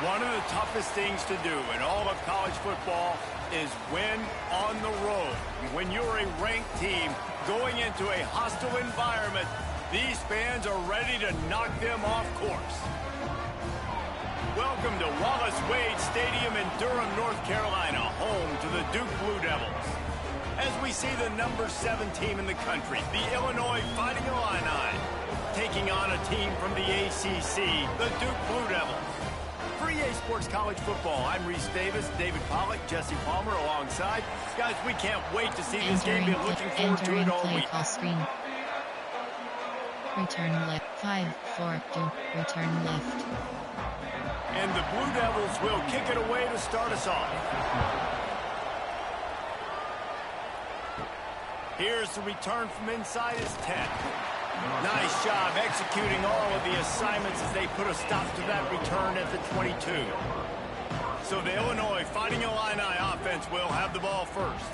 One of the toughest things to do in all of college football is win on the road. When you're a ranked team going into a hostile environment, these fans are ready to knock them off course. Welcome to Wallace Wade Stadium in Durham, North Carolina, home to the Duke Blue Devils. As we see the number 7 team in the country, the Illinois Fighting Illini, taking on a team from the ACC, the Duke Blue Devils. For EA Sports College Football, I'm Reese Davis, David Pollack, Jesse Palmer alongside. Guys, we can't wait to see this game. We're looking forward to it all week. Screen. Return left. 5, 4, 2. Return left. And the Blue Devils will kick it away to start us off. Here's the return from inside his 10. Nice job executing all of the assignments as they put a stop to that return at the 22. So the Illinois Fighting Illini offense will have the ball first.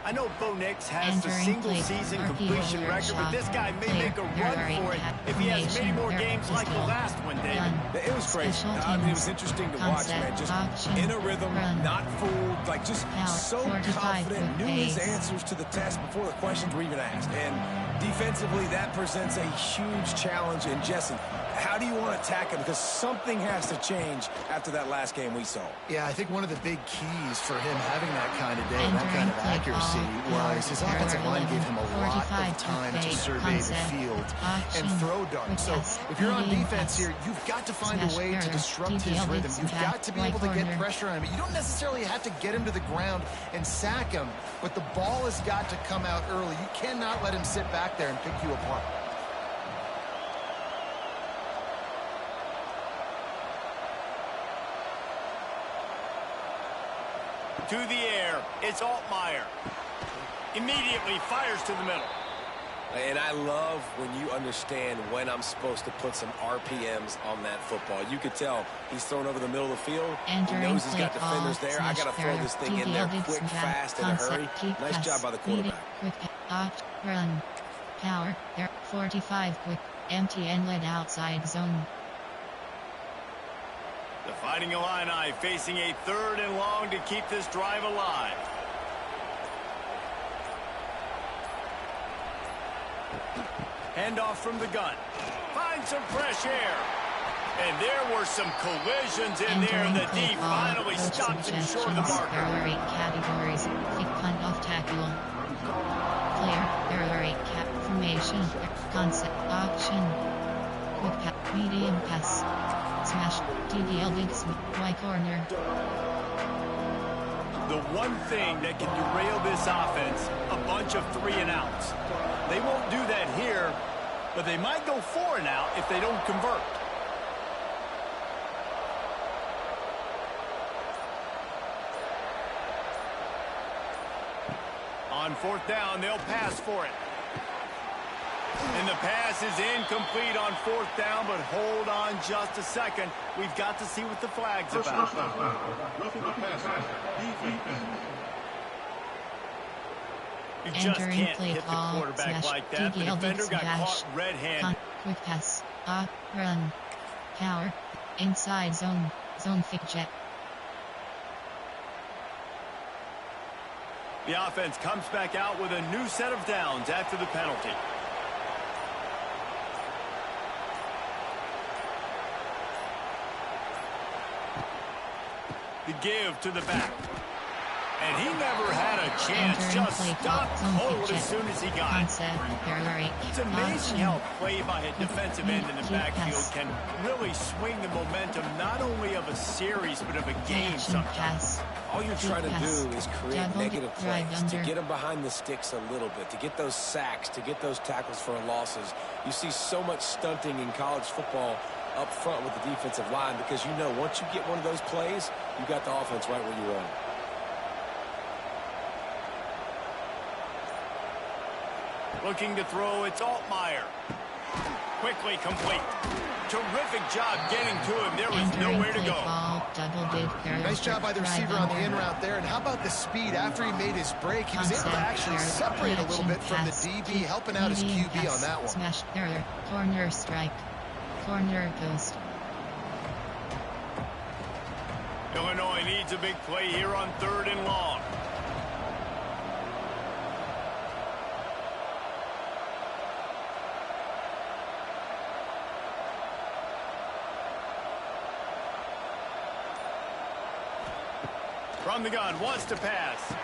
I know Bo Nix has the single-season completion record, but this guy may make a run for it if he has many more games like the last one, David. It was great. It was interesting to watch, man. Just in a rhythm, not fooled, like just so confident, knew his answers to the test before the questions were even asked. And defensively, that presents a huge challenge. And Jesse, how do you want to attack him? Because something has to change after that last game we saw. Yeah, I think one of the big keys for him having that kind of day and that kind of accuracy was his offensive line gave him a lot of time to survey the field and throw darts. So if you're on defense here, you've got to find a way to disrupt his rhythm. You've got to be able to get pressure on him. You don't necessarily have to get him to the ground and sack him, but the ball has got to come out early. You cannot let him sit back there and pick you apart. To the air, it's Altmaier. Immediately fires to the middle. And I love when you understand when I'm supposed to put some RPMs on that football. You could tell he's thrown over the middle of the field. He knows he's got defenders there. I got to throw this thing in there quick, fast, in a hurry. Nice job by the quarterback. Quick, run, power, there, 45, quick, empty and let outside zone. The Fighting Illini facing a 3rd and long to keep this drive alive. Handoff from the gun. Finds some fresh air. And there were some collisions in there, and the D finally stopped him short of the marker. There are 8 categories. Kick, punt, off tackle. Player, there are 8 cap formation. Concept, option. Quick pass, medium pass. Smash, DDL, big Y corner. The one thing that can derail this offense, a bunch of 3 and outs. They won't do that here, but they might go 4 and out if they don't convert. On 4th down, they'll pass for it. And the pass is incomplete on 4th down, but hold on just a second. We've got to see what the flag's about. You just can't hit the quarterback like that. The defender got caught red-handed. Quick pass, run, power, inside zone, fake jet. The offense comes back out with a new set of downs after the penalty. The give to the back. And he never had a chance. Just stopped cold as soon as he got it. It's amazing how a play by a defensive end in the backfield can really swing the momentum not only of a series but of a game sometimes. All you're trying to do is create negative plays, to get them behind the sticks a little bit, to get those sacks, to get those tackles for losses. You see so much stunting in college football up front with the defensive line because you know once you get one of those plays, you got the offense right where you want it. Looking to throw, it's Altmaier. Quickly complete. Terrific job getting to him. There was nowhere to go. Nice job by the receiver on the in route there. And how about the speed after he made his break? He was able to actually separate a little bit from the DB, helping out his QB on that one. Smash, corner strike, corner post. Illinois needs a big play here on 3rd and long. From the gun, wants to pass.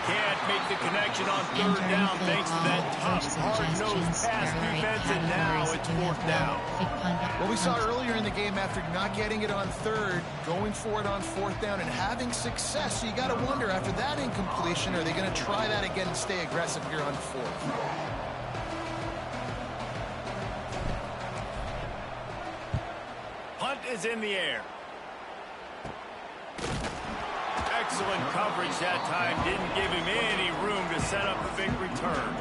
Can't make the connection on 3rd down thanks to that tough, hard-nosed pass defense, and now it's 4th down. Well, we saw earlier in the game, after not getting it on 3rd, going for it on 4th down and having success. So you got to wonder, after that incompletion, are they going to try that again and stay aggressive here on 4th? Punt is in the air. Excellent coverage that time. Didn't give him any room to set up the big return.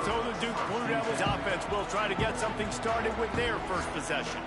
So the Duke Blue Devils offense will try to get something started with their first possession.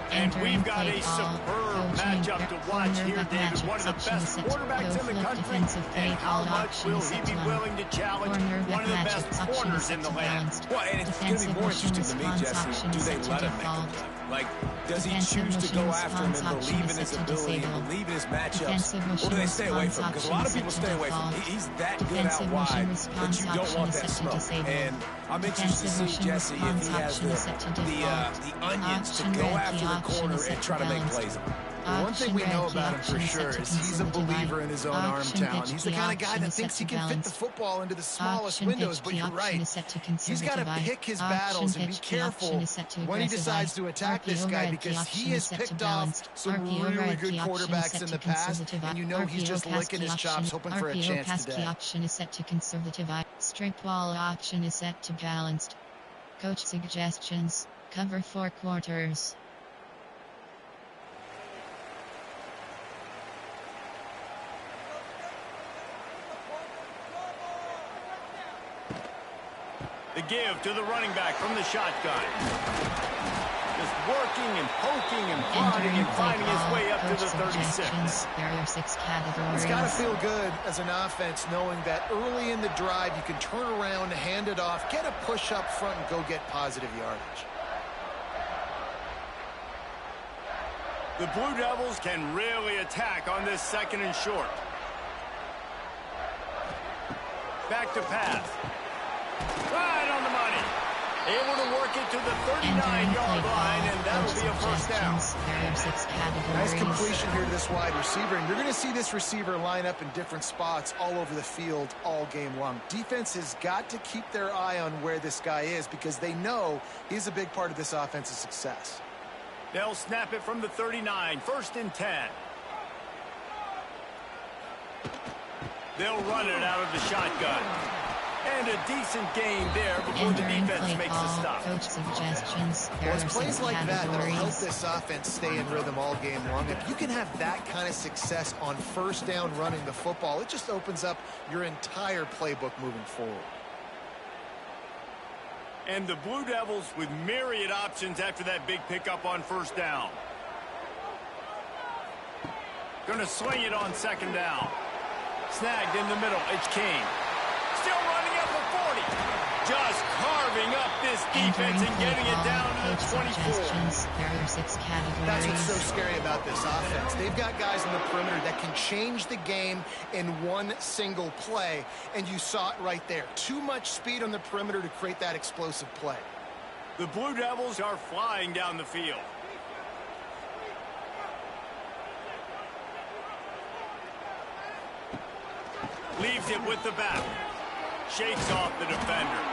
And we've got a superb matchup to watch here, David. One of the best quarterbacks in the country. And how much will he be willing to challenge one of the best corners in the land? Well, and it's going to be more interesting to me, Jesse. Do they let him make a play? Like, does he choose to go after him and believe in his ability and believe in his matchups? Or do they stay away from him? Because a lot of people stay away from him. He's that good out wide that you don't want that smoke. And I'm interested to see, Jesse, if he has the onions to go after the corner and try to make plays. Well, one thing we know about him for sure is he's a believer in his own arm talent. He's the kind of guy that thinks he can fit the football into the smallest windows, but you're right. He's got to pick his battles and be careful when he decides to attack this guy, because he has picked off some really good quarterbacks in the past, and you know he's just licking his chops hoping for a chance today. Option is set to conservative. Straight ball option is set to balanced. Coach suggestions. Cover 4 quarters. The give to the running back from the shotgun. Just working and poking and prodding and finding his way up to the 36. There are 6 categories. It's got to feel good as an offense knowing that early in the drive you can turn around, hand it off, get a push up front, and go get positive yardage. The Blue Devils can really attack on this 2nd and short. Back to pass. Right on the money. Able to work it to the 39-yard line, and that'll be a 1st down. There are 6 categories. Nice completion here to this wide receiver, and you're going to see this receiver line up in different spots all over the field all game long. Defense has got to keep their eye on where this guy is, because they know he's a big part of this offense's success. They'll snap it from the 39, 1st and 10. They'll run it out of the shotgun. And a decent gain there before the defense makes the stop. Coach suggestions. Well, it's plays like that that'll help this offense stay in rhythm all game long. If you can have that kind of success on 1st down running the football, it just opens up your entire playbook moving forward. And the Blue Devils with myriad options after that big pickup on 1st down. Going to swing it on 2nd down. Snagged in the middle. It's King. Still running up the 40. Just carving up this defense and getting it down to the 24. There are 6 categories. That's what's so scary about this offense. They've got guys on the perimeter that can change the game in one single play, and you saw it right there. Too much speed on the perimeter to create that explosive play. The Blue Devils are flying down the field. Leaves it with the back. Shakes off the defender.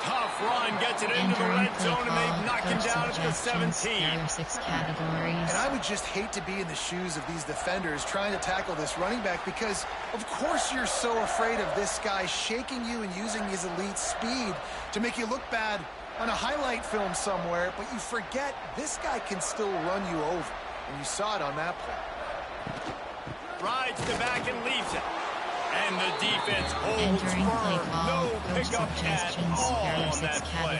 Tough run, gets it into the red zone, and they've knocked him down at the 17. There are 6 categories. And I would just hate to be in the shoes of these defenders trying to tackle this running back, because, of course, you're so afraid of this guy shaking you and using his elite speed to make you look bad on a highlight film somewhere, but you forget this guy can still run you over, and you saw it on that play. Rides the back and leaves it. And the defense holds firm. No pickup at all on that play.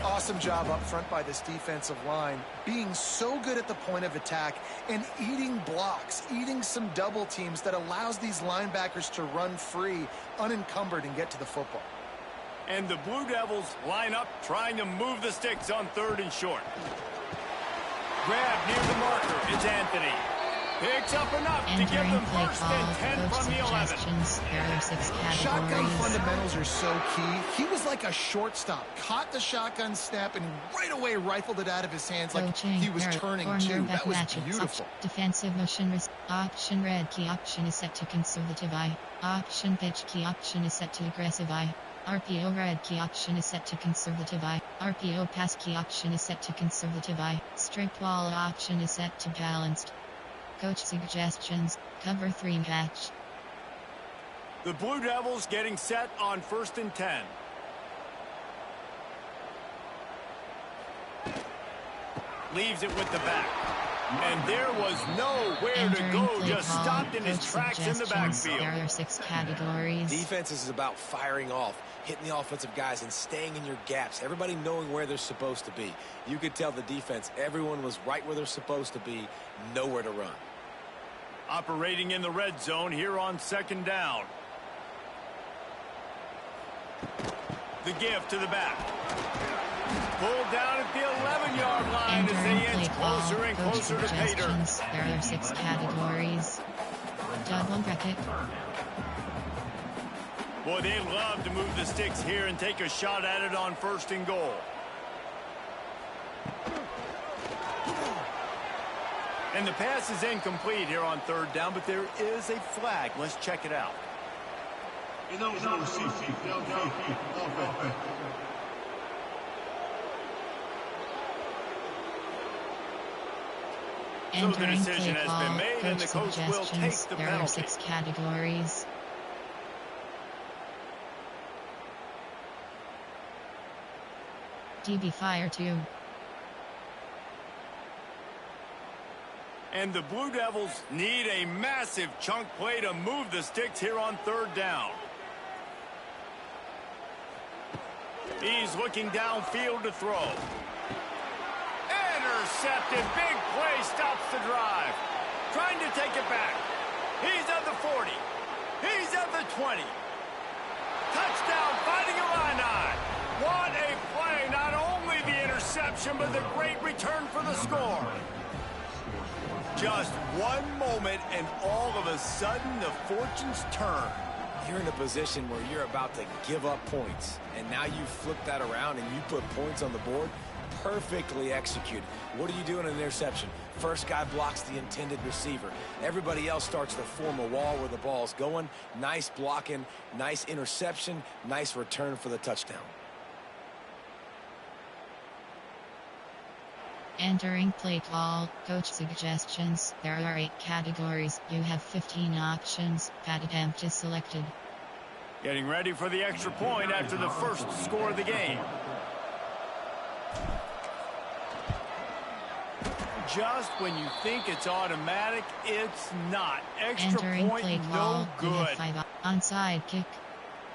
Awesome job up front by this defensive line, being so good at the point of attack and eating blocks, eating some double teams that allows these linebackers to run free, unencumbered, and get to the football. And the Blue Devils line up trying to move the sticks on 3rd and short. grab near the marker. It's Anthony. Picks up enough to give them first and 10 from the 11. There are 6 categories. Shotgun fundamentals are so key. He was like a shortstop. Caught the shotgun snap and right away rifled it out of his hands like he was turning two. That was beautiful. Defensive motion risk. Option red key option is set to conservative I. Option pitch key option is set to aggressive I. RPO red key option is set to conservative I. RPO pass key option is set to conservative I. Strip wall option is set to balanced. Coach suggestions, cover 3 match. The Blue Devils getting set on 1st and 10. Leaves it with the back. And there was nowhere to go, just stopped in his tracks in the backfield. There are 6 categories. Defense is about firing off, hitting the offensive guys, and staying in your gaps. Everybody knowing where they're supposed to be. You could tell the defense, everyone was right where they're supposed to be, nowhere to run. Operating in the red zone here on 2nd down. The give to the back. Pulled down at the 11-yard line as they inch closer and closer to pay dirt. There are 6 categories. Double bracket. Boy, they love to move the sticks here and take a shot at it on 1st and goal. And the pass is incomplete here on 3rd down, but there is a flag. Let's check it out. So the decision has been made, and the coach will take the penalty. There are 6 categories. DB fire 2. And the Blue Devils need a massive chunk play to move the sticks here on 3rd down. He's looking downfield to throw. Intercepted. Big play stops the drive. Trying to take it back. He's at the 40. He's at the 20. Touchdown, Fighting Illini. What a play. Not only the interception, but the great return for the score. Just one moment, and all of a sudden, the fortunes turn. You're in a position where you're about to give up points, and now you flip that around and you put points on the board. Perfectly executed. What do you do in an interception? First guy blocks the intended receiver. Everybody else starts to form a wall where the ball's going. Nice blocking, nice interception, nice return for the touchdown. Entering play call, coach suggestions. There are 8 categories. You have 15 options. Pad attempt is selected. Getting ready for the extra point after the first score of the game. Just when you think it's automatic, it's not. Extra Entering point, play no call. good. You have 5 onside kick.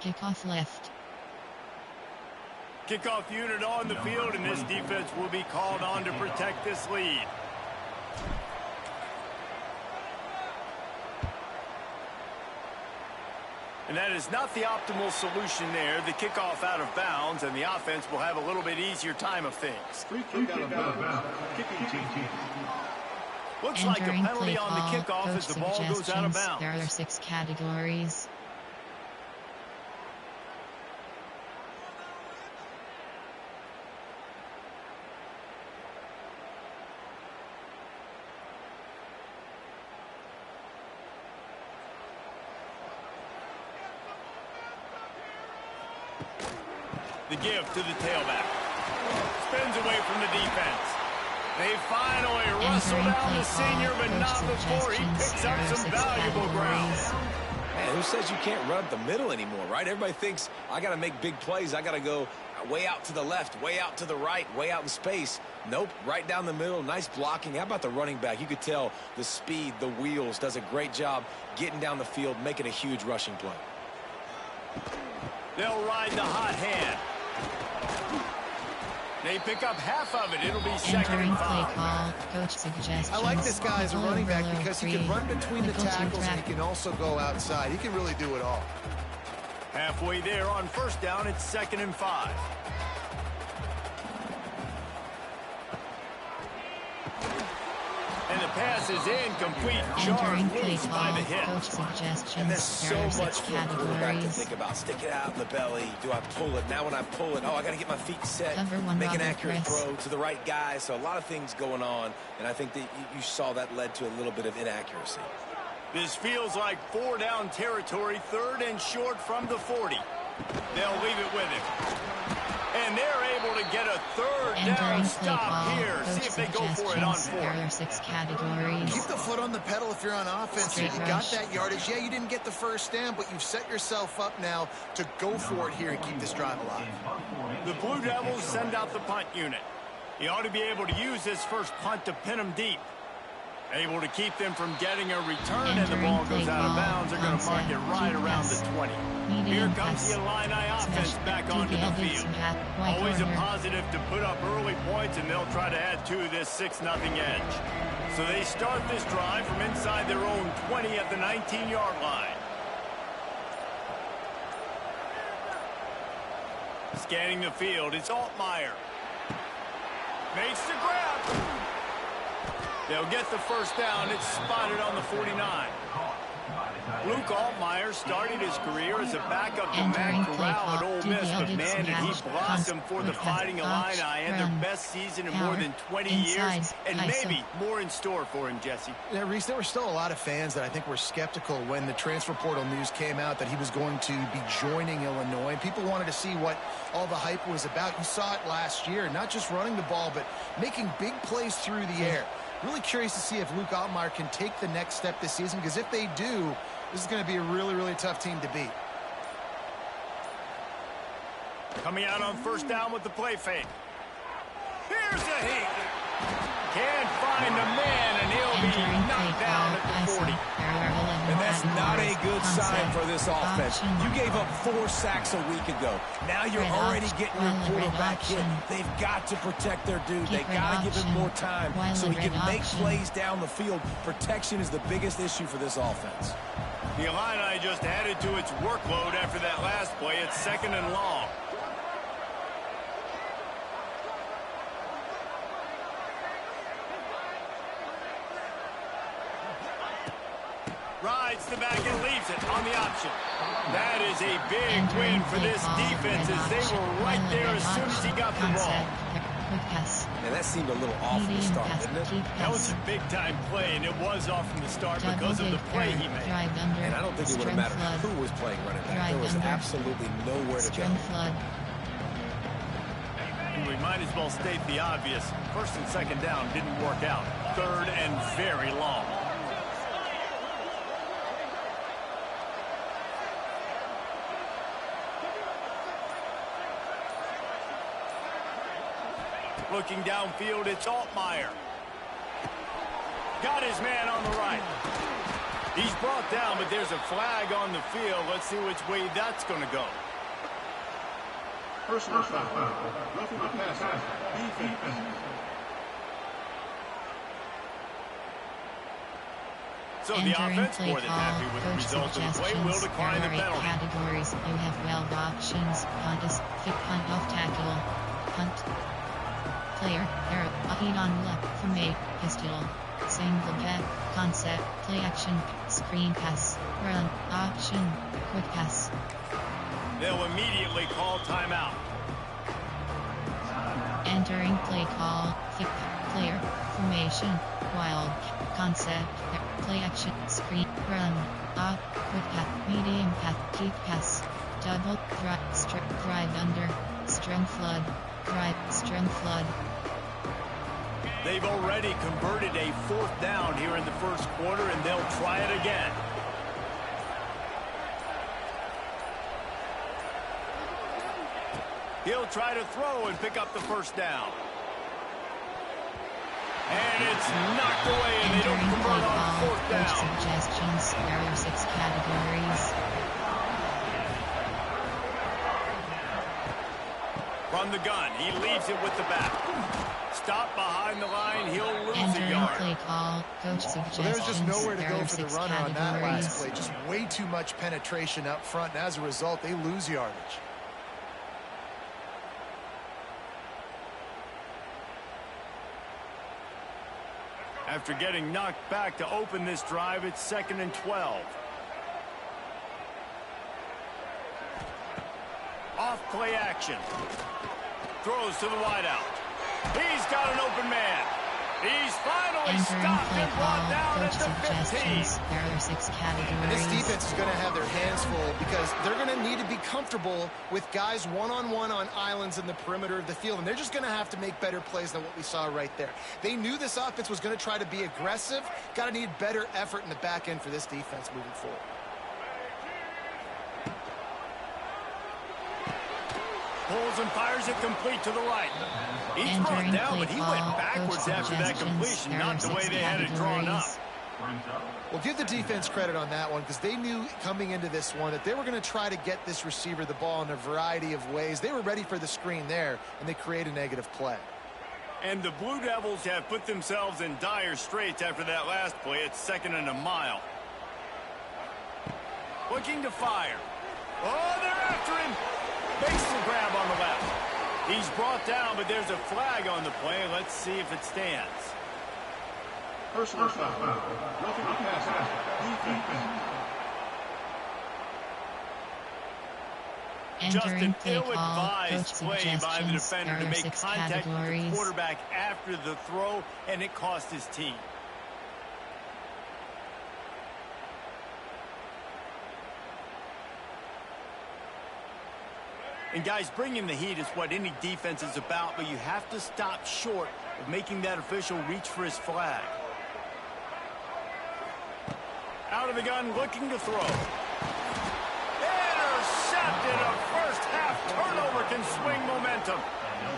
Kickoff left. Kickoff unit on the field, and this defense will be called on to protect this lead. And that is not the optimal solution there. The kickoff out of bounds, and the offense will have a little bit easier time of things. Looks like a penalty on the kickoff as the ball goes out of bounds. There are 6 categories. The give to the tailback. Spins away from the defense. They finally wrestle down the senior, but not before he picks up some valuable ground. Man, who says you can't run up the middle anymore, right? Everybody thinks, I got to make big plays. I got to go way out to the left, way out to the right, way out in space. Nope, right down the middle. Nice blocking. How about the running back? You could tell the speed, the wheels, does a great job getting down the field, making a huge rushing play. They'll ride the hot hand. They pick up half of it. It'll be 2nd and 5. Call. Coach suggestions. I like this guy as a running back because he can run between the tackles and he can also go outside. He can really do it all. Halfway there on 1st down, it's 2nd and 5. pass is incomplete. Entering play Loose by call, the hip. coach suggestions. And there's so There are much 6 for a quarterback to categories. think about. Stick it out in the belly. Do I pull it? Now when I pull it, oh, I got to get my feet set. Cover one Make an rubber accurate press. throw to the right guy. So a lot of things going on. And I think that you saw that led to a little bit of inaccuracy. This feels like 4 down territory, 3rd and short from the 40. They'll leave it with him. And they're able to get a 3rd down Entering play stop call, here. coach See if they go for it on suggestions. 4th. There are 6 categories. Keep the foot on the pedal if you're on offense. Straight You rush. got that yardage. Yeah, you didn't get the first down, but you've set yourself up now to go for it here and keep this drive alive. The Blue Devils send out the punt unit. He ought to be able to use this first punt to pin them deep. Able to keep them from getting a return, and the ball goes out of bounds. They're going to mark it right around the 20. Here comes the Illini offense back onto the field. Always a positive to put up early points, and they'll try to add to this 6-0 edge. So they start this drive from inside their own 20 at the 19-yard line. Scanning the field, it's Altmaier. Makes the grab. They'll get the first down. It's spotted on the 49. Luke Altmaier started his career as a backup to Matt Corral at Ole Miss, but man, did he blossom for the Fighting Illini and their best season in more than 20 years, and maybe more in store for him, Jesse. Yeah, Reese, there were still a lot of fans that I think were skeptical when the transfer portal news came out that he was going to be joining Illinois. People wanted to see what all the hype was about. You saw it last year, not just running the ball, but making big plays through the air. Really curious to see if Luke Altmaier can take the next step this season, because if they do, this is going to be a really, really tough team to beat. Coming out on first down with the play fake. Here's the heat. Can't find the man, and he'll be knocked down at the 40. And that's not a good sign for this offense. You gave up 4 sacks a week ago. Now you're already getting your quarterback hit. They've got to protect their dude. They've got to give him more time so he can make plays down the field. Protection is the biggest issue for this offense. The Illini just added to its workload after that last play. It's 2nd and long. Rides the back and leaves it on the option. That is a big win for this defense, as they were right there as soon as he got the ball. And that seemed a little off from the start, didn't it? That was a big-time play, and it was off from the start because of the play he made. And I don't think it would have mattered who was playing running back. There was absolutely nowhere to go. We might as well state the obvious. 1st and 2nd down didn't work out. 3rd and very long. Looking downfield, it's Altmaier. Got his man on the right. He's brought down, but there's a flag on the field. Let's see which way that's going to go. Personal foul. Roughing the passer. Defense. So the offense more than happy with the results of the play. Will decline the penalty. Categories. You have 12 options. Punt is punt off tackle. Punt. Player, arrow, feet on left, from a pistol, single back, concept, play action, screen pass, run, option, quick pass. They'll immediately call timeout. Entering play call, kick, player, formation, wild, concept, play action, screen, run, op, quick pass, medium pass, kick pass, double, drive under, string flood, drive, string flood. They've already converted a 4th down here in the 1st quarter, and they'll try it again. He'll try to throw and pick up the 1st down. And it's knocked away, and they don't convert on 4th down. Suggestions, there are 6 categories. From the gun, he leaves it with the back. Stop behind the line, he'll lose a yard. Play call, coach suggestions. So there's just nowhere to go for the runner on that last play. Categories. Just way too much penetration up front, and as a result, they lose yardage. After getting knocked back to open this drive, it's 2nd and 12. Off play action. Throws to the wideout. He's got an open man. He's finally stopped and brought down at the 15. There are 6 categories. This defense is going to have their hands full because they're going to need to be comfortable with guys one-on-one on islands in the perimeter of the field, and they're just going to have to make better plays than what we saw right there. They knew this offense was going to try to be aggressive. Got to need better effort in the back end for this defense moving forward. Pulls and fires it complete to the right. He's brought down, but he went backwards after that completion, not the way they had it drawn up. Well, give the defense credit on that one because they knew coming into this one that they were going to try to get this receiver the ball in a variety of ways. They were ready for the screen there, and they create a negative play. And the Blue Devils have put themselves in dire straits after that last play. It's 2nd and a mile. Looking to fire. Oh, they're after him. Makes the grab on the left. He's brought down, but there's a flag on the play. Let's see if it stands. Personal foul. Roughing the pass. Entering play call, ill-advised coach play by the suggestions. defender There to are make 6 contact with the categories. quarterback after the throw, and it cost his team. And guys, bringing the heat is what any defense is about, but you have to stop short of making that official reach for his flag. Out of the gun, looking to throw. Intercepted. A first-half turnover can swing momentum.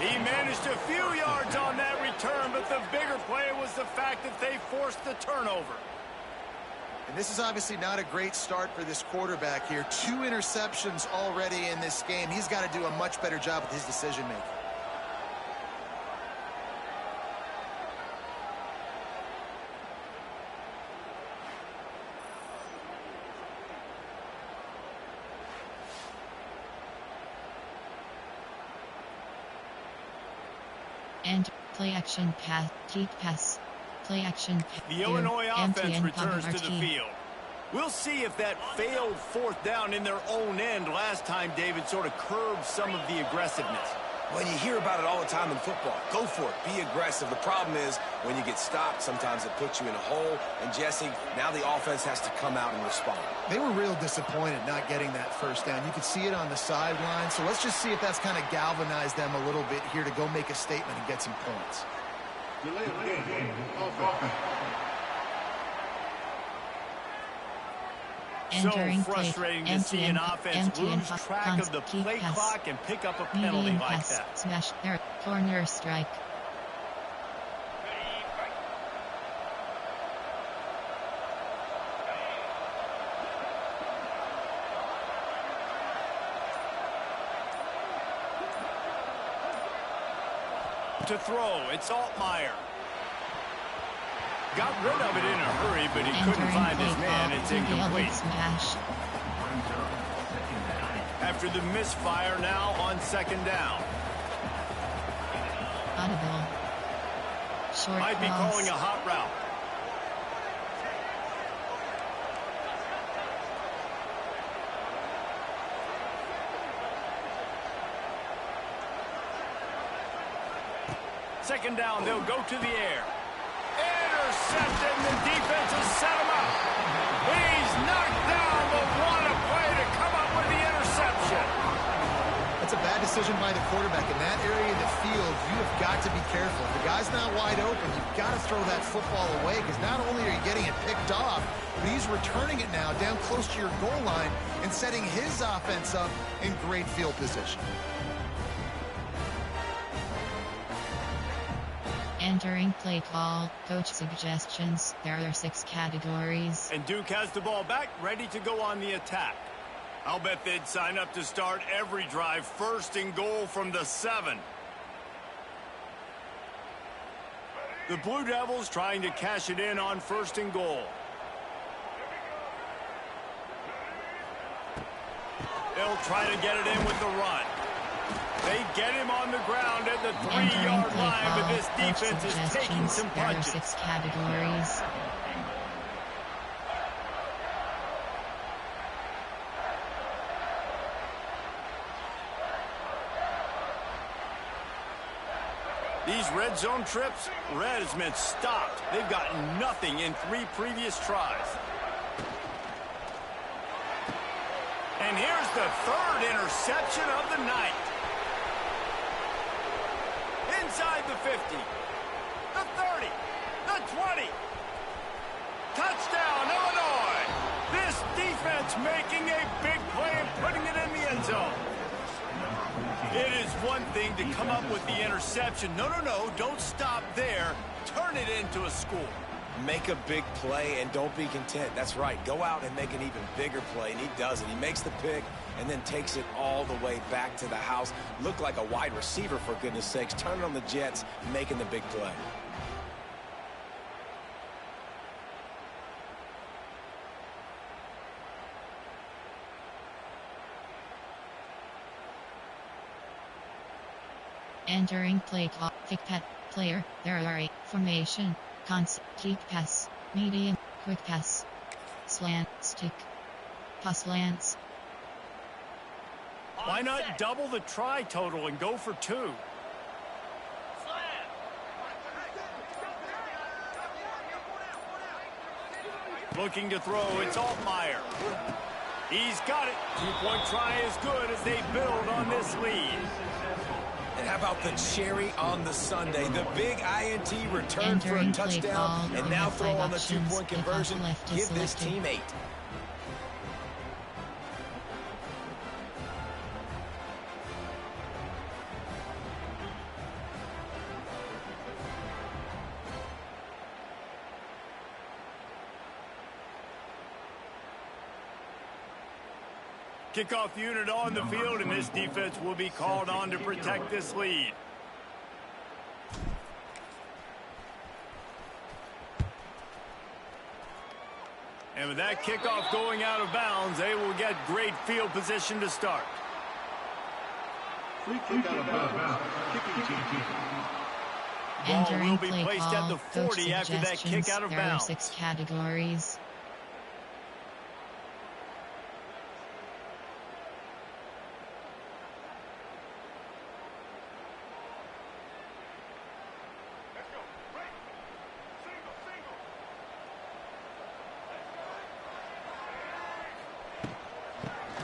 He managed a few yards on that return, but the bigger play was the fact that they forced the turnover. And this is obviously not a great start for this quarterback here. 2 interceptions already in this game. He's got to do a much better job with his decision-making. And play action pass, deep pass, play action. The Illinois offense returns to the field. We'll see if that failed 4th down in their own end last time, David, sort of curbed some of the aggressiveness. Well, you hear about it all the time in football. Go for it. Be aggressive. The problem is when you get stopped, sometimes it puts you in a hole. And, Jesse, now the offense has to come out and respond. They were real disappointed not getting that first down. You could see it on the sideline. So let's just see if that's kind of galvanized them a little bit here to go make a statement and get some points. Delay of game. Offense. So frustrating to see an offense lose track of the play clock and pick up a penalty like that. Smash there, corner strike. To throw, it's Altmaier. Got rid of it in a hurry, but he couldn't find his man. It's incomplete. After the misfire, now on 2nd down. Audible. Short Might be balls. calling a hot route. Second down, they'll go to the air. Intercepted, and the defense has set him up. He's knocked down, but what a play to come up with the interception. That's a bad decision by the quarterback. In that area of the field, you have got to be careful. If the guy's not wide open, you've got to throw that football away because not only are you getting it picked off, but he's returning it now down close to your goal line and setting his offense up in great field position. Entering play call, coach suggestions. There are 6 categories. And Duke has the ball back, ready to go on the attack. I'll bet they'd sign up to start every drive 1st and goal from the 7. The Blue Devils trying to cash it in on 1st and goal. They'll try to get it in with the run. They get him on the ground at the 3-yard line, but this defense is taking some punches. 6 categories. These red zone trips, red has meant stopped. They've gotten nothing in 3 previous tries. And here's the 3rd interception of the night. Inside the 50, the 30, the 20. Touchdown, Illinois. This defense making a big play and putting it in the end zone. It is one thing to come up with the interception. No, don't stop there. Turn it into a score. Make a big play and don't be content. That's right. Go out and make an even bigger play, and he does it. He makes the pick and then takes it all the way back to the house. Looked like a wide receiver, for goodness sakes. Turning on the Jets, making the big play. Entering play clock. Kick pass. Player. There are 8. Formation. Concept. Deep pass. Medium. Quick pass. Slant. Stick. Pass lance. Why not double the try total and go for 2? Looking to throw. It's Altmaier. He's got it. 2-point try is good as they build on this lead. And how about the cherry on the sundae? The big INT return for a touchdown, and now throw on the 2-point conversion. Give this team 8. Kickoff unit on the field, and this defense will be called on to protect this lead. And with that kickoff going out of bounds, they will get great field position to start. Free kick out of bounds. Kicking team. Ball will be placed at the 40 after that kick out of bounds. 6 categories.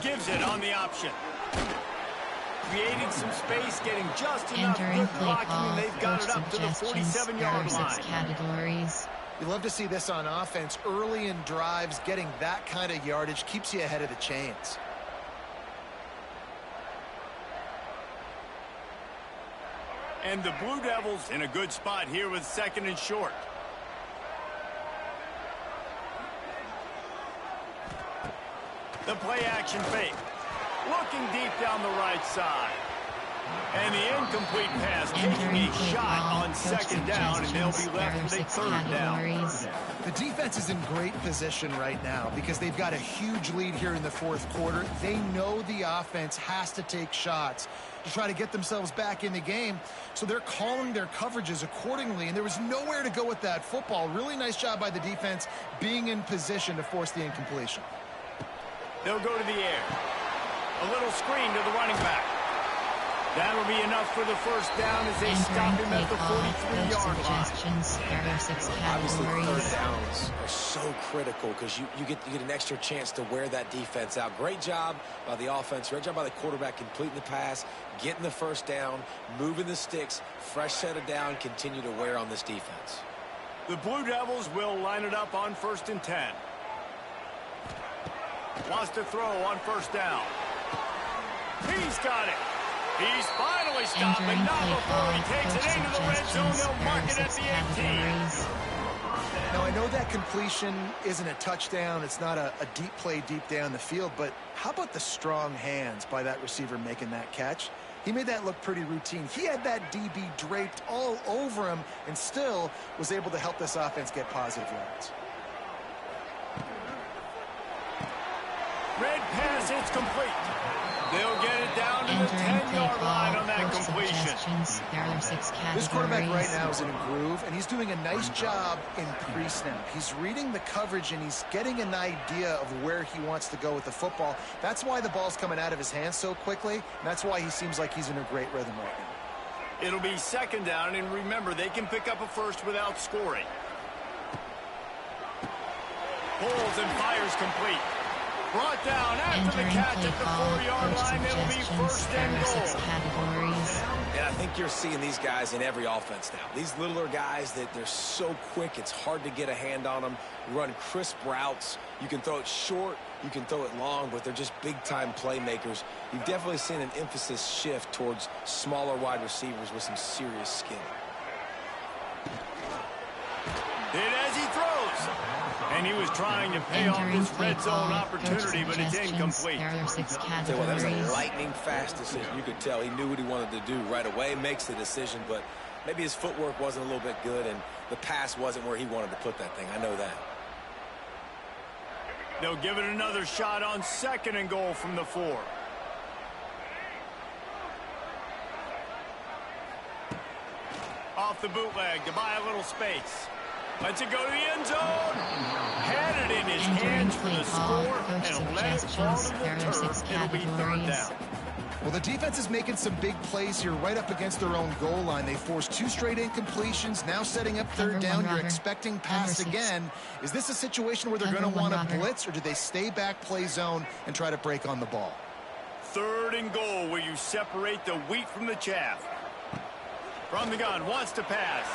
Gives it on the option. Creating some space, getting just enough good blocking, and they've got it up to the 47-yard line. 6 categories. You love to see this on offense. Early in drives, getting that kind of yardage keeps you ahead of the chains. And the Blue Devils in a good spot here with 2nd and short. The play-action fake. Looking deep down the right side. And the incomplete pass taking a shot on 2nd down, and they'll be left with a 3rd down. The defense is in great position right now because they've got a huge lead here in the 4th quarter. They know the offense has to take shots to try to get themselves back in the game, so they're calling their coverages accordingly, and there was nowhere to go with that football. Really nice job by the defense being in position to force the incompletion. They'll go to the air. A little screen to the running back. That'll be enough for the 1st down as they stop him at the 43-yard line. Obviously, 3rd downs are so critical because you get an extra chance to wear that defense out. Great job by the offense. Great job by the quarterback completing the pass, getting the 1st down, moving the sticks, fresh set of down, continue to wear on this defense. The Blue Devils will line it up on 1st and 10. Wants to throw on 1st down. He's got it. He's finally stopped, but not before he takes it into the red zone. They'll mark it at the 18. Now, I know that completion isn't a touchdown. It's not a deep play deep down the field, but how about the strong hands by that receiver making that catch? He made that look pretty routine. He had that DB draped all over him and still was able to help this offense get positive yards. Red pass, it's complete. They'll get it down to the 10-yard line on that completion. There are 6 categories. This quarterback right now is in a groove, and he's doing a nice job in pre-snap. He's reading the coverage, and he's getting an idea of where he wants to go with the football. That's why the ball's coming out of his hands so quickly, and that's why he seems like he's in a great rhythm right now. It'll be second down, and remember, they can pick up a first without scoring. Pulls and fires complete. Brought down after the catch at the 4-yard line. It'll be first and goal. And I think you're seeing these guys in every offense now. These littler guys, that they're so quick, it's hard to get a hand on them. Run crisp routes. You can throw it short, you can throw it long, but they're just big-time playmakers. You've definitely seen an emphasis shift towards smaller wide receivers with some serious skill. And as he throws, and he was trying to pay off this red zone opportunity, but it's incomplete. There are 6 categories. That was a lightning-fast decision. You could tell he knew what he wanted to do right away. Makes the decision, but maybe his footwork wasn't a little bit good, and the pass wasn't where he wanted to put that thing. I know that. They'll give it another shot on second and goal from the 4. Off the bootleg to buy a little space. Lets it go to the end zone. Had it in his hands for the score and let it fall to the turf. It'll be third down. Well, the defense is making some big plays here right up against their own goal line. They forced 2 straight incompletions, now setting up third down. You're expecting pass again. Is this a situation where they're going to want to blitz, or do they stay back, play zone, and try to break on the ball? Third and goal, where you separate the wheat from the chaff. From the gun, wants to pass.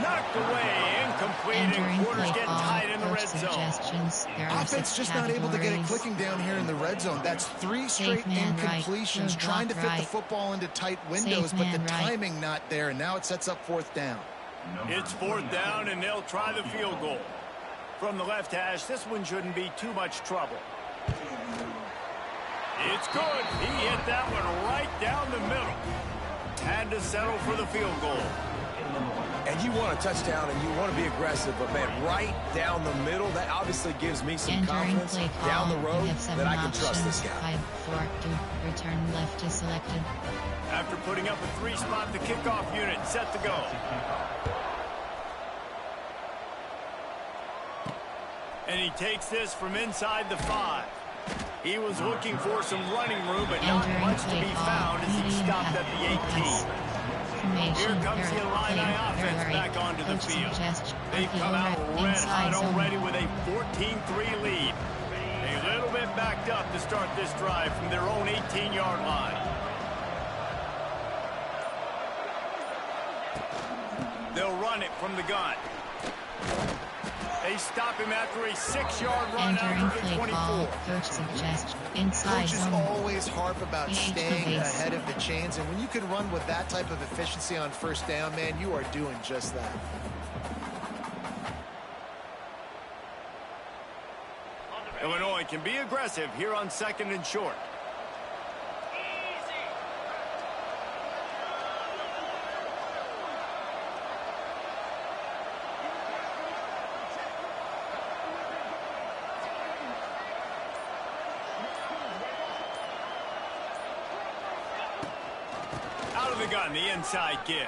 Knocked away, incomplete, and quarters get tight in the red zone. Offense just not able to get it clicking down here in the red zone. That's 3 straight incompletions, trying to fit the football into tight windows, but the timing not there, and now it sets up 4th down. It's 4th down, and they'll try the field goal. From the left hash, this one shouldn't be too much trouble. It's good. He hit that one right down the middle. Had to settle for the field goal. And you want a touchdown and you want to be aggressive, but man, right down the middle, that obviously gives me some confidence down the road that I can trust this guy. 5-4-2, return left is selected. After putting up a 3-spot, the kickoff unit set to go. And he takes this from inside the 5. He was looking for some running room, but not much to be found as he stopped at the 18. Here comes the Illini offense back onto the field. They've come out red hot already with a 14-3 lead. A little bit backed up to start this drive from their own 18-yard line. They'll run it from the gun. They stop him after a 6-yard run out to the 24. Coach suggests inside Coaches always harp about staying ahead of the chains, and when you can run with that type of efficiency on 1st down, man, you are doing just that. Illinois can be aggressive here on 2nd and short. Out of the gun, the inside give.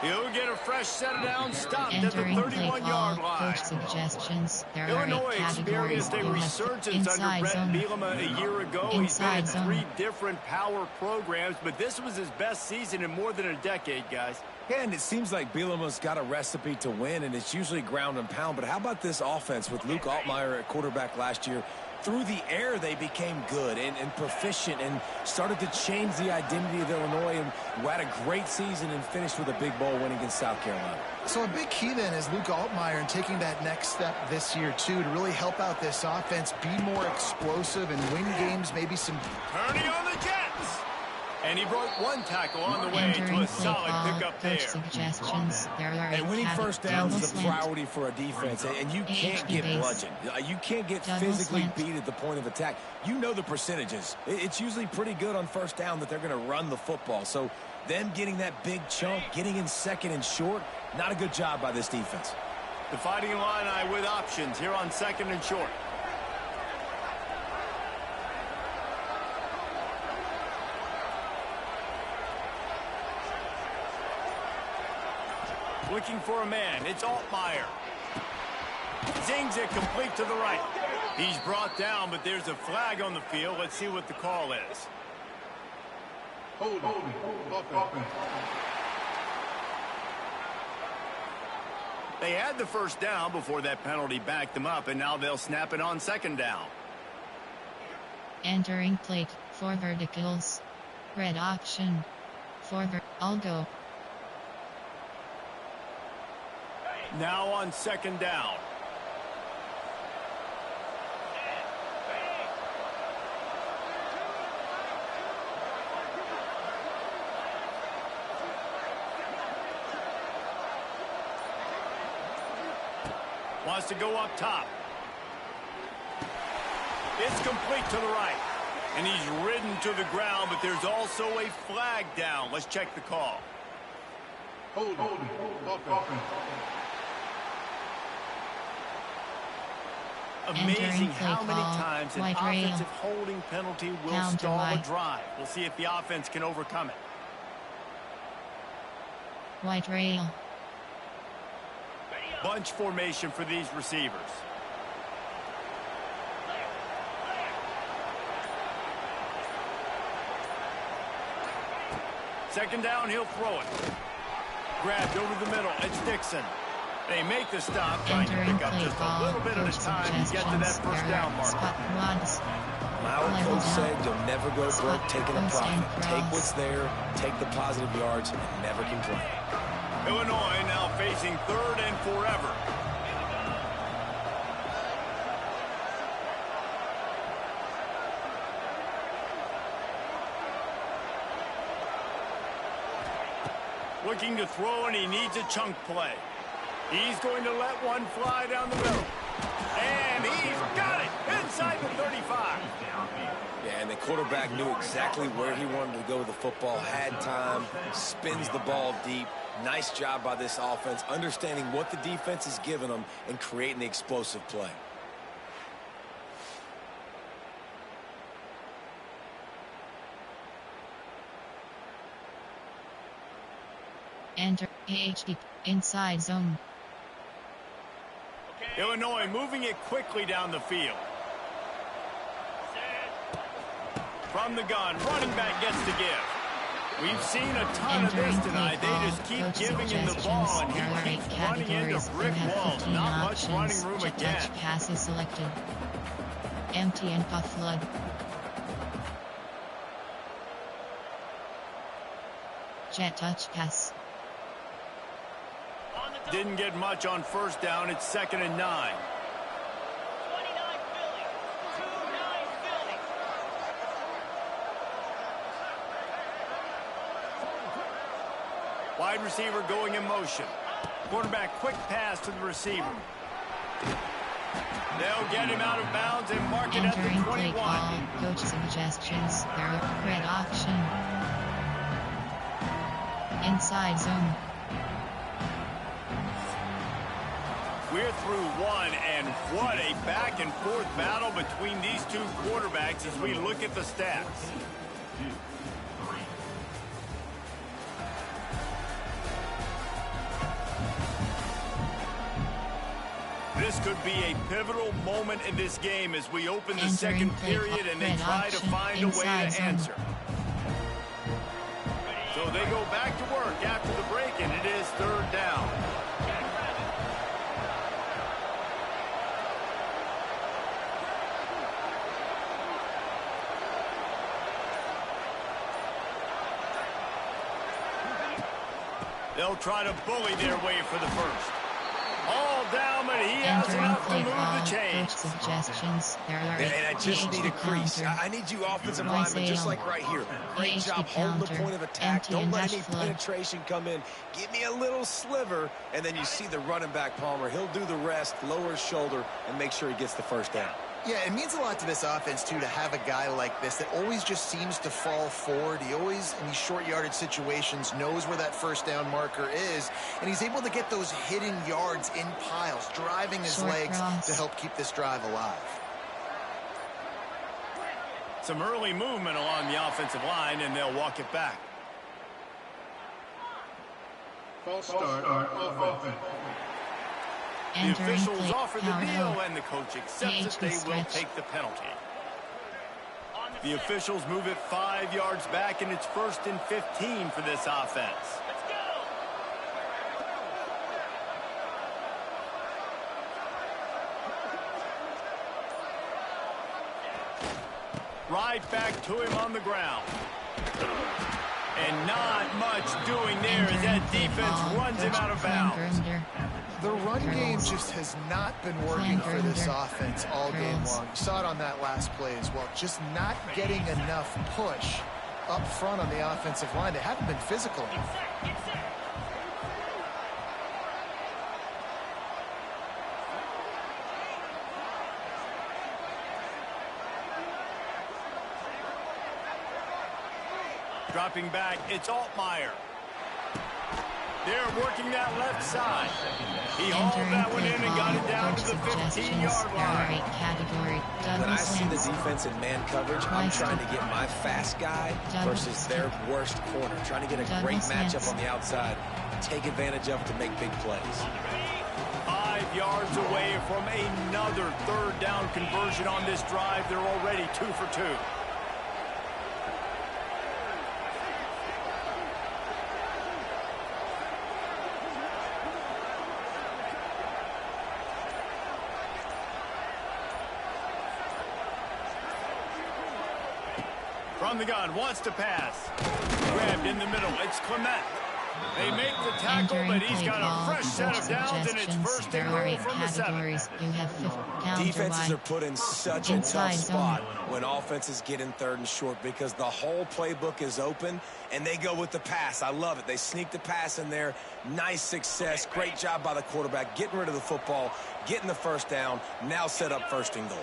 He'll get a fresh set down, stopped at the 31-yard line. Suggestions. There Illinois experienced a resurgence under Brett Bielema a year ago. He's been in 3 different power programs, but this was his best season in more than a decade, guys. Yeah, and it seems like Bielema's got a recipe to win, and it's usually ground and pound. But how about this offense with Luke Altmaier at quarterback last year? Through the air, they became good and proficient and started to change the identity of Illinois, and had a great season and finished with a big bowl win against South Carolina. So a big key then is Luke Altmaier and taking that next step this year, too, to really help out this offense, be more explosive and win games, maybe some... Turning on the Jets! And he broke 1 tackle on the way to a solid pickup there. Suggestions. There are and winning 1st downs is a priority for a defense, and you can't get bludgeoned. You can't get physically beat at the point of attack. You know the percentages. It's usually pretty good on 1st down that they're going to run the football. So them getting that big chunk, getting in 2nd and short, not a good job by this defense. The Fighting Illini with options here on 2nd and short. Looking for a man. It's Altmaier. Zings it complete to the right. He's brought down, but there's a flag on the field. Let's see what the call is. Hold. Offense. They had the first down before that penalty backed them up, and now they'll snap it on second down. Entering plate for verticals. Red option. I'll go. Now on second down. Wants to go up top. It's complete to the right. And he's ridden to the ground, but there's also a flag down. Let's check the call. Hold. Offense. Amazing how many times an offensive holding penalty will stall a drive. We'll see if the offense can overcome it. White rail. Bunch formation for these receivers. Second down, he'll throw it. Grabbed over the middle. It's Dixon. They make the stop, trying to pick up just a little bit at a time to get to that first down mark. My old coach said you'll never go broke taking a profit. Take what's there, take the positive yards, and never complain. Illinois now facing third and forever. Looking to throw, and he needs a chunk play. He's going to let one fly down the middle. And he's got it inside the 35. Yeah, and the quarterback knew exactly where he wanted to go with the football, had time, spins the ball deep. Nice job by this offense, understanding what the defense is giving them and creating the explosive play. Enter HD inside zone. Illinois moving it quickly down the field. From the gun, running back gets to give. We've seen a ton of this tonight. They just keep giving him the ball, and he keeps running into brick walls. Not much running room again. Touch passes selected. Empty and puff flood. Jet touch pass. Didn't get much on first down. It's 2nd and 9. Wide receiver going in motion. Quarterback quick pass to the receiver. They'll get him out of bounds and mark it at the 21. Coach suggestions. Red option. Inside zone. We're through one, and what a back-and-forth battle between these two quarterbacks as we look at the stats. This could be a pivotal moment in this game as we open the second period and they try to find a way to answer. So they go back to work after the break, and it is 3rd down. They'll try to bully their way for the first. All down, but he has enough to move the chains. Suggestions. And I just need a crease. I need you offensive linemen just like right here. Great job holding the point of attack. Don't let any penetration come in. Give me a little sliver, and then you see the running back, Palmer. He'll do the rest, lower his shoulder, and make sure he gets the first down. Yeah, it means a lot to this offense, too, to have a guy like this that always just seems to fall forward. He always, in these short yardage situations, knows where that first down marker is, and he's able to get those hidden yards in piles, driving his legs to help keep this drive alive. Some early movement along the offensive line, and they'll walk it back. False start on offense. The officials offer the deal, and the coach accepts that they will take the penalty. The officials move it 5 yards back, and it's 1st and 15 for this offense. Right back to him on the ground. And not much doing there as that defense runs him out of bounds. The run game just has not been working for this offense all game long. You saw it on that last play as well. Just not getting enough push up front on the offensive line. They haven't been physical enough. Dropping back, it's Altmaier. They're working that left side. He hauled that one in and got it down to the 15-yard line. When I see the defense in man coverage, I'm trying to get my fast guy versus their worst corner. Trying to get a great matchup on the outside. Take advantage of it to make big plays. 5 yards away from another 3rd down conversion on this drive. They're already 2 for 2. From the gun, wants to pass. Grabbed in the middle, it's Clement. They make the tackle, but he's got a fresh set of downs, and it's 1st and goal from the 7. Defenses are put in such a tough spot when offenses get in 3rd and short because the whole playbook is open, and they go with the pass. I love it. They sneak the pass in there. Nice success. Great job by the quarterback, getting rid of the football, getting the 1st down, now set up 1st and goal.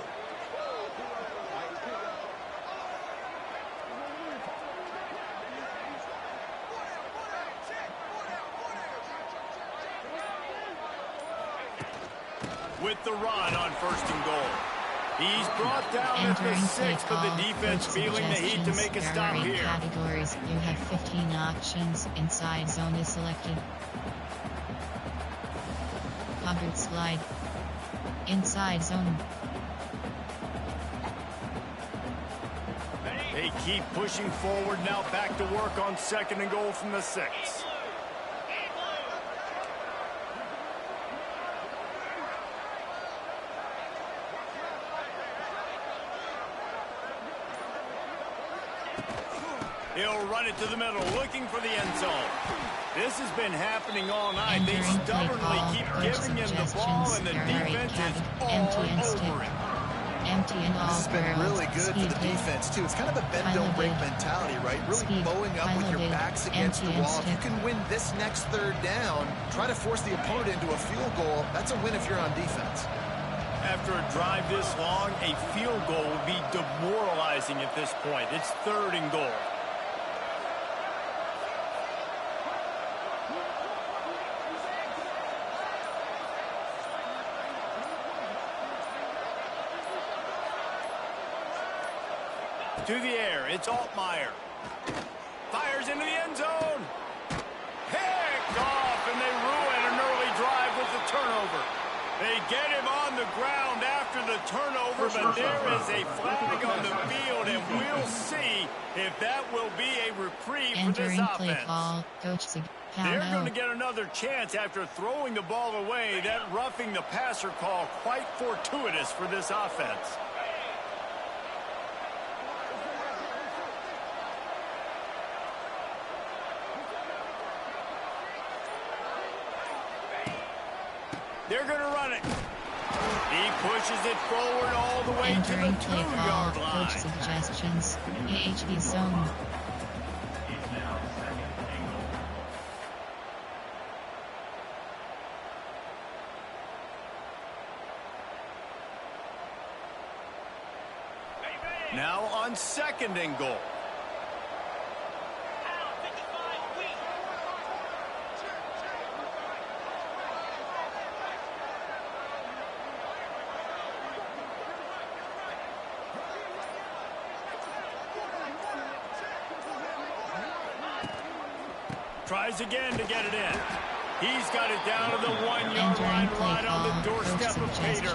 With the run on 1st and goal. He's brought down at the 6, but the defense feeling the heat to make a stop here. Categories. You have 15 options. Inside zone is selected. Pocket slide. Inside zone. They keep pushing forward, now back to work on 2nd and goal from the 6. He'll run it to the middle, looking for the end zone. This has been happening all night. They stubbornly keep giving him the ball, and the defense is all over it. This has been really good for the defense, too. It's kind of a bend-don't-break mentality, right? Really bowing up with your backs against the wall. If you can win this next 3rd down, try to force the opponent into a field goal. That's a win if you're on defense. After a drive this long, a field goal would be demoralizing at this point. It's 3rd and goal. To the air, it's Altmaier. Fires into the end zone. Picked off, and they ruin an early drive with the turnover. They get him on the ground after the turnover, but there is a flag on the field, and we'll see if that will be a reprieve for this offense. They're going to get another chance after throwing the ball away. That roughing the passer call quite fortuitous for this offense. They're going to run it. He pushes it forward all the way to the 2-yard line. Coach suggestions. AHB zone. Now on 2nd and goal. Tries again to get it in. He's got it down to the 1-yard line, right on the doorstep of Pater.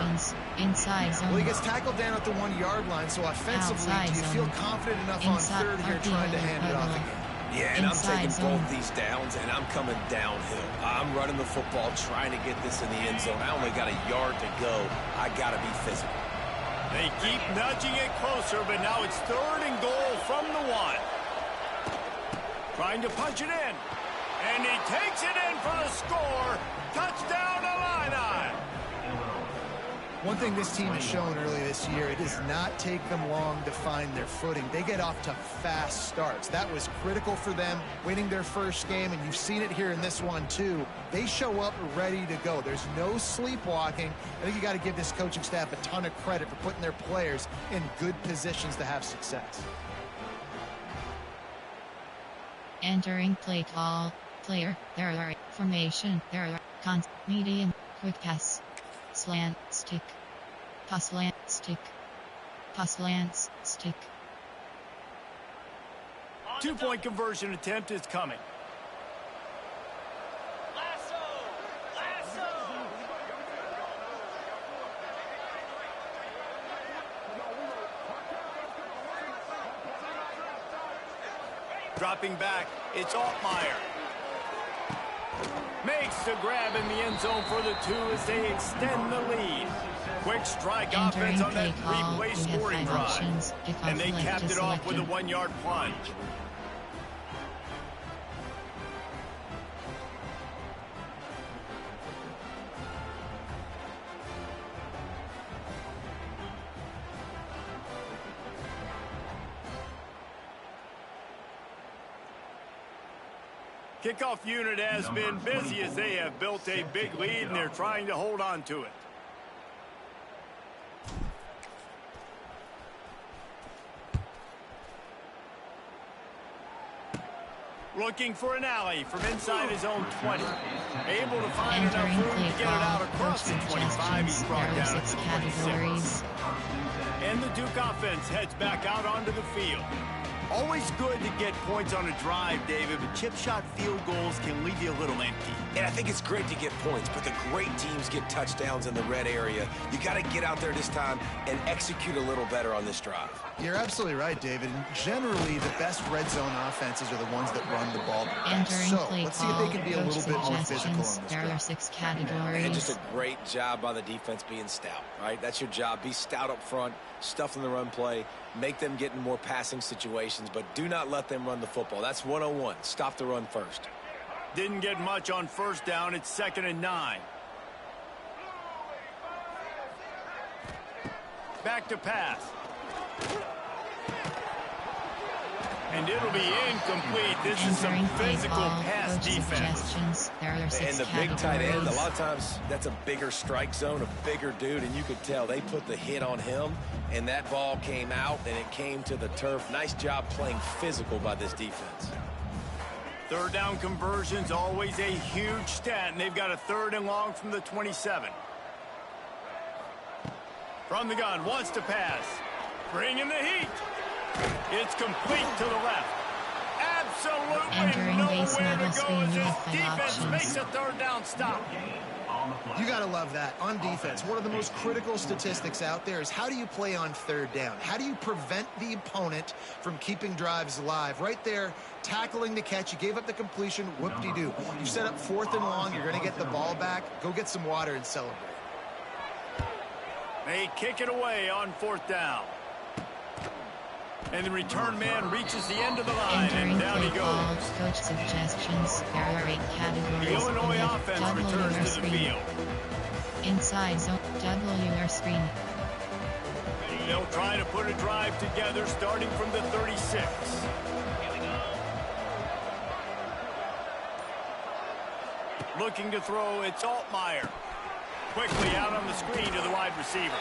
Inside zone. Well, he gets tackled down at the 1-yard line, so offensively, Outside do you feel confident enough on third here trying to hand it off again? Yeah, and I'm taking both these downs, and I'm coming downhill. I'm running the football, trying to get this in the end zone. I only got a yard to go. I got to be physical. They keep nudging it closer, but now it's 3rd and goal from the 1. Trying to punch it in. And he takes it in for the score. Touchdown, Illini. One thing this team has shown early this year, it does not take them long to find their footing. They get off to fast starts. That was critical for them, winning their first game, and you've seen it here in this one, too. They show up ready to go. There's no sleepwalking. I think you got to give this coaching staff a ton of credit for putting their players in good positions to have success. Entering play call. Player, there are formation, there are medium, quick pass, slant, stick, pass slant, stick, pass slant, stick. 2-point conversion attempt is coming. Dropping back, it's Altmaier. Makes the grab in the end zone for the 2 as they extend the lead. Quick strike offense on that replay scoring drive. And they capped it off with a 1-yard plunge. Kickoff unit has been busy as they have built a big lead and they're trying to hold on to it. Looking for an alley from inside his own 20. Able to find enough room to get it out across the 25. He's brought down at the 26. And the Duke offense heads back out onto the field. Always good to get points on a drive, David, but chip shot field goals can leave you a little empty. And I think it's great to get points, but the great teams get touchdowns in the red area. You got to get out there this time and execute a little better on this drive. You're absolutely right, David. And generally, the best red zone offenses are the ones that run the ball best. So let's see if they can be a little bit more physical on this drive. There are 6 categories. And just a great job by the defense being stout, right? That's your job. Be stout up front, stuff in the run play, make them get in more passing situations, but do not let them run the football. That's 101. Stop the run first. Didn't get much on first down. It's 2nd and 9. Back to pass. And it'll be incomplete. This is some physical pass defense. And the big tight end, a lot of times that's a bigger strike zone, a bigger dude, and you could tell they put the hit on him, and that ball came out, and it came to the turf. Nice job playing physical by this defense. 3rd down conversion's always a huge stat, and they've got a 3rd and long from the 27. From the gun, wants to pass. Bringing the heat. It's complete to the left. Absolutely nowhere to go as this defense makes a 3rd down stop. You got to love that. On defense, one of the most critical statistics out there is how do you play on 3rd down? How do you prevent the opponent from keeping drives alive? Right there, tackling the catch. You gave up the completion. Whoop-de-doo. You set up 4th and long. You're going to get the ball back. Go get some water and celebrate. They kick it away on 4th down. And the return man reaches the end of the line, and down he goes. Coach suggestions. There are 8 categories. The Illinois offense returns to the field. Inside zone, WR screen. They'll try to put a drive together starting from the 36. Looking to throw, it's Altmaier. Quickly out on the screen to the wide receiver.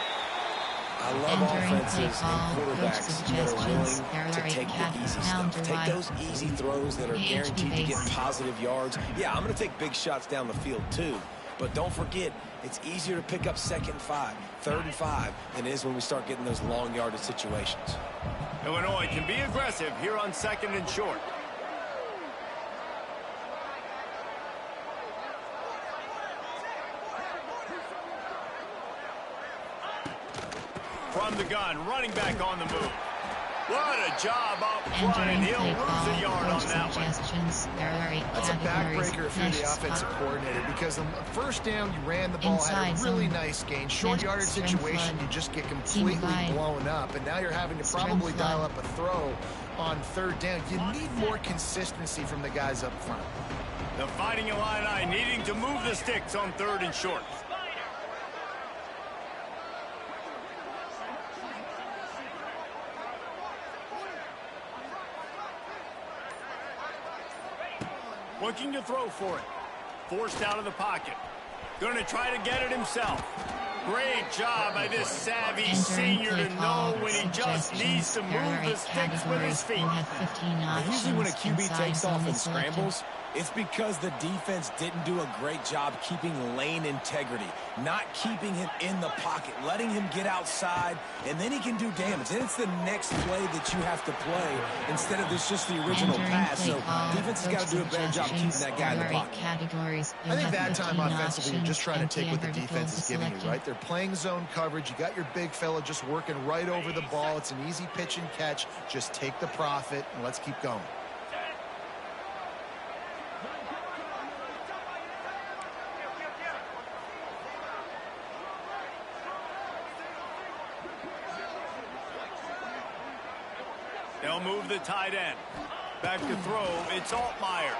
I love offenses and quarterbacks that are willing to take the easy stuff. Take those easy throws that are guaranteed to get positive yards. Yeah, I'm going to take big shots down the field too. But don't forget, it's easier to pick up 2nd and 5, 3rd and 5 than it is when we start getting those long yardage situations. Illinois can be aggressive here on 2nd and short. from the gun, running back on the move. What a job up front, and he'll lose a yard on that one. That's a backbreaker if you're the offensive coordinator, because on first down, you ran the ball, had a really nice gain. Short yardage situation, you just get completely blown up, and now you're having to probably dial up a throw on third down. You need more consistency from the guys up front. The Fighting Illini needing to move the sticks on third and short. Looking to throw for it. Forced out of the pocket. Going to try to get it himself. Great job by this savvy senior to know when he just needs to move the sticks with his feet. Usually when a QB takes off and scrambles, it's because the defense didn't do a great job keeping lane integrity, not keeping him in the pocket, letting him get outside, and then he can do damage. And it's the next play that you have to play instead of just the original pass. So defense has got to do a better job keeping that guy in the pocket. I think that time offensively, you're just trying to take what the defense is giving you, right? They're playing zone coverage. You got your big fella just working right over the ball. It's an easy pitch and catch. Just take the profit, and let's keep going. They'll move the tight end. Back to throw, it's Altmaier.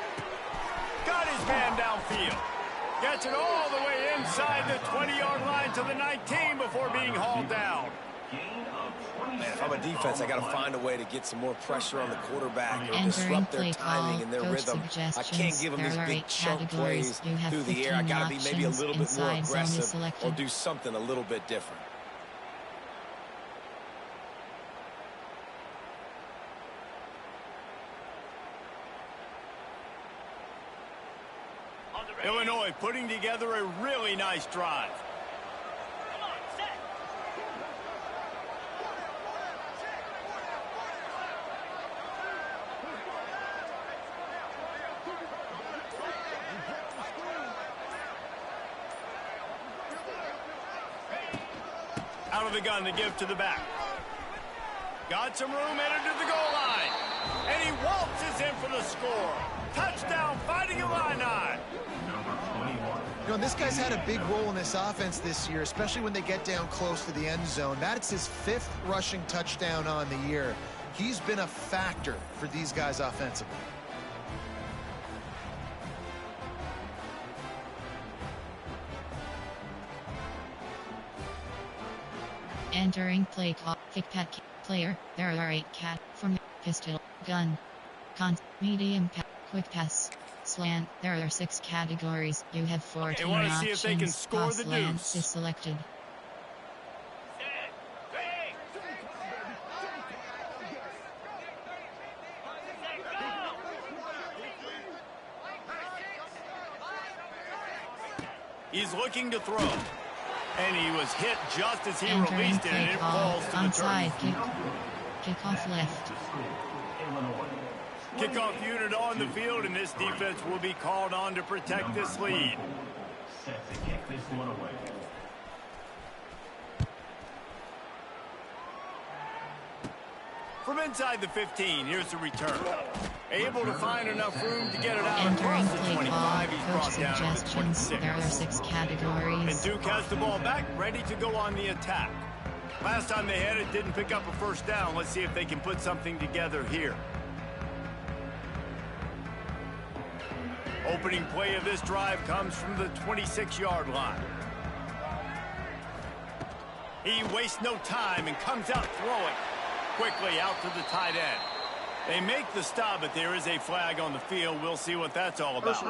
Got his man downfield. Gets it all the way inside the 20-yard line to the 19 before being hauled down. Man, if I'm a defense, I got to find a way to get some more pressure on the quarterback or disrupt their timing and their rhythm. I can't give them these big chunk plays through the air. I got to be maybe a little bit more aggressive or do something a little bit different. Illinois putting together a really nice drive. Out of the gun to give to the back. Got some room, headed to the goal line. And he waltzes in for the score. Touchdown, Fighting Illini. You know, this guy's had a big role in this offense this year, especially when they get down close to the end zone. That's his 5th rushing touchdown on the year. He's been a factor for these guys offensively. Entering play clock. Kick pack player. There are 8 cat from pistol, gun, con, medium pass, quick pass. Slant. There are 6 categories. You have 14 options. See if they can score the deuce. Is selected. He's looking to throw. And he was hit just as he released it, and it falls to the turf. Kickoff left. Kickoff unit on the field, and this defense will be called on to protect this lead. Set to kick this one away. From inside the 15, here's the return. Able to find enough room to get it out across the 25. He's brought down to the 26. There are 6 categories. And Duke has the ball back, ready to go on the attack. Last time they had it, didn't pick up a first down. Let's see if they can put something together here. Opening play of this drive comes from the 26-yard line. He wastes no time and comes out throwing. Quickly out to the tight end. They make the stop, but there is a flag on the field. We'll see what that's all about.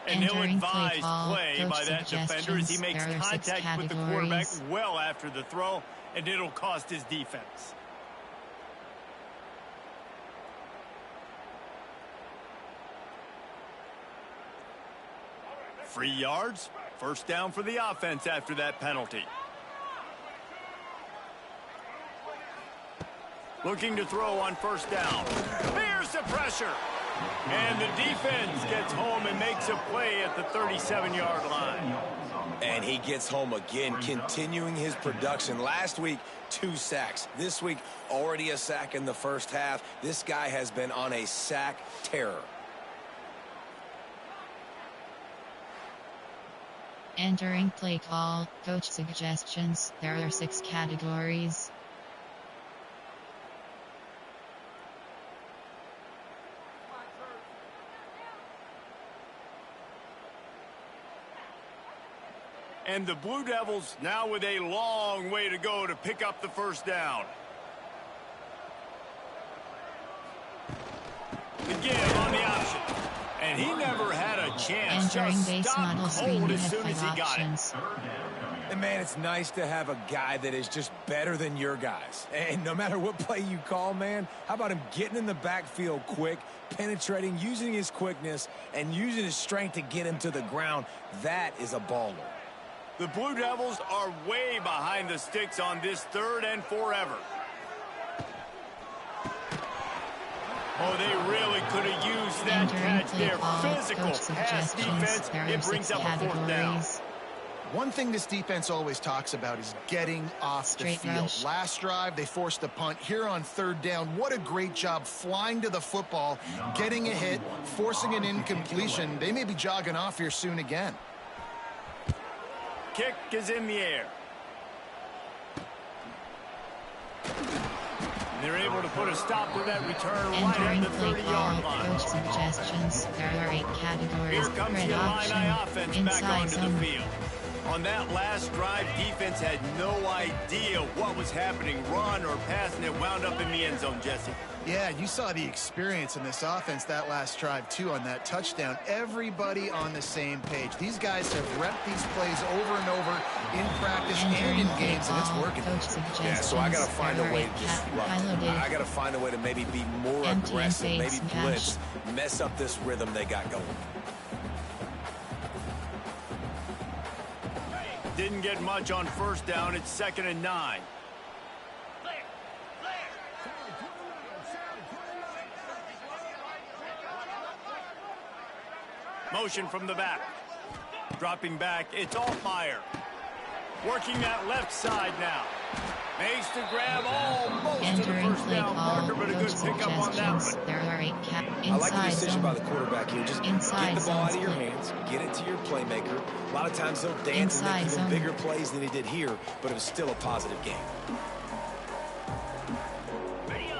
An ill-advised play by that defender as he makes contact with the quarterback well after the throw, and it'll cost his defense. Free yards, first down for the offense after that penalty. Looking to throw on first down. Here's the pressure. And the defense gets home and makes a play at the 37-yard line. And he gets home again, continuing his production. Last week, 2 sacks. This week, already a sack in the first half. This guy has been on a sack terror. Entering play call, coach suggestions. There are 6 categories. And the Blue Devils now with a long way to go to pick up the first down. The give on the option. And he never had a chance. Entering Just base stopped model screen, cold you as have soon as 5 he got it. options. And man, it's nice to have a guy that is just better than your guys. And no matter what play you call, man, how about him getting in the backfield quick, penetrating, using his quickness, and using his strength to get him to the ground? That is a baller. The Blue Devils are way behind the sticks on this 3rd and forever. Oh, they really could have used that catch there. Physical pass defense. It brings up a 4th down. One thing this defense always talks about is getting off the field. Rush. Last drive, they forced a punt. Here on 3rd down, what a great job flying to the football, getting a hit, forcing an incompletion. They may be jogging off here soon again. Kick is in the air. They're able to put a stop to that return right at the 30-yard line. Coach suggestions. There are 8 categories. Here comes Red the option. Illini offense back Inside onto zone. the field. On that last drive, defense had no idea what was happening. Run or pass, and it wound up in the end zone, Jesse. Yeah, you saw the experience in this offense that last drive, too, on that touchdown. Everybody on the same page. These guys have repped these plays over and over in practice and in games, and it's working. Yeah, so I got to find a way to disrupt it. I got to find a way to maybe be more aggressive, maybe blitz, mess up this rhythm they got going. Didn't get much on 1st down. It's 2nd and 9. Motion from the back. Dropping back, it's Altmaier. Working that left side now. Makes the grab almost to the Entering 1st play down call, marker, but a good coach pickup on that suggestions. one. There are 8 I like the decision zone. by the quarterback here. Just Inside get the ball out of your zone. hands, get it to your playmaker. A lot of times he'll dance and Inside make even zone. bigger plays than he did here, but it was still a positive game.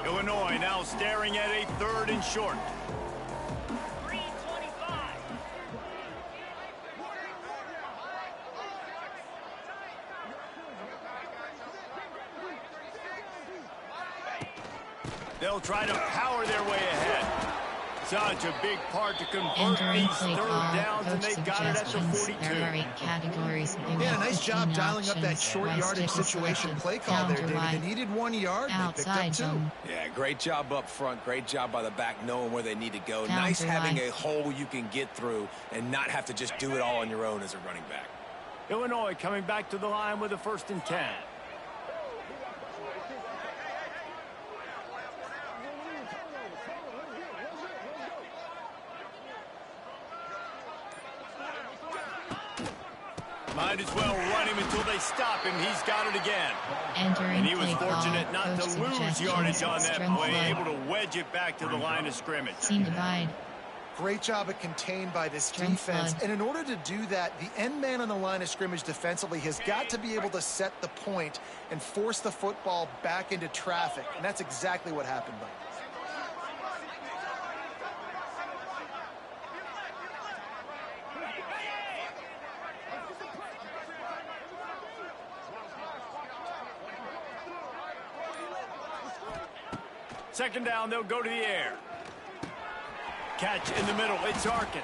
Illinois now staring at a 3rd and short. They'll try to power their way ahead. Such a big part to convert Entering these play 3rd call, downs, and coach they got it at the suggestions. 42. There are 8 categories. You Yeah, have nice 15 job dialing up that options. short Right yardage stick is situation selected. play call Down there, to David. right. They needed 1 yard. They picked up Outside 2. zone. Yeah, great job up front. Great job by the back knowing where they need to go. Down Nice to having right. a hole you can get through and not have to just do it all on your own as a running back. Illinois coming back to the line with a 1st and 10. Might as well run him until they stop him. He's got it again. Entering And he was play fortunate call, not coach to lose yardage on that strength play, flood. able to wedge it back to the line of scrimmage. Seam divide. Great job at contained by this Strength defense. flood. And in order to do that, the end man on the line of scrimmage defensively has got to be able to set the point and force the football back into traffic. And that's exactly what happened, Mike. Second down, they'll go to the air. Catch in the middle, it's Arkin.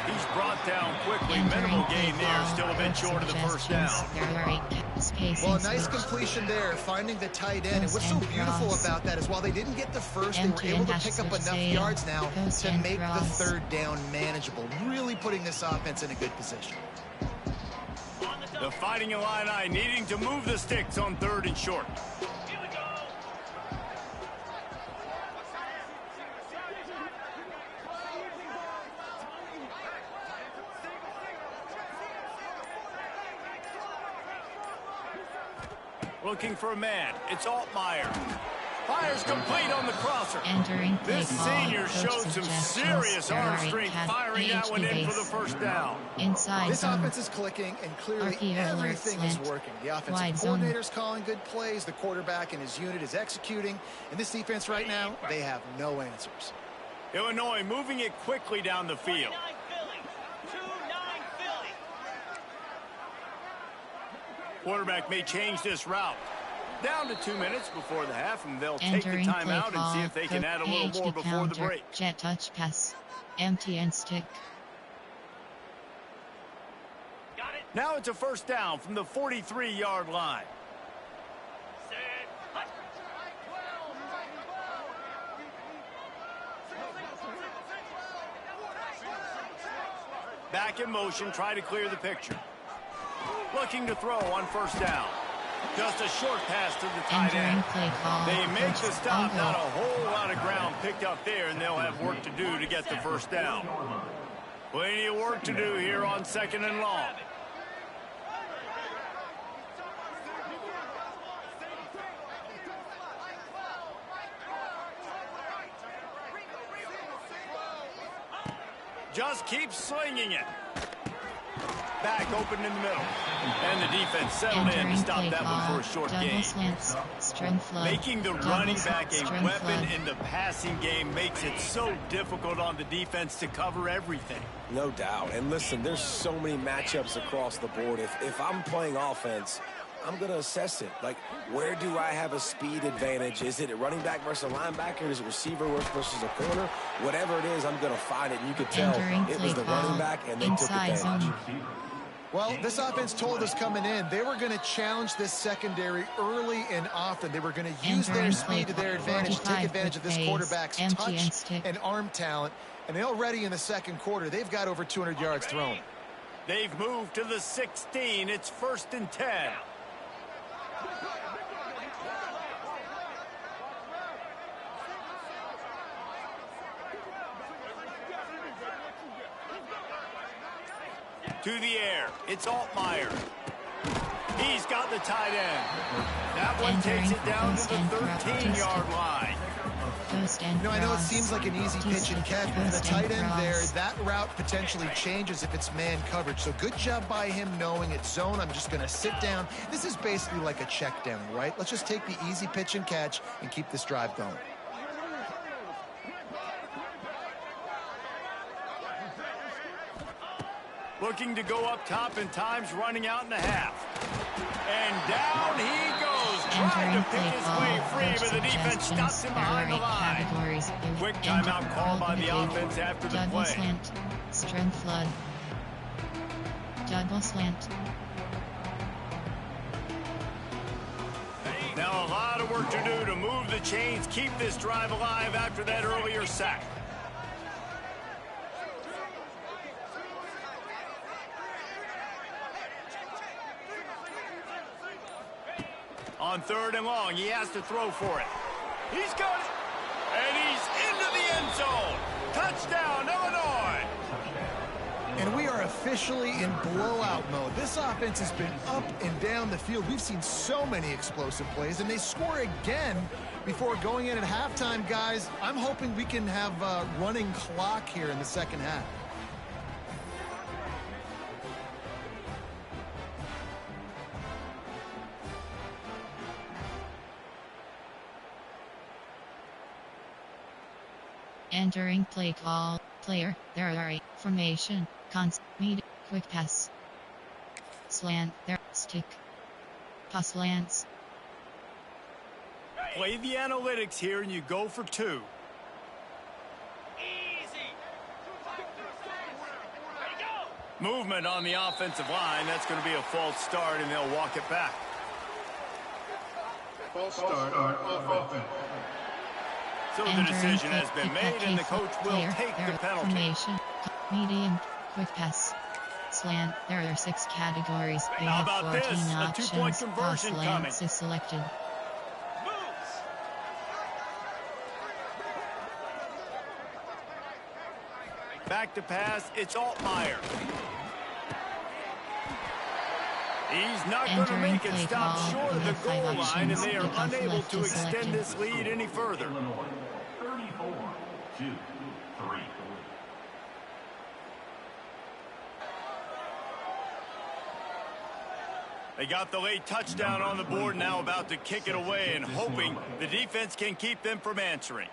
He's brought down quickly. Minimal gain there, still a bit short of the 1st down. There are 8 spacing. Well, a nice completion there, finding the tight end. And what's so beautiful about that is while they didn't get the first, they were able to pick up enough yards now to make the 3rd down manageable. Really putting this offense in a good position. The Fighting Illini needing to move the sticks on 3rd and short. looking for a man. It's Altmaier. Fires complete on the crosser. Entering This senior showed some serious arm strength, firing that one in for the first down. Inside this offense is clicking, and clearly everything is working. The offensive coordinator's calling good plays. The quarterback and his unit is executing. And this defense right now, they have no answers. Illinois moving it quickly down the field. Quarterback may change this route. Down to 2 minutes before the half, and they'll take the timeout and see if they can add a little more before the break. Jet touch pass. Empty and stick. Now it's a first down from the 43-yard line. Back in motion, try to clear the picture. Looking to throw on first down. Just a short pass to the tight end. They make the stop, not a whole lot of ground picked up there, and they'll have work to do to get the first down. Plenty of work to do here on 2nd and long. Just keep slinging it. Back open in the middle. And the defense settled in to stop that one for a short gain. Making the running back a weapon in the passing game makes it so difficult on the defense to cover everything. No doubt. And listen, there's so many matchups across the board. If I'm playing offense, I'm going to assess it. Like, where do I have a speed advantage? Is it a running back versus a linebacker? Is it receiver versus a corner? Whatever it is, I'm going to find it. And you could tell it was the running back, and they took advantage. Well, this offense told us coming in they were going to challenge this secondary early and often. They were going to use their speed to their advantage, take advantage of this quarterback's touch and arm talent. And already in the second quarter, they've got over 200 yards thrown. They've moved to the 16. It's 1st and 10. To the air, it's Altmaier. He's got the tight end. That one takes it down to the 13-yard line. I know it seems like an easy pitch and catch, but the tight end there, that route potentially changes if it's man coverage. So good job by him knowing it's zone. I'm just going to sit down. This is basically like a check down, right? Let's just take the easy pitch and catch and keep this drive going. Looking to go up top, and time's running out in the half. And down he goes, trying to pick his way free, but the defense stops him behind the line. Quick timeout call by the offense after the play. Slant, strength flood. Double slant. Now a lot of work to do to move the chains, keep this drive alive after that earlier sack. On 3rd and long, he has to throw for it. He's got it. And he's into the end zone. Touchdown, Illinois. And we are officially in blowout mode. This offense has been up and down the field. We've seen so many explosive plays, and they score again before going in at halftime, guys. I'm hoping we can have a running clock here in the second half. Entering play call. Player, there are a formation, meet, quick pass. Slant, there, stick. Pass lance. Play the analytics here and you go for 2. Movement on the offensive line. That's going to be a false start, and they'll walk it back. False start on offense. So the decision has been made, and the coach will take the penalty. Formation, medium, quick pass, slant. There are 6 categories. They have 14 options. 2-point conversion coming. Is selected. Back to pass. It's Altmaier. He's not going to make it stop short of the goal line, and they are unable to extend this lead any further. 34-2-3. They got the late touchdown on the board, now about to kick it away and hoping the defense can keep them from answering.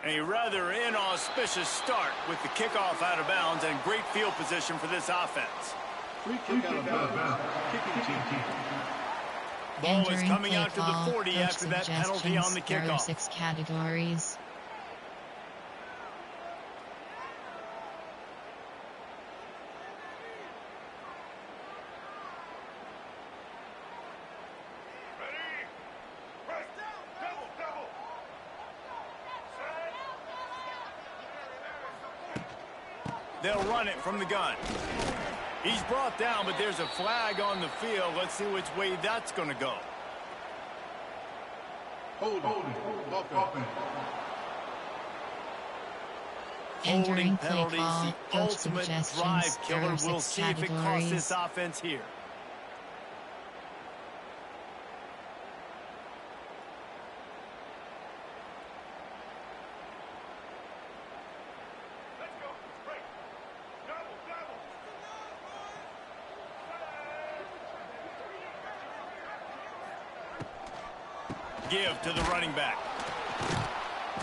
A rather inauspicious start with the kickoff out of bounds and great field position for this offense. Free kick out of bounds. Kicking team. Ball is coming out to the 40 after that penalty on the kickoff. There are 6 categories. They'll run it from the gun. He's brought down, but there's a flag on the field. Let's see which way that's going to go. Holding penalty, the ultimate drive killer. We'll see if it costs this offense here. Give to the running back.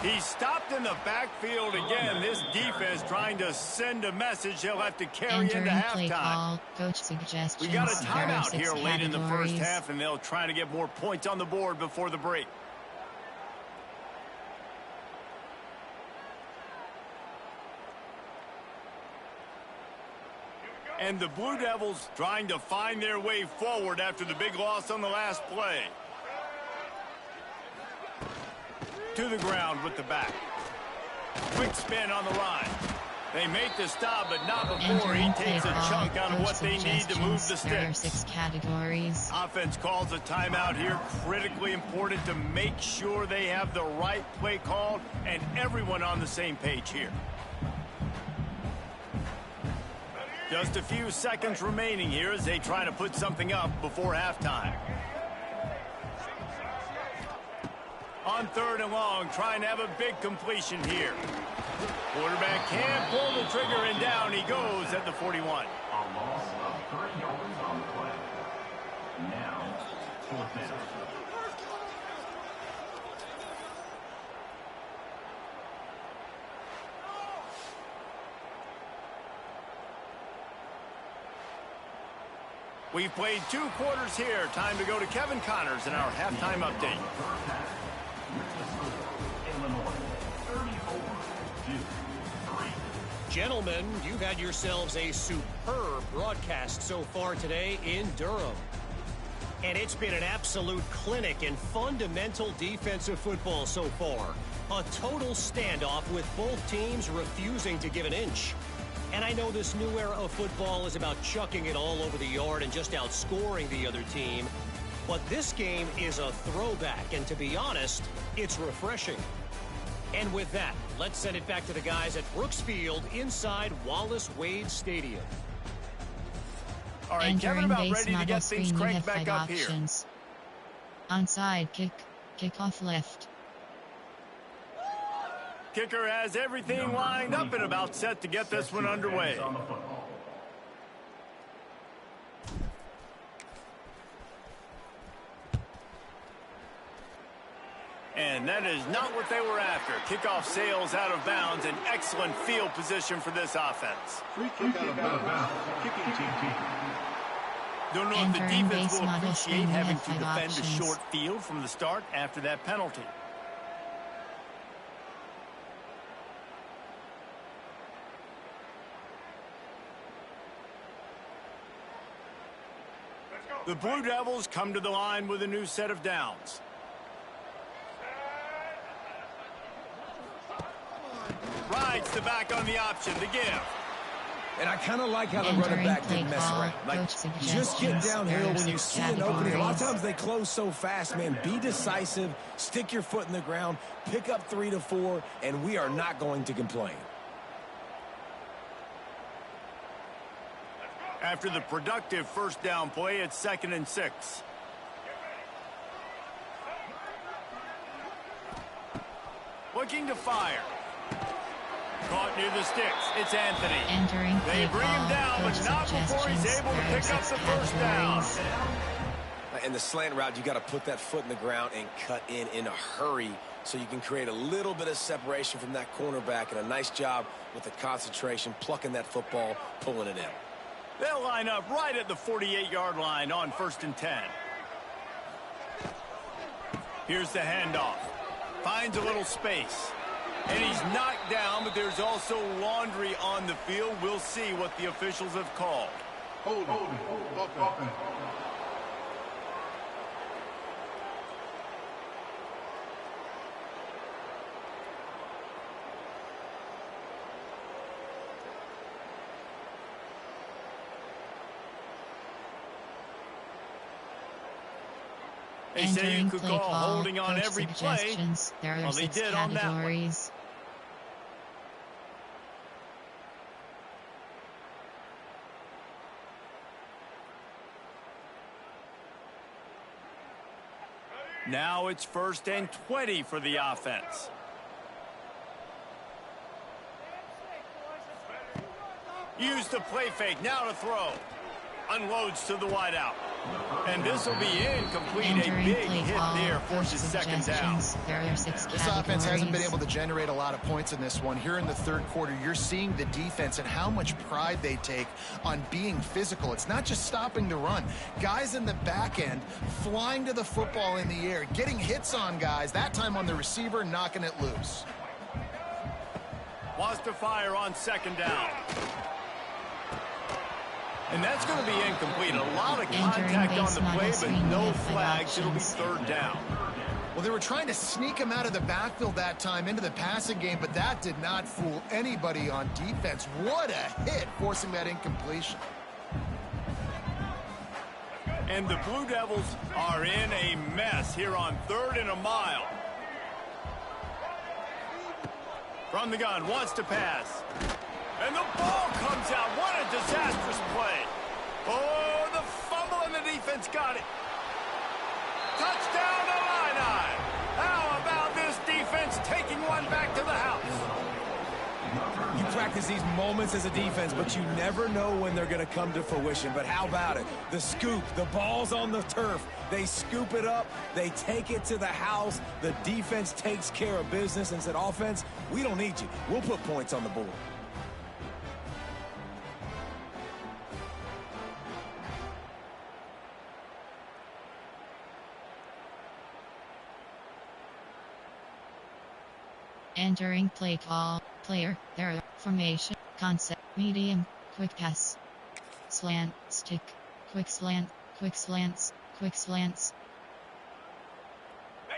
He's stopped in the backfield again. This defense trying to send a message they'll have to carry into halftime. Coach suggestions. We got a timeout here late in the first half, and they'll try to get more points on the board before the break. And the Blue Devils trying to find their way forward after the big loss on the last play. To the ground with the back. Quick spin on the line. They make the stop, but not before he takes a chunk out of what they need to move the sticks. There are 6 categories. Offense calls a timeout here. Critically important to make sure they have the right play called and everyone on the same page here. Just a few seconds remaining here as they try to put something up before halftime. On 3rd and long, trying to have a big completion here. Quarterback can't pull the trigger, and down he goes at the 41. A loss of 3 yards on the play. Now, 4th down. We've played 2 quarters here. Time to go to Kevin Connors in our halftime update. Gentlemen, you've had yourselves a superb broadcast so far today in Durham. And it's been an absolute clinic in fundamental defensive football so far. A total standoff with both teams refusing to give an inch. And I know this new era of football is about chucking it all over the yard and just outscoring the other team. But this game is a throwback, and to be honest, it's refreshing. And with that, let's send it back to the guys at Brooks Field inside Wallace Wade Stadium. All right, Kevin, about ready to get things cranked back up here. Onside kick, kickoff left. Kicker has everything lined up and about set to get this one underway. And that is not what they were after. Kickoff sails out of bounds, and excellent field position for this offense. Free kick out of bounds. Kicking team. Don't know if the defense will appreciate having to defend a short field from the start after that penalty. The Blue Devils come to the line with a new set of downs. Rides the back on the option to give. And I kind of like how the running back didn't mess around. Like, just get downhill when you see an opening. A lot of times they close so fast, man. Be decisive, stick your foot in the ground, pick up 3 to 4, and we are not going to complain. After the productive first down play, it's 2nd and 6. Looking to fire. Caught near the sticks. It's Anthony. Entering They bring him down, but not before he's able to pick up the first down. In the slant route, you got to put that foot in the ground and cut in a hurry so you can create a little bit of separation from that cornerback, and a nice job with the concentration, plucking that football, pulling it in. They'll line up right at the 48-yard line on 1st and 10. Here's the handoff. Finds a little space. And he's knocked down, but there's also laundry on the field. We'll see what the officials have called. Hold it. They say you could call holding on every play. There are well, they 6 did on that one. categories. Now it's 1st and 20 for the offense. Use the play fake, now to throw. Unloads to the wideout. And this will be incomplete. A big hit there, forces 2nd down. There are 6 This offense hasn't been able to generate a lot of points in this one. Here in the 3rd quarter, you're seeing the defense and how much pride they take on being physical. It's not just stopping the run. Guys in the back end flying to the football in the air, getting hits on guys, that time on the receiver, knocking it loose. Wants to fire on 2nd down. And that's going to be incomplete. A lot of contact on the play, but no flags. It'll be 3rd down. Well, they were trying to sneak him out of the backfield that time into the passing game, but that did not fool anybody on defense. What a hit, forcing that incompletion. And the Blue Devils are in a mess here on 3rd and a mile. From the gun, wants to pass. And the ball comes out. What a disastrous play. Oh, the fumble, and the defense got it. Touchdown, Illini. How about this defense taking one back to the house? You practice these moments as a defense, but you never know when they're going to come to fruition. But how about it? The scoop, the ball's on the turf. They scoop it up. They take it to the house. The defense takes care of business and said, offense, we don't need you. We'll put points on the board. Entering play call. Player, error, formation, concept, medium, quick pass. Slant, stick, quick slant, quick slants, quick slants.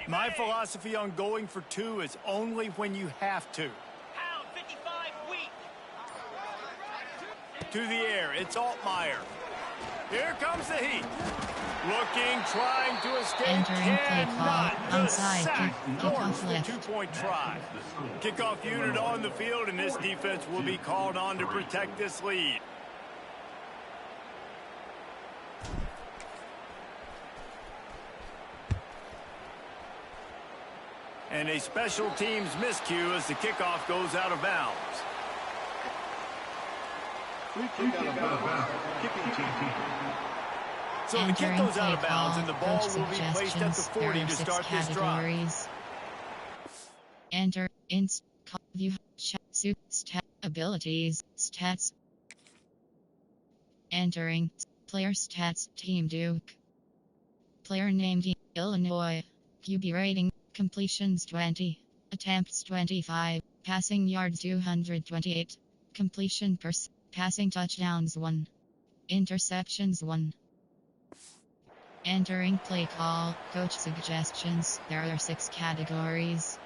My philosophy on going for 2 is only when you have to. Pound 55 weak. To the air, it's Altmaier. Here comes the heat. Looking, trying to escape, Entering play cannot. call. The Onside sack kick, forced kickoff the left. 2-point try. Kickoff unit on the field, and this defense will be called on to protect this lead. And a special teams miscue as the kickoff goes out of bounds. So the kick goes out of bounds, and the ball will be placed at the 40 to start this drive. Enter, inst, view, suit, stat, abilities, stats. Entering, player stats, Team Duke. Player named Illinois. QB rating, completions 20, attempts 25, passing yards 228, completion passing touchdowns 1, interceptions 1. Entering play call, coach suggestions. There are 6 categories.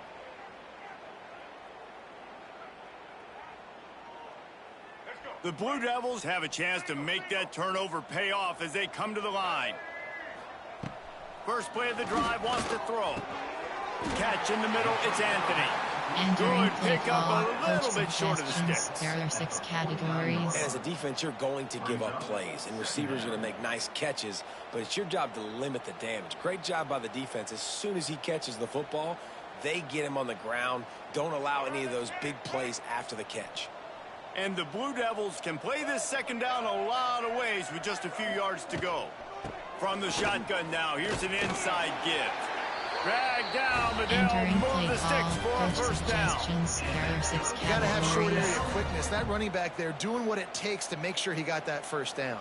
The Blue Devils have a chance to make that turnover pay off as they come to the line. First play of the drive, wants to throw. Catch in the middle, it's Anthony. Entering Good play pick up call, a coach little bit short of the suggestions. sticks. There are 6 categories. And as a defense, you're going to give up plays, and receivers are going to make nice catches, but it's your job to limit the damage. Great job by the defense. As soon as he catches the football, they get him on the ground. Don't allow any of those big plays after the catch. And the Blue Devils can play this second down a lot of ways with just a few yards to go. From the shotgun now, here's an inside give. Drag down, but they'll move the sticks for a first down. There are 6 You got to have short categories. area quickness. That running back there doing what it takes to make sure he got that first down.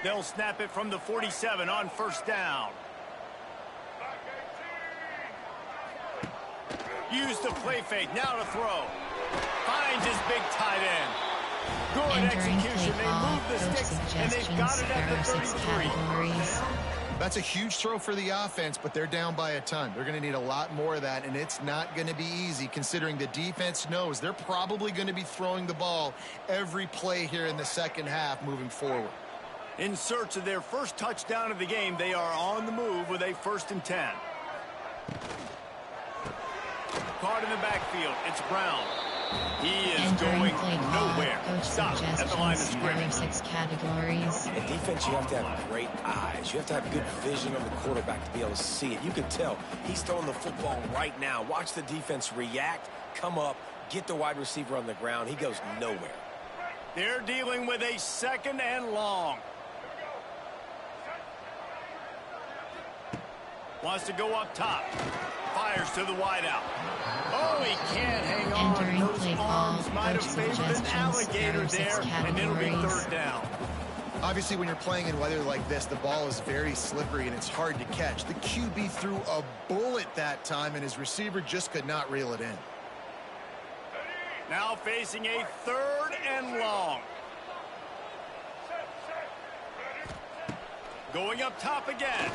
They'll snap it from the 47 on first down. Use the play fake, now to throw. Finds his big tight end. Good Entering execution. play They call, move the coach sticks, and they've got suggestions. it at There the are 6 33. categories. That's a huge throw for the offense, but they're down by a ton. They're going to need a lot more of that, and it's not going to be easy considering the defense knows they're probably going to be throwing the ball every play here in the second half moving forward. In search of their first touchdown of the game, they are on the move with a 1st and 10. Caught in the backfield. It's Brown. He is Entering going play call, nowhere. coach Stop at the line of suggestions. There are scrimmage. 6 categories. In defense, you have to have great eyes. You have to have good vision on the quarterback to be able to see it. You can tell he's throwing the football right now. Watch the defense react, come up, get the wide receiver on the ground. He goes nowhere. They're dealing with a 2nd and long. Wants to go up top. Fires to the wideout. Oh, he can't hang on. Entering Those play call, arms might have coach favored an suggestions. alligator There are 6 there, and it'll be categories. 3rd down. Obviously, when you're playing in weather like this, the ball is very slippery and it's hard to catch. The QB threw a bullet that time, and his receiver just could not reel it in. Now facing a 3rd and long. Going up top again.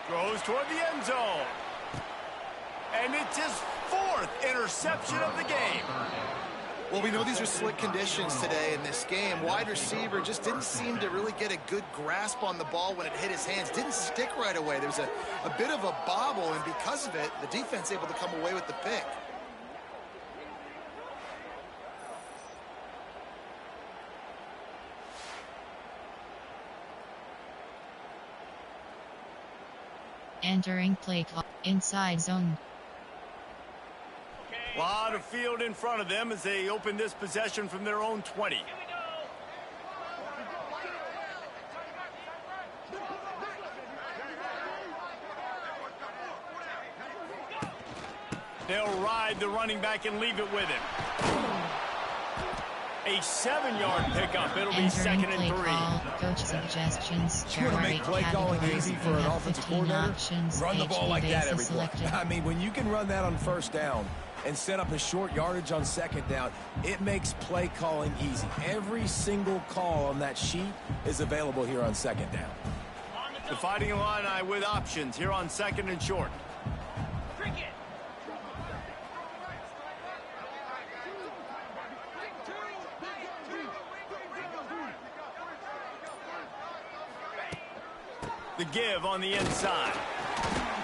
Throws toward the end zone. And it's his 4th interception of the game. Well, we know these are slick conditions today in this game. Wide receiver just didn't seem to really get a good grasp on the ball when it hit his hands. Didn't stick right away. There was a bit of a bobble, and because of it, the defense able to come away with the pick. Entering play call, inside zone. A lot of field in front of them as they open this possession from their own 20. They'll ride the running back and leave it with him. A 7-yard pickup. It'll be Entering 2nd play and 3. call, coach suggestions. You There want are to make 8 play calling categories. easy You for an have offensive 15 coordinator? options. Run the ball HB like that base every is play. selected. I mean, when you can run that on first down and set up a short yardage on 2nd down, it makes play calling easy. Every single call on that sheet is available here on 2nd down. The Fighting Illini with options here on 2nd and short. The give on the inside.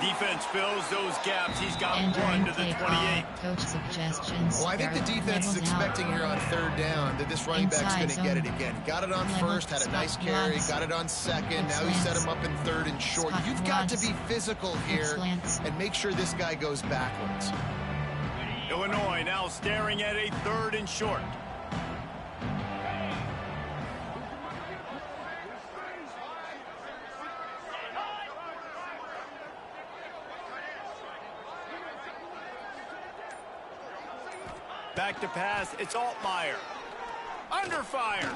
Defense fills those gaps. He's got Entering 1 to the play 28. call, coach suggestions. Well, I think the There are defense is levels out. expecting here on 3rd down that this running back's Inside going to get it zone. again. Got it on Level, 1st, had a nice spot carry, blocks. got it on 2nd. Now he set him up in 3rd and short. Spot You've got to blocks. be physical here Slants. and make sure this guy goes backwards. Illinois now staring at a 3rd and short. Back to pass. It's Altmaier. Under fire.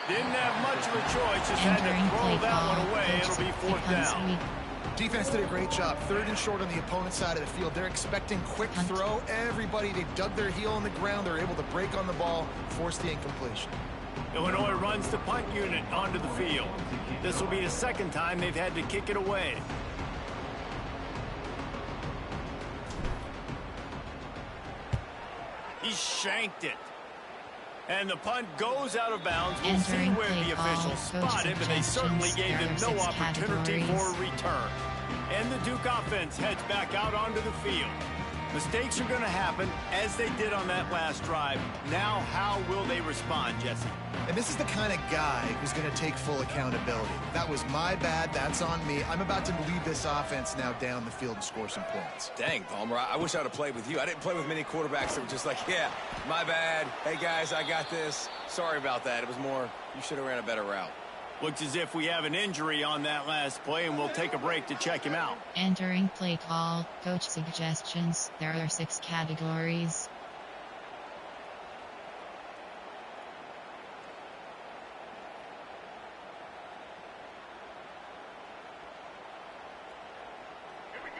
Didn't have much of a choice. Just had Entering to play throw that call, one away. coach It'll be 4th down. sweep. Defense did a great job. 3rd and short on the opponent's side of the field. They're expecting quick Punt. throw. Everybody, they dug their heel on the ground. They're able to break on the ball, force the incompletion. Illinois runs the punt unit onto the field. This will be the 2nd time they've had to kick it away. He shanked it. And the punt goes out of bounds. We'll see where the officials spot it, but they certainly gave them no opportunity for a return. And the Duke offense heads back out onto the field. Mistakes are going to happen, as they did on that last drive. Now, how will they respond, Jesse? And this is the kind of guy who's going to take full accountability. That was my bad. That's on me. I'm about to lead this offense now down the field and score some points. Dang, Palmer, I wish I'd have played with you. I didn't play with many quarterbacks that were just like, yeah, my bad. Hey, guys, I got this. Sorry about that. It was more, you should have ran a better route. Looks as if we have an injury on that last play, and we'll take a break to check him out. Entering play call, coach suggestions. There are 6 categories.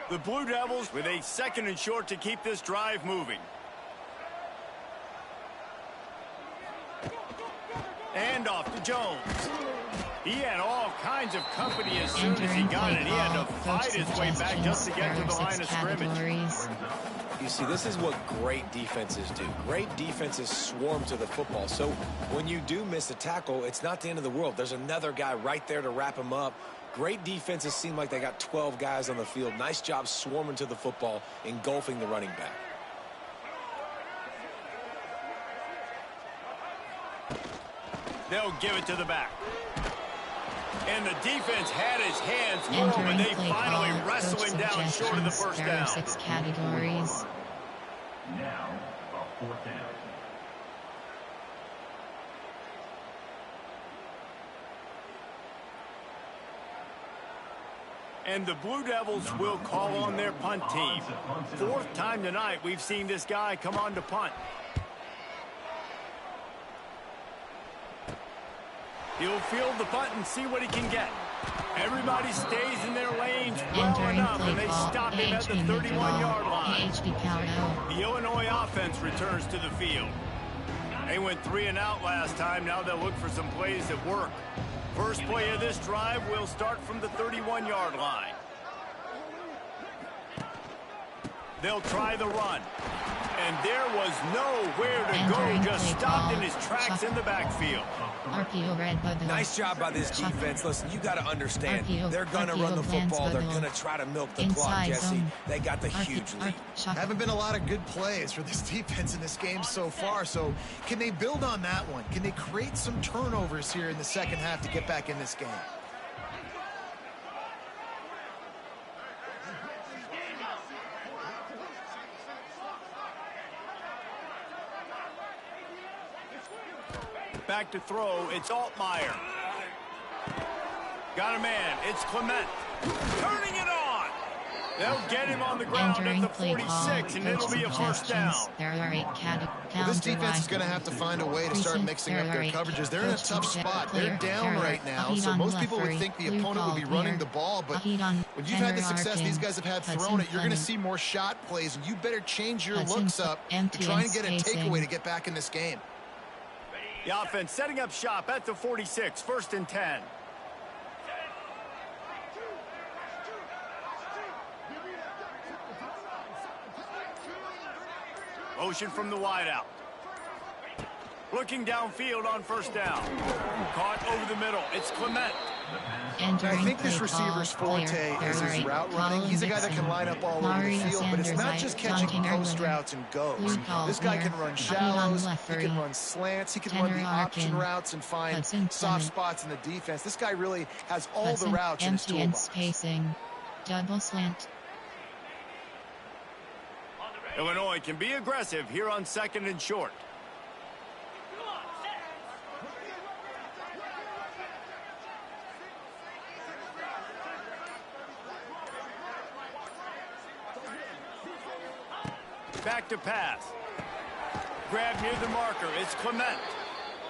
The Blue Devils with a 2nd and short to keep this drive moving. And off to Jones. He had all kinds of company as soon as he got it. He had to fight his way back just to get to the line of scrimmage. You see, this is what great defenses do. Great defenses swarm to the football. So when you do miss a tackle, it's not the end of the world. There's another guy right there to wrap him up. Great defenses seem like they got 12 guys on the field. Nice job swarming to the football, engulfing the running back. They'll give it to the back. And the defense had his hands full, and they finally wrestle him down short of the first down. There are 6 categories. Now, a 4th down. And the Blue Devils will call on their punt team. 4th time tonight we've seen this guy come on to punt. He'll field the punt and see what he can get. Everybody stays in their lanes well enough, and they stop him at the 31-yard line. The Illinois offense returns to the field. They went 3 and out last time. Now they'll look for some plays that work. First play of this drive will start from the 31-yard line. They'll try the run. And there was nowhere to go, just stopped in his tracks in the backfield. RPO read by the nice job by this defense. Listen, you got to understand, they're going to run the football. They're going to try to milk the clock, Jesse. They got the huge lead. Haven't been a lot of good plays for this defense in this game so far, so can they build on that one? Can they create some turnovers here in the second half to get back in this game? Back to throw, it's Altmaier. Got a man, it's Clement. Turning it on. They'll get him on the ground at the 46, and it'll be a first down. There are 8 well, this defense is going to have to find a way to start mixing up their coverages. They're in a tough spot. They're down right now, so most people would think the opponent would be running the ball, but when you've had the success these guys have had throwing it, you're going to see more shot plays, and you better change your looks up to try and get a takeaway to get back in this game. The offense setting up shop at the 46, 1st and 10. Motion from the wideout. Looking downfield on first down. Caught over the middle. It's Clement. I think this receiver's forte is his route running. He's a guy that can line up all over the field, but it's not just catching post routes and goes. This guy can run shallows, he can run slants, he can run the option routes and find soft spots in the defense. This guy really has all the routes in his toolbox. Double slant. Illinois can be aggressive here on 2nd and short. Back to pass. Grab near the marker. It's Clement.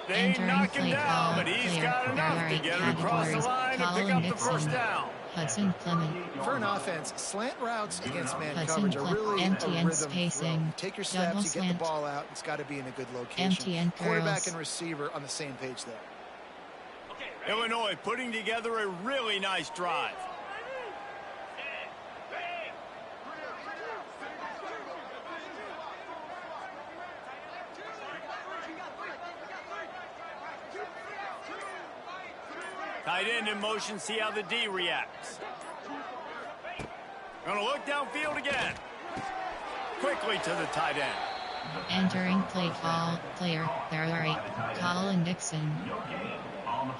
They knock him down, but he's got enough to get it across the line and pick up the first down. Hudson Clement. For an offense, slant routes against man coverage are really a rhythm throw. Take your steps, you get the ball out, it's got to be in a good location. Quarterback and receiver on the same page there. Illinois putting together a really nice drive. Tight end in motion, see how the D reacts. Gonna look downfield again. Quickly to the tight end. Entering play call, player, Ferrari, Colin Dixon.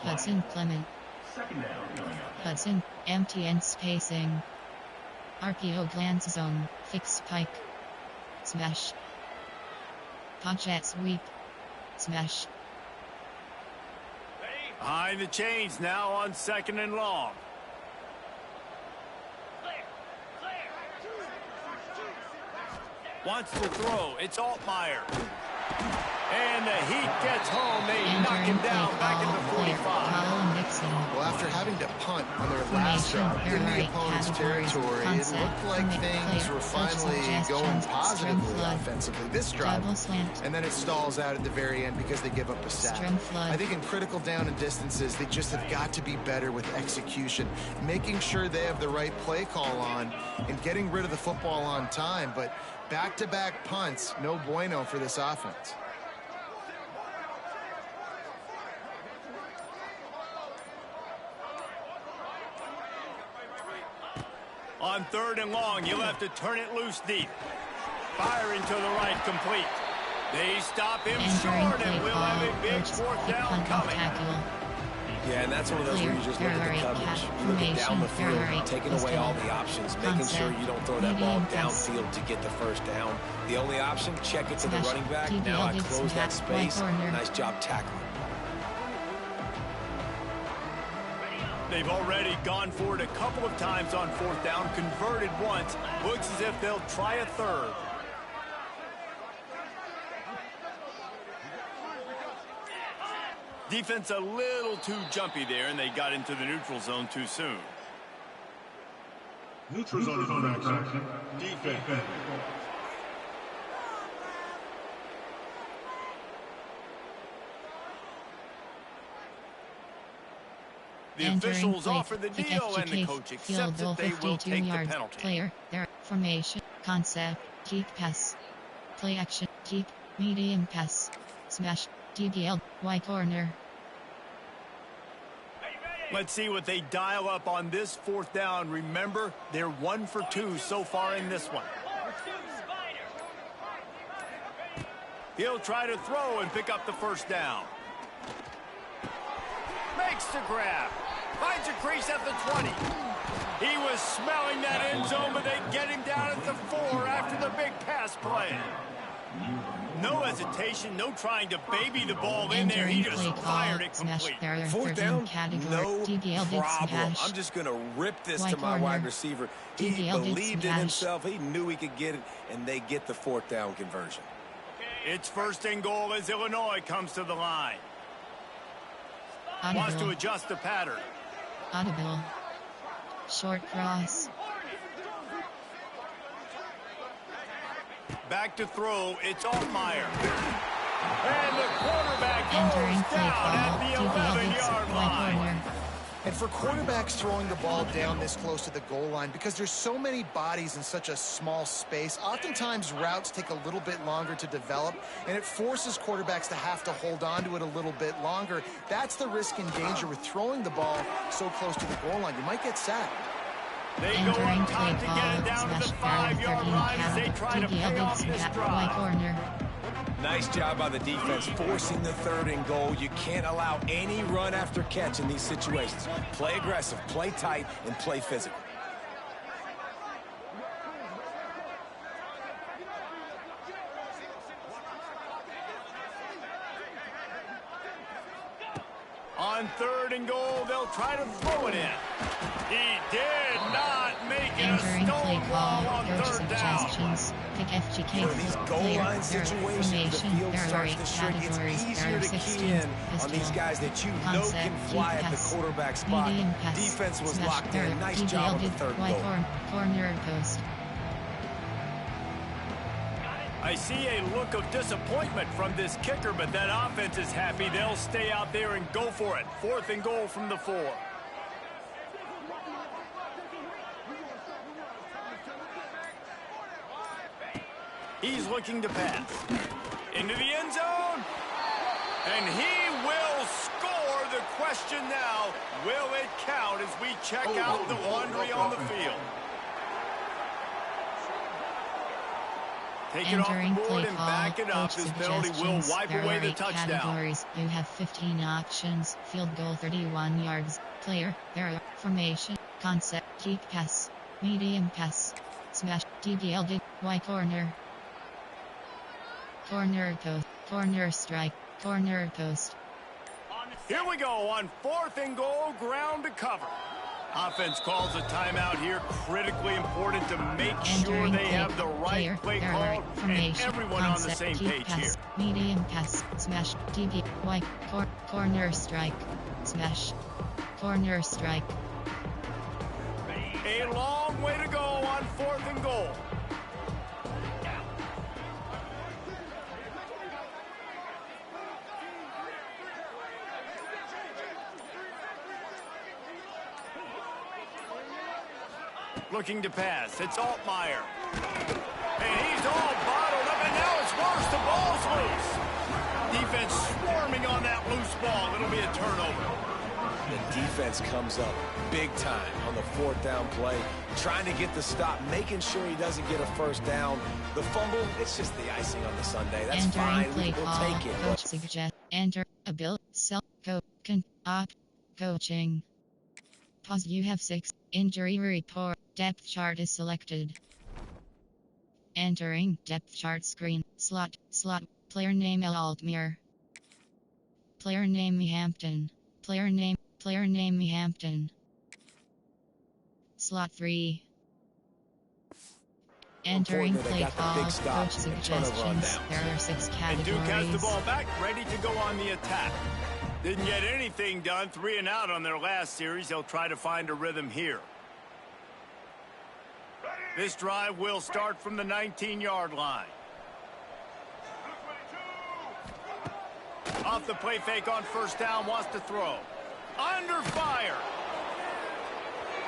Hudson Clement. Hudson, empty and spacing. RPO glance zone, fix pike. Smash. Pocket sweep. Smash. Behind the chains now on 2nd and long. Wants to throw. It's Altmaier. And the heat gets home. They knock him down back at the 45. Well, after having to punt on their last drive in the opponent's territory, it looked like things were finally going positively offensively this drive. And then it stalls out at the very end because they give up a sack. I think in critical down and distances, they just have got to be better with execution, making sure they have the right play call on and getting rid of the football on time. But back-to-back punts, no bueno for this offense. On 3rd and long, you'll have to turn it loose deep. Fire into the right, complete. They stop him short, and we'll have a big 4th down coming. Yeah, and that's one of those where you just look at the coverage. You look down the field, taking away all the options, making sure you don't throw that ball downfield to get the 1st down. The only option, check it to the running back. Now I close that space. Nice job tackling. They've already gone for it a couple of times on 4th down, converted once. Looks as if they'll try a 3rd. Defense a little too jumpy there, and they got into the neutral zone too soon. Neutral zone infraction. Defense. The officials offer the deal, and the coach accepts it. They will take the penalty. Player, their formation, concept, keep pass. Play action, keep, medium pass. Smash, DBL, Y corner. Let's see what they dial up on this 4th down. Remember, they're 1 for 2 so far in this one. He'll try to throw and pick up the 1st down. Makes the grab. Finds a crease at the 20. He was smelling that end zone, but they get him down at the 4 after the big pass play. No hesitation, no trying to baby the ball in there. He just fired it complete. 4th down, no problem. I'm just going to rip this to my wide receiver. He believed in himself. He knew he could get it, and they get the 4th down conversion. It's 1st and goal as Illinois comes to the line. Wants to adjust the pattern. Audible. Short cross. Back to throw. It's Altmaier. And the quarterback Entering goes play down call, at the 11-yard line. And for quarterbacks throwing the ball down this close to the goal line, because there's so many bodies in such a small space, oftentimes routes take a little bit longer to develop, and it forces quarterbacks to have to hold on to it a little bit longer. That's the risk and danger with throwing the ball so close to the goal line. You might get sacked. They go up top to get it down to the 5-yard line as they try to pay off this drive. Nice job by the defense forcing the 3rd and goal. You can't allow any run after catch in these situations. Play aggressive, play tight, and play physical. On 3rd and goal, they'll try to throw it in. He did not make it. A stone wall on 3rd down. These goal line situations, the field starts to shrink. It's easier to key in on these guys that you know can fly at the quarterback spot. Defense was locked in. Nice job on the 3rd goal. Corner post. I see a look of disappointment from this kicker, but that offense is happy. They'll stay out there and go for it. 4th and goal from the 4. He's looking to pass. Into the end zone. And he will score. The question now, will it count as we check out the laundry on the field? Take it off the board and back it up. This penalty will wipe away the touchdown. Categories. You have 15 options. Field goal 31 yards. Player, error, formation, concept, deep pass, medium pass, smash, DBLD, Y corner. Corner post, corner strike, corner post. Here we go on 4th and goal, ground to cover. Offense calls a timeout here, critically important to make sure they have the right play call and everyone on the same page here. Medium pass, smash, DB, Y, corner strike, smash, corner strike. A long way to go on 4th and goal. Looking to pass. It's Altmaier. And he's all bottled up, and now it's worse. The ball's loose. Defense swarming on that loose ball. It'll be a turnover. The defense comes up big time on the 4th down play, trying to get the stop, making sure he doesn't get a first down. The fumble, it's just the icing on the sundae. That's fine. We'll take it. Coach suggest enter a bill self opt coaching. Pause. You have 6 injury report. Depth chart is selected. Entering depth chart screen. Slot. Player name Altmaier. Player name Hampton. Player name Hampton. Slot 3. Entering play call. Coach suggestions. There are 6 categories. And Duke has the ball back, ready to go on the attack. Didn't get anything done. 3 and out on their last series. They'll try to find a rhythm here. This drive will start from the 19-yard line. Off the play fake on 1st down, wants to throw. Under fire.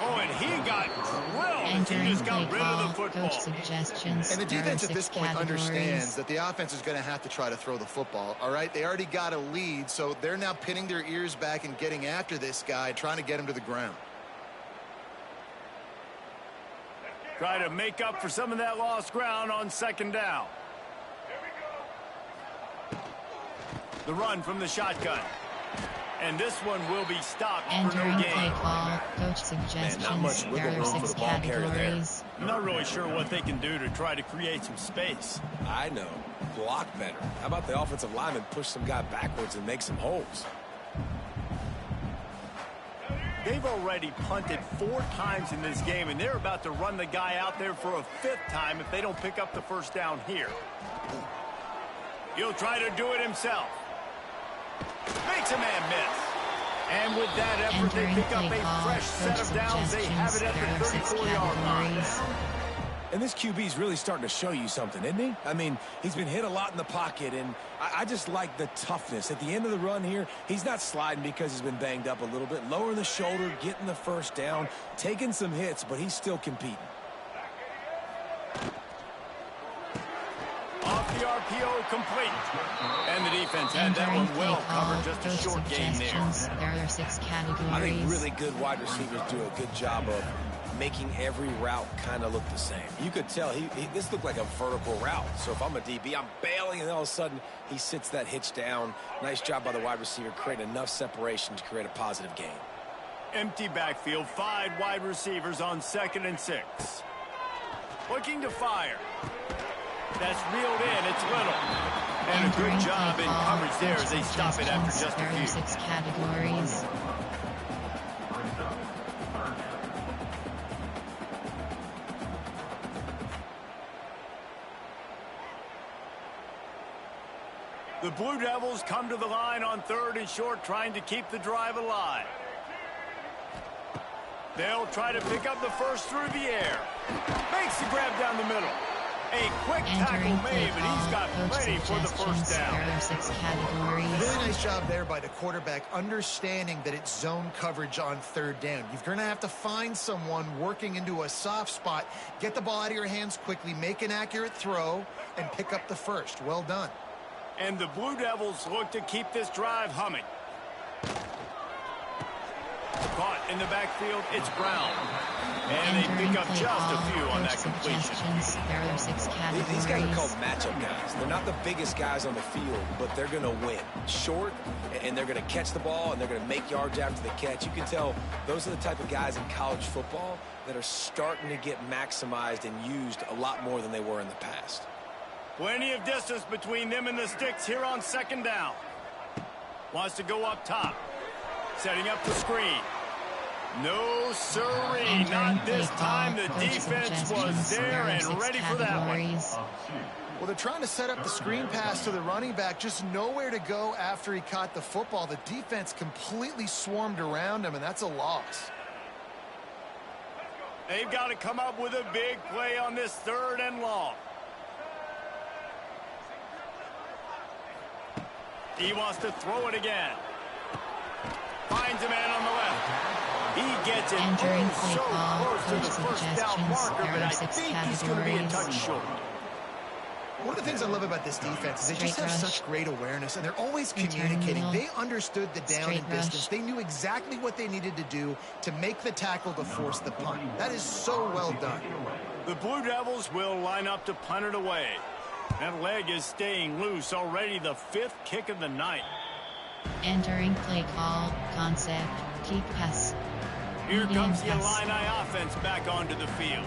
Oh, and he got drilled. He just got rid of the football. Suggestions. And the defense at this point understands that the offense is going to have to try to throw the football. All right, they already got a lead, so they're now pinning their ears back and getting after this guy, trying to get him to the ground. Try to make up for some of that lost ground on 2nd down. The run from the shotgun. And this one will be stopped for no gain. Play call. Coach suggestions. Man, not much wiggle room for the ball carrier there. I'm not really sure what they can do to try to create some space. I know. Block better. How about the offensive lineman push some guy backwards and make some holes? They've already punted 4 times in this game, and they're about to run the guy out there for a 5th time if they don't pick up the 1st down here. He'll try to do it himself. Makes a man miss. And with that effort, they pick up a fresh set of downs. They have it at the 34-yard line. And this QB's really starting to show you something, isn't he? I mean, he's been hit a lot in the pocket, and I just like the toughness. At the end of the run here, he's not sliding because he's been banged up a little bit. Lowering the shoulder, getting the 1st down, taking some hits, but he's still competing. Off the RPO, complete. And the defense had that one well covered. Just a short game there. There are 6 categories. I think really good wide receivers do a good job of making every route kind of look the same. You could tell this looked like a vertical route. So if I'm a DB, I'm bailing, and all of a sudden he sits that hitch down. Nice job by the wide receiver, creating enough separation to create a positive gain. Empty backfield, 5 wide receivers on 2nd and 6. Looking to fire. That's reeled in. It's Little. And a good job in coverage there as they stop it after just a few. 6 categories. The Blue Devils come to the line on 3rd and short, trying to keep the drive alive. They'll try to pick up the 1st through the air. Makes the grab down the middle. A quick tackle made, but he's got plenty for the 1st down. There are 6 categories. Really nice job there by the quarterback, understanding that it's zone coverage on 3rd down. You're going to have to find someone working into a soft spot, get the ball out of your hands quickly, make an accurate throw, and pick up the 1st. Well done. And the Blue Devils look to keep this drive humming. Caught in the backfield, it's Brown. And they pick up just a few on that completion. There are 6 categories. These guys are called matchup guys. They're not the biggest guys on the field, but they're going to win. Short, and they're going to catch the ball, and they're going to make yards after the catch. You can tell those are the type of guys in college football that are starting to get maximized and used a lot more than they were in the past. Plenty of distance between them and the sticks here on second down. Wants to go up top. Setting up the screen. No, sirree, not this time. The defense was there and ready for that one. Well, they're trying to set up the screen pass to the running back. Just nowhere to go after he caught the football. The defense completely swarmed around him, and that's a loss. They've got to come up with a big play on this 3rd and long. He wants to throw it again. Finds a man on the left. He gets it so close to the first down marker, but I think he's going to be a touch short. One of the things I love about this defense is they just have such great awareness, and they're always communicating. They understood the down and distance. They knew exactly what they needed to do to make the tackle to force the punt. That is so well done. The Blue Devils will line up to punt it away. That leg is staying loose, already the 5th kick of the night. Entering play call, concept, keep pass. Here comes the Illini offense back onto the field.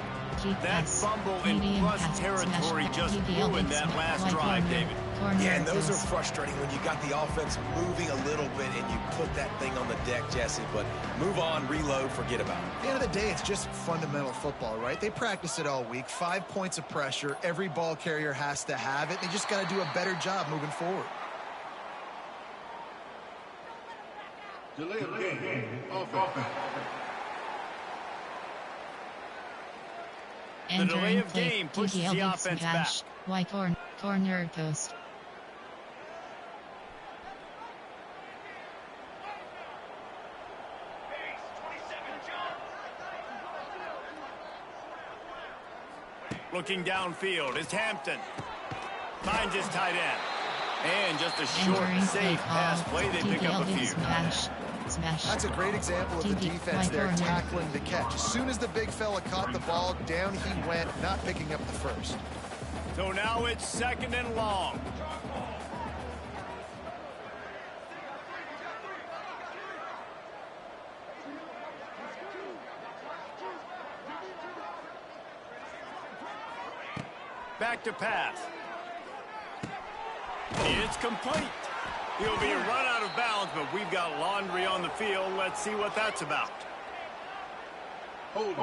That fumble in plus territory just ruined that last drive, David. Yeah, and those are frustrating when you got the offense moving a little bit and you put that thing on the deck, Jesse. But move on, reload, forget about it. At the end of the day, it's just fundamental football, right? They practice it all week. 5 points of pressure. Every ball carrier has to have it. They just got to do a better job moving forward. Delay of game. Offense. The delay of game pushes the offense back. Y corner post. Looking downfield is Hampton. Finds his tight end. And just a short, safe pass play. They pick up a few. That's a great example of the defense there tackling the catch. As soon as the big fella caught the ball, down he went, not picking up the first. So now it's 2nd and long. Back to pass. It's complete. He'll be run out of bounds, but we've got laundry on the field. Let's see what that's about. Hold.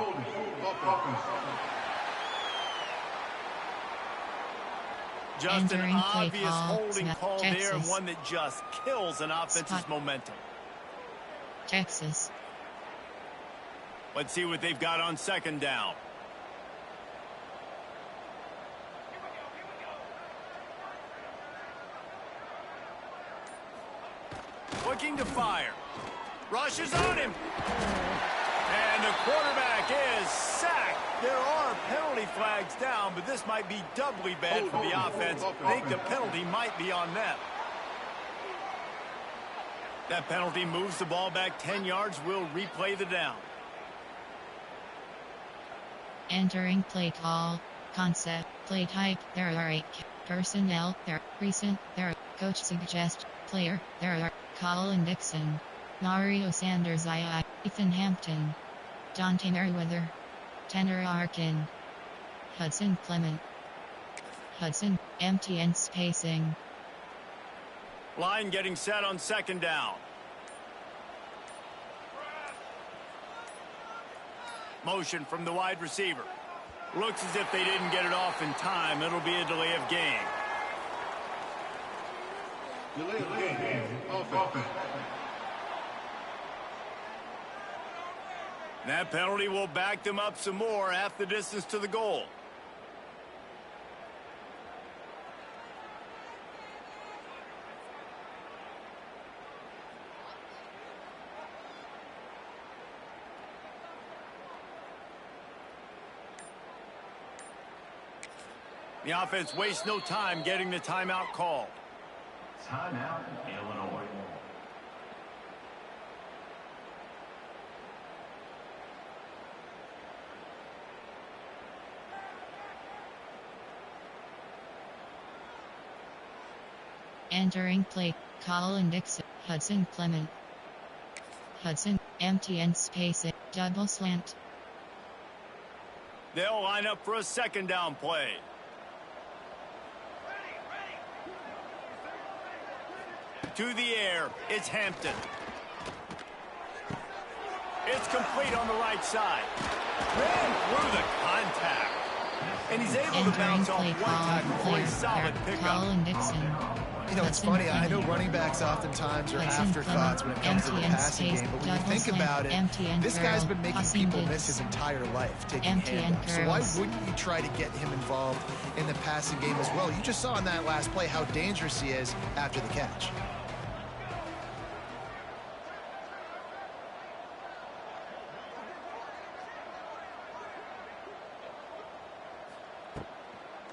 Just an obvious holding call there, and one that just kills an offense's momentum. Texas. Let's see what they've got on 2nd down. Looking to fire. Rushes on him. And the quarterback is sacked. There are penalty flags down, but this might be doubly bad for the offense. I think the penalty might be on them. That penalty moves the ball back 10 yards. We'll replay the down. Entering play call, concept, play type. There are 8 personnel. There recent. There coach suggest player. There are Colin Dixon, Mario Sanders, Ethan Hampton, Dante Merriweather, Tanner Arkin, Hudson Clement. Hudson, empty and spacing. Line getting set on 2nd down. Motion from the wide receiver. Looks as if they didn't get it off in time. It'll be a delay of game. Delay of game. Offense. That penalty will back them up some more, half the distance to the goal. The offense wastes no time getting the timeout called. Timeout, Illinois. Entering play, Colin Dixon, Hudson Clement. Hudson, empty and space it, double slant. They'll line up for a second down play. To the air, it's Hampton. It's complete on the right side. Ran through the contact. And he's able to bounce off one tackle for a solid pickup. Colin Dixon. You know, it's funny. I know running backs oftentimes are afterthoughts when it comes to the passing game, but when you think about it, this guy's been making people miss his entire life taking handoffs. So why wouldn't you try to get him involved in the passing game as well? You just saw in that last play how dangerous he is after the catch.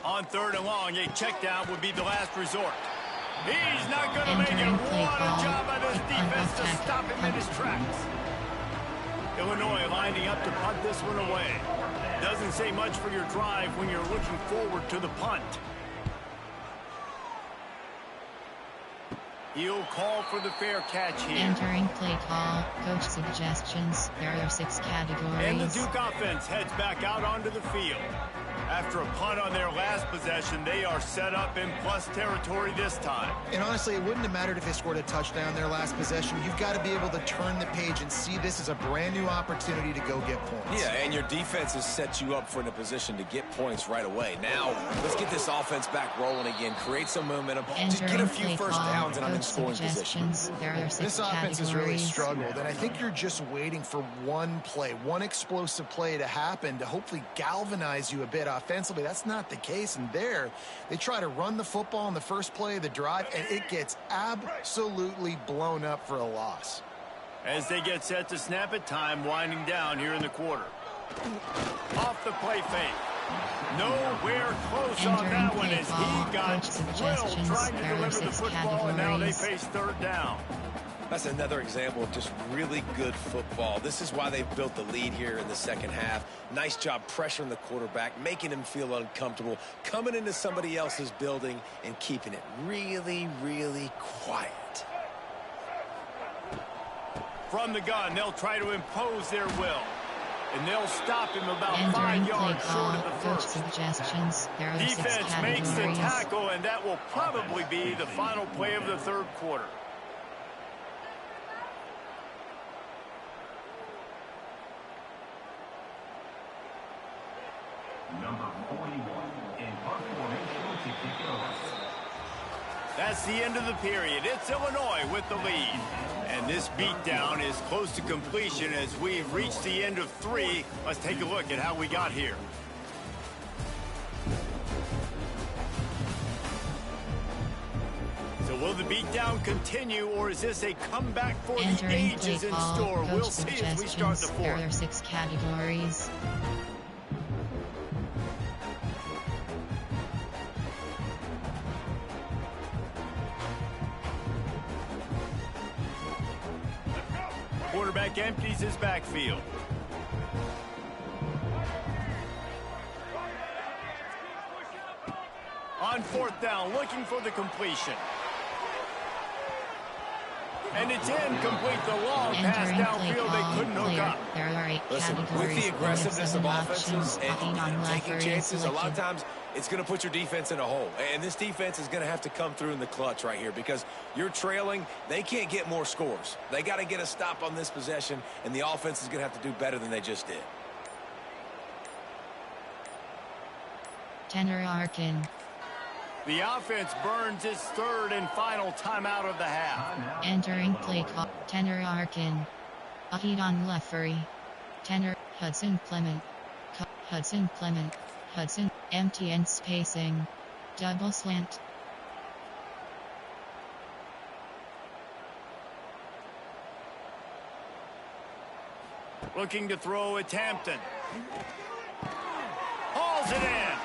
On 3rd and long, a check down would be the last resort. He's not going to make it. What a job by this defense to stop him in his tracks. Illinois lining up to punt this one away. Doesn't say much for your drive when you're looking forward to the punt. He'll call for the fair catch here. Entering play call, coach suggestions. There are 6 categories. And the Duke offense heads back out onto the field. After a punt on their last possession, they are set up in plus territory this time. And honestly, it wouldn't have mattered if they scored a touchdown their last possession. You've got to be able to turn the page and see this as a brand new opportunity to go get points. Yeah, and your defense has set you up for a position to get points right away. Now, let's get this offense back rolling again, create some momentum, just get a few first downs, and I'm in scoring position. This offense has really struggled, and I think you're just waiting for one play, one explosive play to happen to hopefully galvanize you a bit offensively. That's not the case, and there they try to run the football in the first play of the drive, and it gets absolutely blown up for a loss. As they get set to snap it, time winding down here in the quarter. Off the play fake. Nowhere close on that one as he got thrilled trying to deliver the football, and now they face 3rd down. That's another example of just really good football. This is why they've built the lead here in the second half. Nice job pressuring the quarterback, making him feel uncomfortable, coming into somebody else's building and keeping it really, really quiet. From the gun, they'll try to impose their will. And they'll stop him about 5 yards short of the first. Defense makes the tackle, and that will probably be the final play of the 3rd quarter. Number 41 in punt formation to kick it off. That's the end of the period. It's Illinois with the lead. And this beatdown is close to completion as we've reached the end of 3. Let's take a look at how we got here. So will the beatdown continue, or is this a comeback for the ages in store? We'll see as we start the 4th. There are 6 categories. Quarterback empties his backfield. On 4th down, looking for the completion. And it's incomplete. The long pass downfield, they couldn't hook up. There are 8 Listen, with the aggressiveness of offenses and taking chances, a lot of times it's going to put your defense in a hole. And this defense is going to have to come through in the clutch right here because you're trailing. They can't get more scores. They got to get a stop on this possession, and the offense is going to have to do better than they just did. Tanner Arkin. The offense burns its 3rd and final timeout of the half. Entering play call, Tanner Arkin. Ahidon Leffery. Tanner, Hudson Clement. Hudson Clement. Hudson, empty and spacing. Double slant. Looking to throw, it's Hampton. Hauls it in.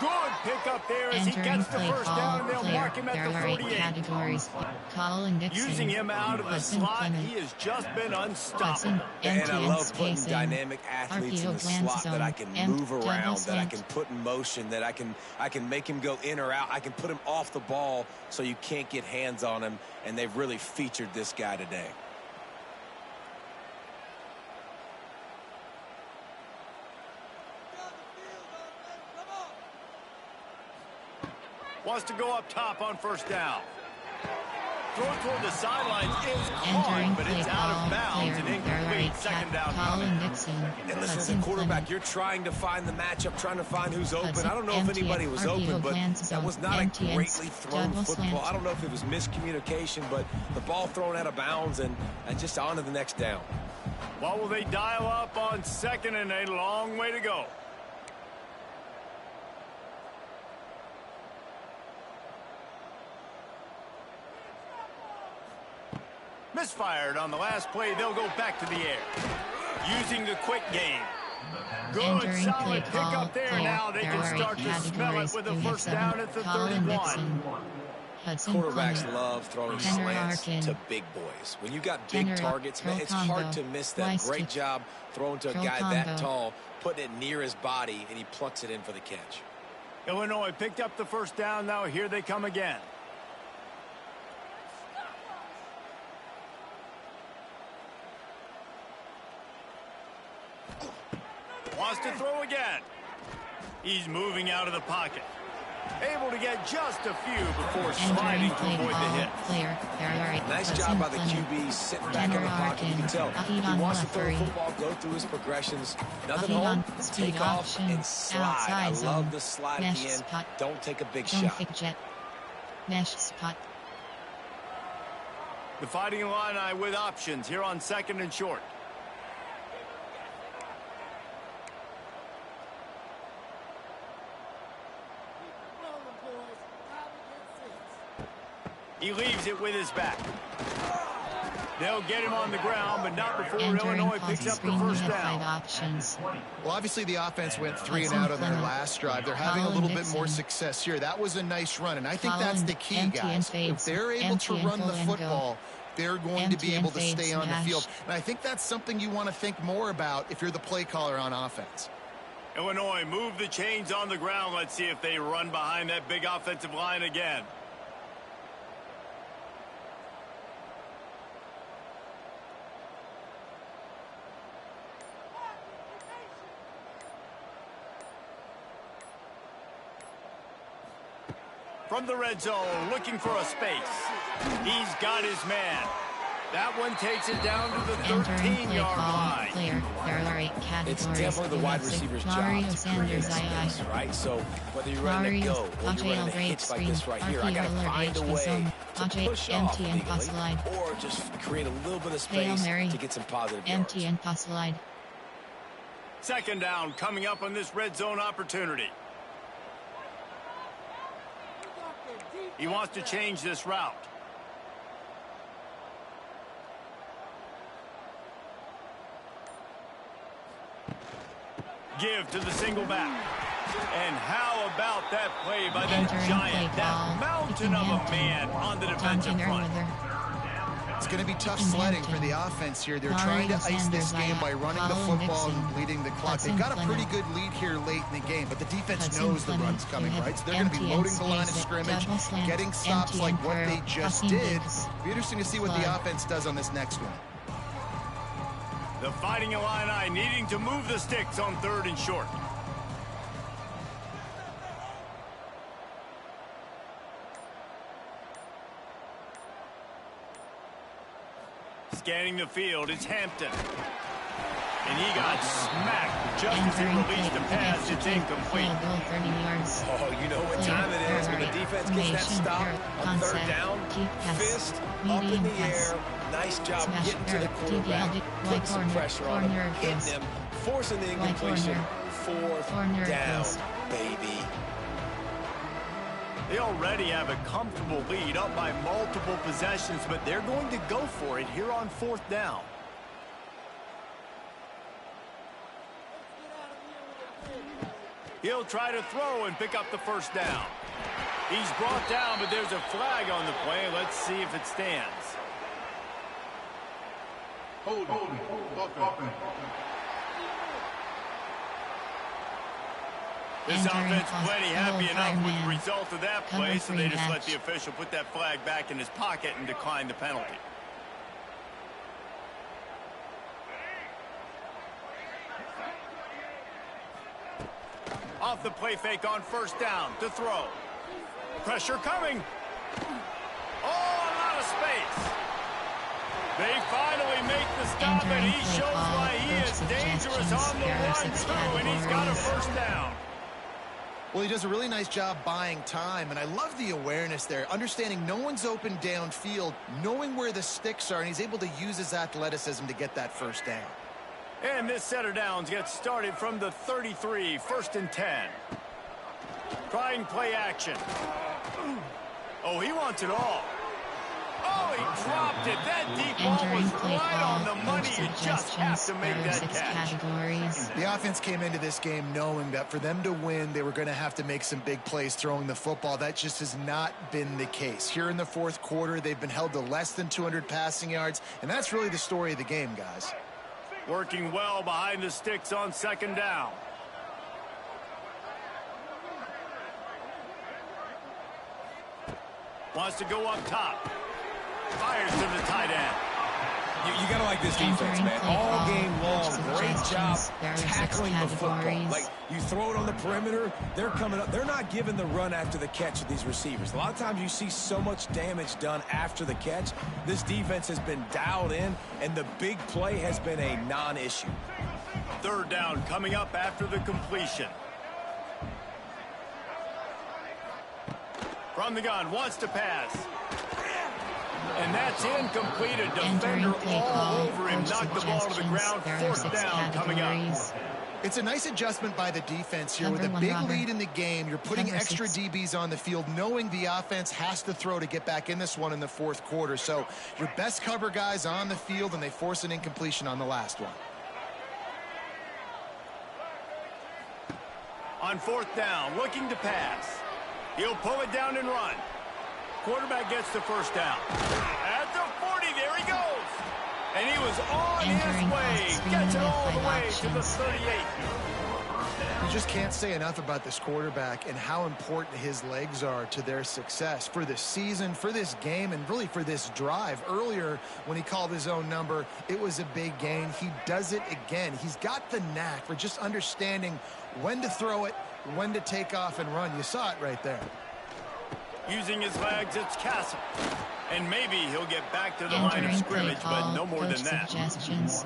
Good pickup there as he Entering gets the play first call, down, and they'll player, mark him at there the are 8 48. categories. Colin Dixon. Using him out of the Hudson slot, Clement. he has just been unstoppable. Hudson, And I empty love and putting spacing. dynamic athletes in the slot that I can move around, that I can put in motion, that I can make him go in or out. I can put him off the ball so you can't get hands on him, and they've really featured this guy today. Wants to go up top on first down. Throw toward the sidelines is Entering caught, but play it's out call, of bounds and player, there are incomplete. 8 Second down Colin coming. Dixon. And listen, as a Hudson quarterback, Clement. you're trying to find the matchup, trying to find who's open. Hudson, I don't know if empty anybody was RPO open, but lands that zone, was not empty a and greatly thrown double football. slant. I don't know if it was miscommunication, but the ball thrown out of bounds and just on to the next down. What will they dial up on second and a long way to go? Misfired on the last play. They'll go back to the air. Using the quick game. Good, Entering solid play call, pickup there. player, Now they there can are start 8 to smell it categories. with a You have first 7. down at the Colin 31. Dixon. Hudson Quarterbacks Clement. love throwing Henry slants Arkin. to big boys. When you got big Henry, targets, man, it's Combo, hard to miss that. Weiss Great kick. job throwing to a Curl guy combo. that tall, putting it near his body, and he plucks it in for the catch. Illinois picked up the first down. Now here they come again. Wants to throw again. He's moving out of the pocket. Able to get just a few before sliding to avoid the hit. Player, Nice job by the QB sitting back in the pocket. You can tell he wants to throw the football, go through his progressions. Nothing home, take off and slide. I love the slide at the end. Don't take a big shot. Mesh spot. The Fighting Illini with options here on second and short. He leaves it with his back. They'll get him on the ground, but not before Illinois picks up the first down. Options. Well, obviously the offense went 3 and out on their last drive. They're having a little bit more success here. That was a nice run, and I think that's the key, guys. If they're able to run the football, they're going to be able to stay on the field. And I think that's something you want to think more about if you're the play caller on offense. Illinois move the chains on the ground. Let's see if they run behind that big offensive line again. From the red zone, looking for a space. He's got his man. That one takes it down to the 13-yard line. Player, there are 8 categories. It's definitely the wide receiver's job to create space, right? So whether you're running a go or you're running a hitch like this right here, I got to find a way to push off legally, or just create a little bit of space to get some positive yards. Empty and pass slide. Second down coming up on this red zone opportunity. He wants to change this route. Give to the single back. And how about that play by that giant, that mountain of a man on the defensive front? It's going to be tough sledding for the offense here. They're trying to ice this game by running the football and leading the clock. They've got a pretty good lead here late in the game, but the defense knows the run's coming, right? So they're going to be loading the line of scrimmage, getting stops like what they just did. It'll be interesting to see what the offense does on this next one. The Fighting Illini needing to move the sticks on third and short. Scanning the field, it's Hampton. And he got smacked just as he released the pass. It's incomplete. Oh, you know what time it is when the defense gets that stop on third down. Fist up in the air. Nice job getting to the quarterback, putting some pressure on him, hitting him, forcing the incompletion. Fourth down, baby. They already have a comfortable lead up by multiple possessions, but they're going to go for it here on fourth down. He'll try to throw and pick up the first down. He's brought down, but there's a flag on the play. Let's see if it stands. Hold on. This offense plenty happy enough with the result of that play, so they just let the official put that flag back in his pocket and decline the penalty. Off the play fake on first down to throw. Pressure coming. Oh, a lot of space. They finally make the stop, and he shows why he is dangerous on the run through, and he's got a first down. Well, he does a really nice job buying time, and I love the awareness there, understanding no one's open downfield, knowing where the sticks are, and he's able to use his athleticism to get that first down. And this set of downs gets started from the 33, 1st and 10. Trying play action. Oh, he wants it all. Oh, he dropped it. That deep ball was right on the money. You just have to make that catch. The offense came into this game knowing that for them to win, they were going to have to make some big plays throwing the football. That just has not been the case. Here in the fourth quarter, they've been held to less than 200 passing yards, and that's really the story of the game, guys. Working well behind the sticks on second down. Wants to go up top. Fires to the tight end. You got to like this defense, man. All game long, great job tackling the football. Like, you throw it on the perimeter, they're coming up. They're not giving the run after the catch of these receivers. A lot of times you see so much damage done after the catch. This defense has been dialed in, and the big play has been a non-issue. Third down coming up after the completion. From the gun, wants to pass. And that's incomplete. A defender all over him. Knocked the ball to the ground. Fourth down coming up. It's a nice adjustment by the defense here. With a big lead in the game, you're putting extra DBs on the field, knowing the offense has to throw to get back in this one in the fourth quarter. So your best cover guys on the field, and they force an incompletion on the last one. On fourth down, looking to pass. He'll pull it down and run. Quarterback gets the first down. At the 40, there he goes. And he was on his way. Gets it all the way to the 38. You just can't say enough about this quarterback and how important his legs are to their success for the season, for this game, and really for this drive. Earlier, when he called his own number, it was a big gain. He does it again. He's got the knack for just understanding when to throw it, when to take off and run. You saw it right there. Using his legs, it's Castle. And maybe he'll get back to the line of scrimmage, but no more than that.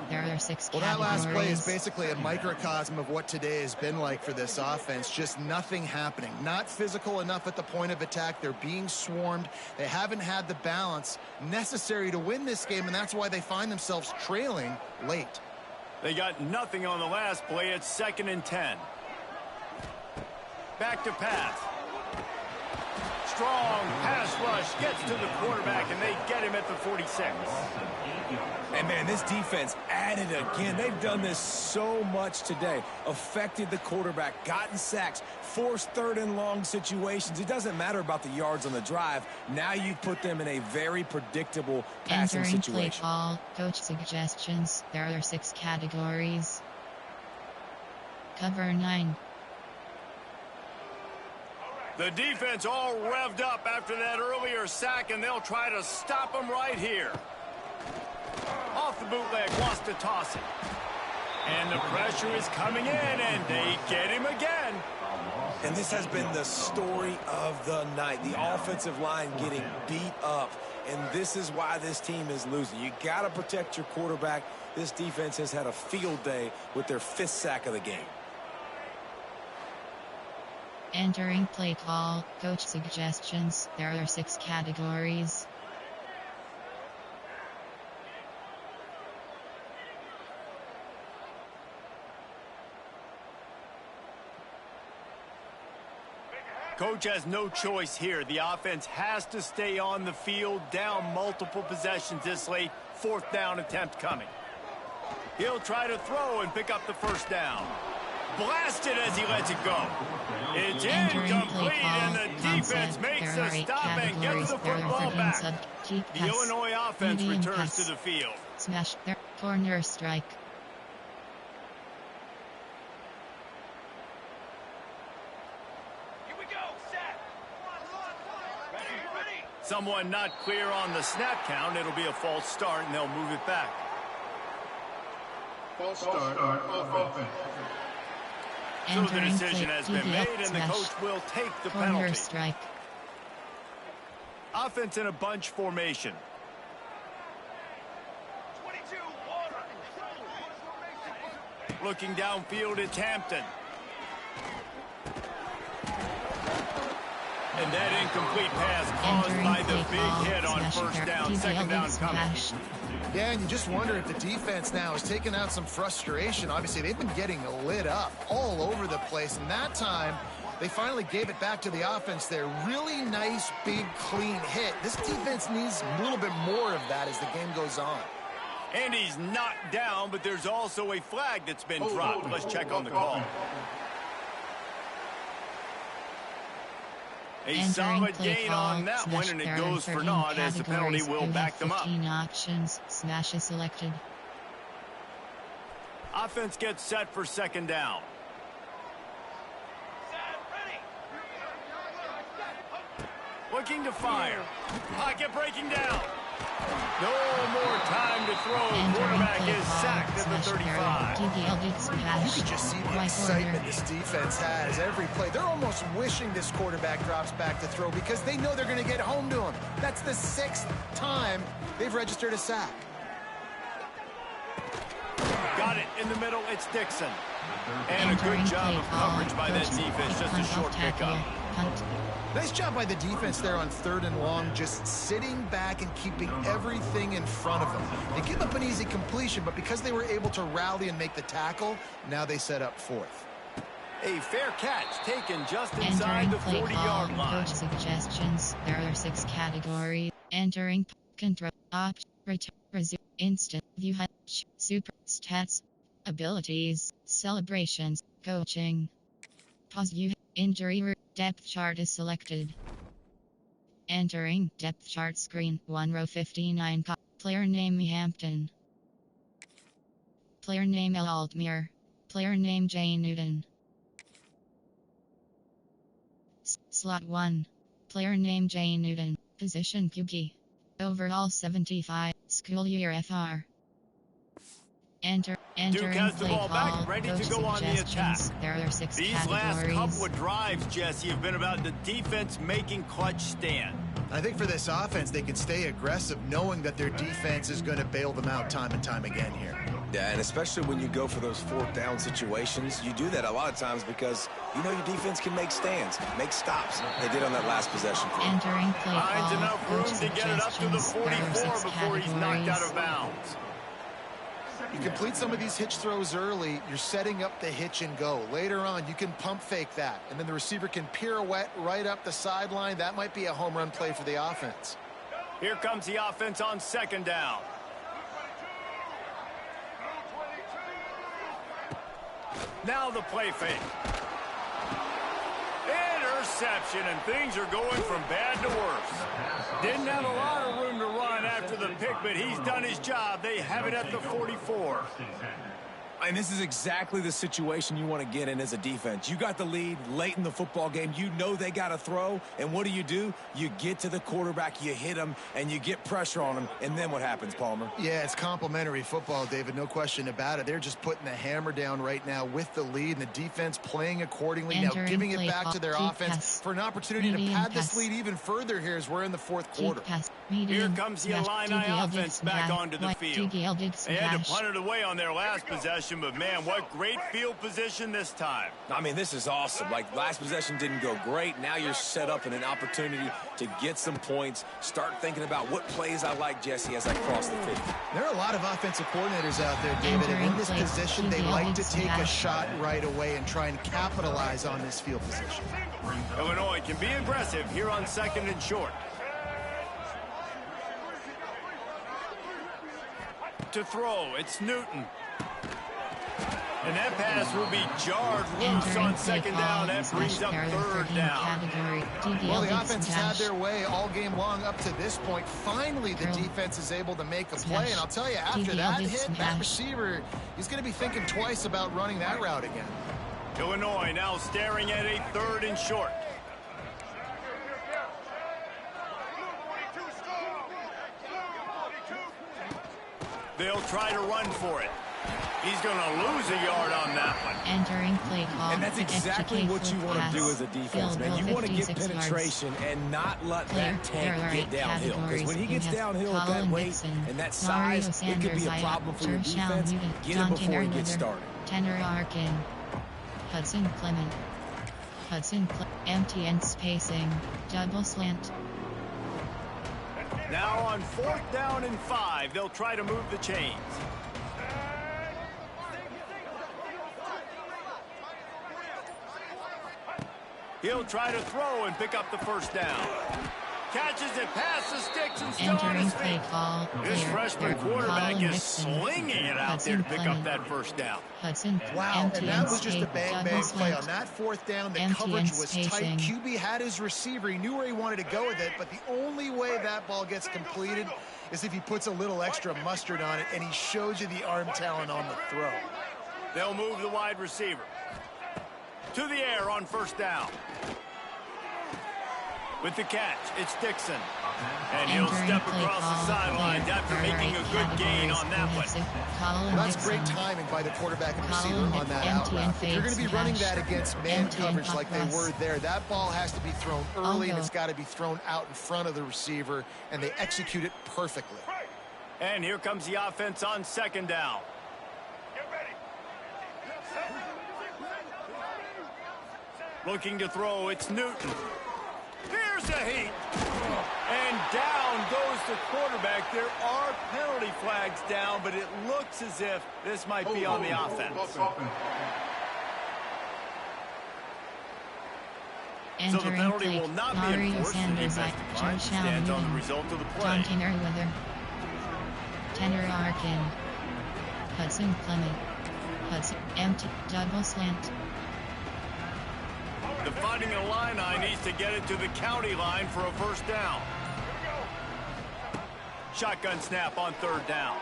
There are 6 well, that last play is basically a microcosm of what today has been like for this offense. Just nothing happening. Not physical enough at the point of attack. They're being swarmed. They haven't had the balance necessary to win this game, and that's why they find themselves trailing late. They got nothing on the last play. It's 2nd and 10. Back to pass. Strong pass rush gets to the quarterback, and they get him at the 46. And, man, this defense added again. They've done this so much today. Affected the quarterback, gotten sacks, forced third and long situations. It doesn't matter about the yards on the drive. Now you've put them in a very predictable passing situation. Entering play call, coach suggestions. There are 6 categories. Cover 9. The defense all revved up after that earlier sack, and they'll try to stop him right here. Off the bootleg, wants to toss it. And the pressure is coming in, and they get him again. And this has been the story of the night. The offensive line getting beat up, and this is why this team is losing. You got to protect your quarterback. This defense has had a field day with their 5th sack of the game. Entering play call, coach suggestions. There are 6 categories. Coach has no choice here. The offense has to stay on the field, down multiple possessions this late. 4th down attempt coming. He'll try to throw and pick up the first down. blasted as he lets it go. It's incomplete, and the defense makes the stop and gets the football back. The Illinois offense returns to the field. Smash their corner strike. Here we go, set. Ready. Someone not clear on the snap count. It'll be a false start, and they'll move it back. False start offense. So the decision has been made, and the coach will take the penalty. Strike. Offense in a bunch formation. 22. Looking downfield, it's Hampton. And that incomplete pass caused by the big hit on first down, second down coming. Yeah, and you just wonder if the defense now has taken out some frustration. Obviously, they've been getting lit up all over the place, and that time they finally gave it back to the offense there. Really nice, big, clean hit. This defense needs a little bit more of that as the game goes on. And he's knocked down, but there's also a flag that's been dropped. Let's check on the call. A solid gain on that one, and it goes for naught as the penalty will back them up. Options, smash is selected. Offense gets set for second down. Looking to fire. Pocket breaking down. No more time to throw. Quarterback is sacked at the 35. You can just see the excitement this defense has every play. They're almost wishing this quarterback drops back to throw because they know they're going to get home to him. That's the 6th time they've registered a sack. Got it in the middle. It's Dixon. And a good job of coverage by that defense. Just a short pickup. Nice job by the defense there on 3rd and long, just sitting back and keeping everything in front of them. They give up an easy completion, but because they were able to rally and make the tackle, now they set up 4th. A fair catch taken just inside the 40-yard line. Coach suggestions. There are 6 categories. Entering, control, opt, return, resume, instant, view, super, stats, abilities, celebrations, coaching. Pause view, injury, depth chart is selected. Entering, depth chart screen, 1 row 59, player name Hampton. Player name L. Altmere. Player name J. Newton. Slot 1. Player name J. Newton. Position QB. Overall 75. School year FR. Duke has the ball back, ready to go on the attack. There are 6 These categories. last couple of drives, Jesse, have been about the defense making clutch stand. I think for this offense, they can stay aggressive knowing that their defense is going to bail them out time and time again here. Yeah, and especially when you go for those 4th down situations, you do that a lot of times because you know your defense can make stands, make stops. They did on that last possession. Entering play Finds call. enough room to get it up to the 44 before he's knocked out of bounds. You complete some of these hitch throws early, you're setting up the hitch and go. Later on, you can pump fake that, and then the receiver can pirouette right up the sideline. That might be a home run play for the offense. Here comes the offense on second down. Now the play fake. Interception, and things are going from bad to worse. Didn't have a lot of room to run after the pick, but he's done his job. They have it at the 44. And this is exactly the situation you want to get in as a defense. You got the lead late in the football game. You know they got to throw. And what do? You get to the quarterback, you hit him, and you get pressure on him. And then what happens, Palmer? Yeah, it's complimentary football, David. No question about it. They're just putting the hammer down right now with the lead, and the defense playing accordingly. Now giving it back to their offense for an opportunity to pad this lead even further here as we're in the 4th quarter. Here comes the Illini offense back onto the field. They had to punt it away on their last possession, but man, what great field position this time. I mean, this is awesome. Like, last possession didn't go great. Now you're set up in an opportunity to get some points. Start thinking about what plays I like, Jesse, as I cross the 50. There are a lot of offensive coordinators out there, David, and in this position, they like to take a shot right away and try and capitalize on this field position. Illinois can be aggressive here on 2nd and short. To throw, it's Newton. And that pass will be jarred loose on second down. That brings up third down. Well, the offense has had their way all game long up to this point. Finally, the defense is able to make a play. And I'll tell you, after that hit, that receiver, he's going to be thinking twice about running that route again. Illinois now staring at a 3rd and short. They'll try to run for it. He's going to lose a yard on that one. Entering play call. And that's exactly what you want to do as a defense, man. You want to get penetration and not let that tank get downhill. Because when he gets downhill at that weight and that size, it could be a problem for your defense. Get him before he gets started. Tanner Arkin. Hudson Clement. Empty and spacing. Double slant. Now on 4th down and 5, they'll try to move the chains. He'll try to throw and pick up the first down. Catches it past the sticks and still on his feet. This freshman quarterback is slinging it out there to pick up that first down. Wow, and that was just a bang-bang play. On that 4th down, the coverage was tight. QB had his receiver. He knew where he wanted to go with it, but the only way that ball gets completed is if he puts a little extra mustard on it, and he shows you the arm talent on the throw. They'll move the wide receiver to the air on 1st down. With the catch, it's Dixon. And he'll step across the sidelines after making a good gain on that one. That's great timing by the quarterback and receiver on that out route. If you're going to be running that against man coverage like they were there, that ball has to be thrown early, and it's got to be thrown out in front of the receiver, and they execute it perfectly. And here comes the offense on 2nd down. Looking to throw, it's Newton. Here's a heat. And down goes the quarterback. There are penalty flags down, but it looks as if this might be on the offense. So the penalty will not be enforced. The defensive line stands on the result of the play. Tanner Arkin. Hudson Clement. Empty. Double slant. The Fighting Illini needs to get it to the county line for a 1st down. Shotgun snap on 3rd down.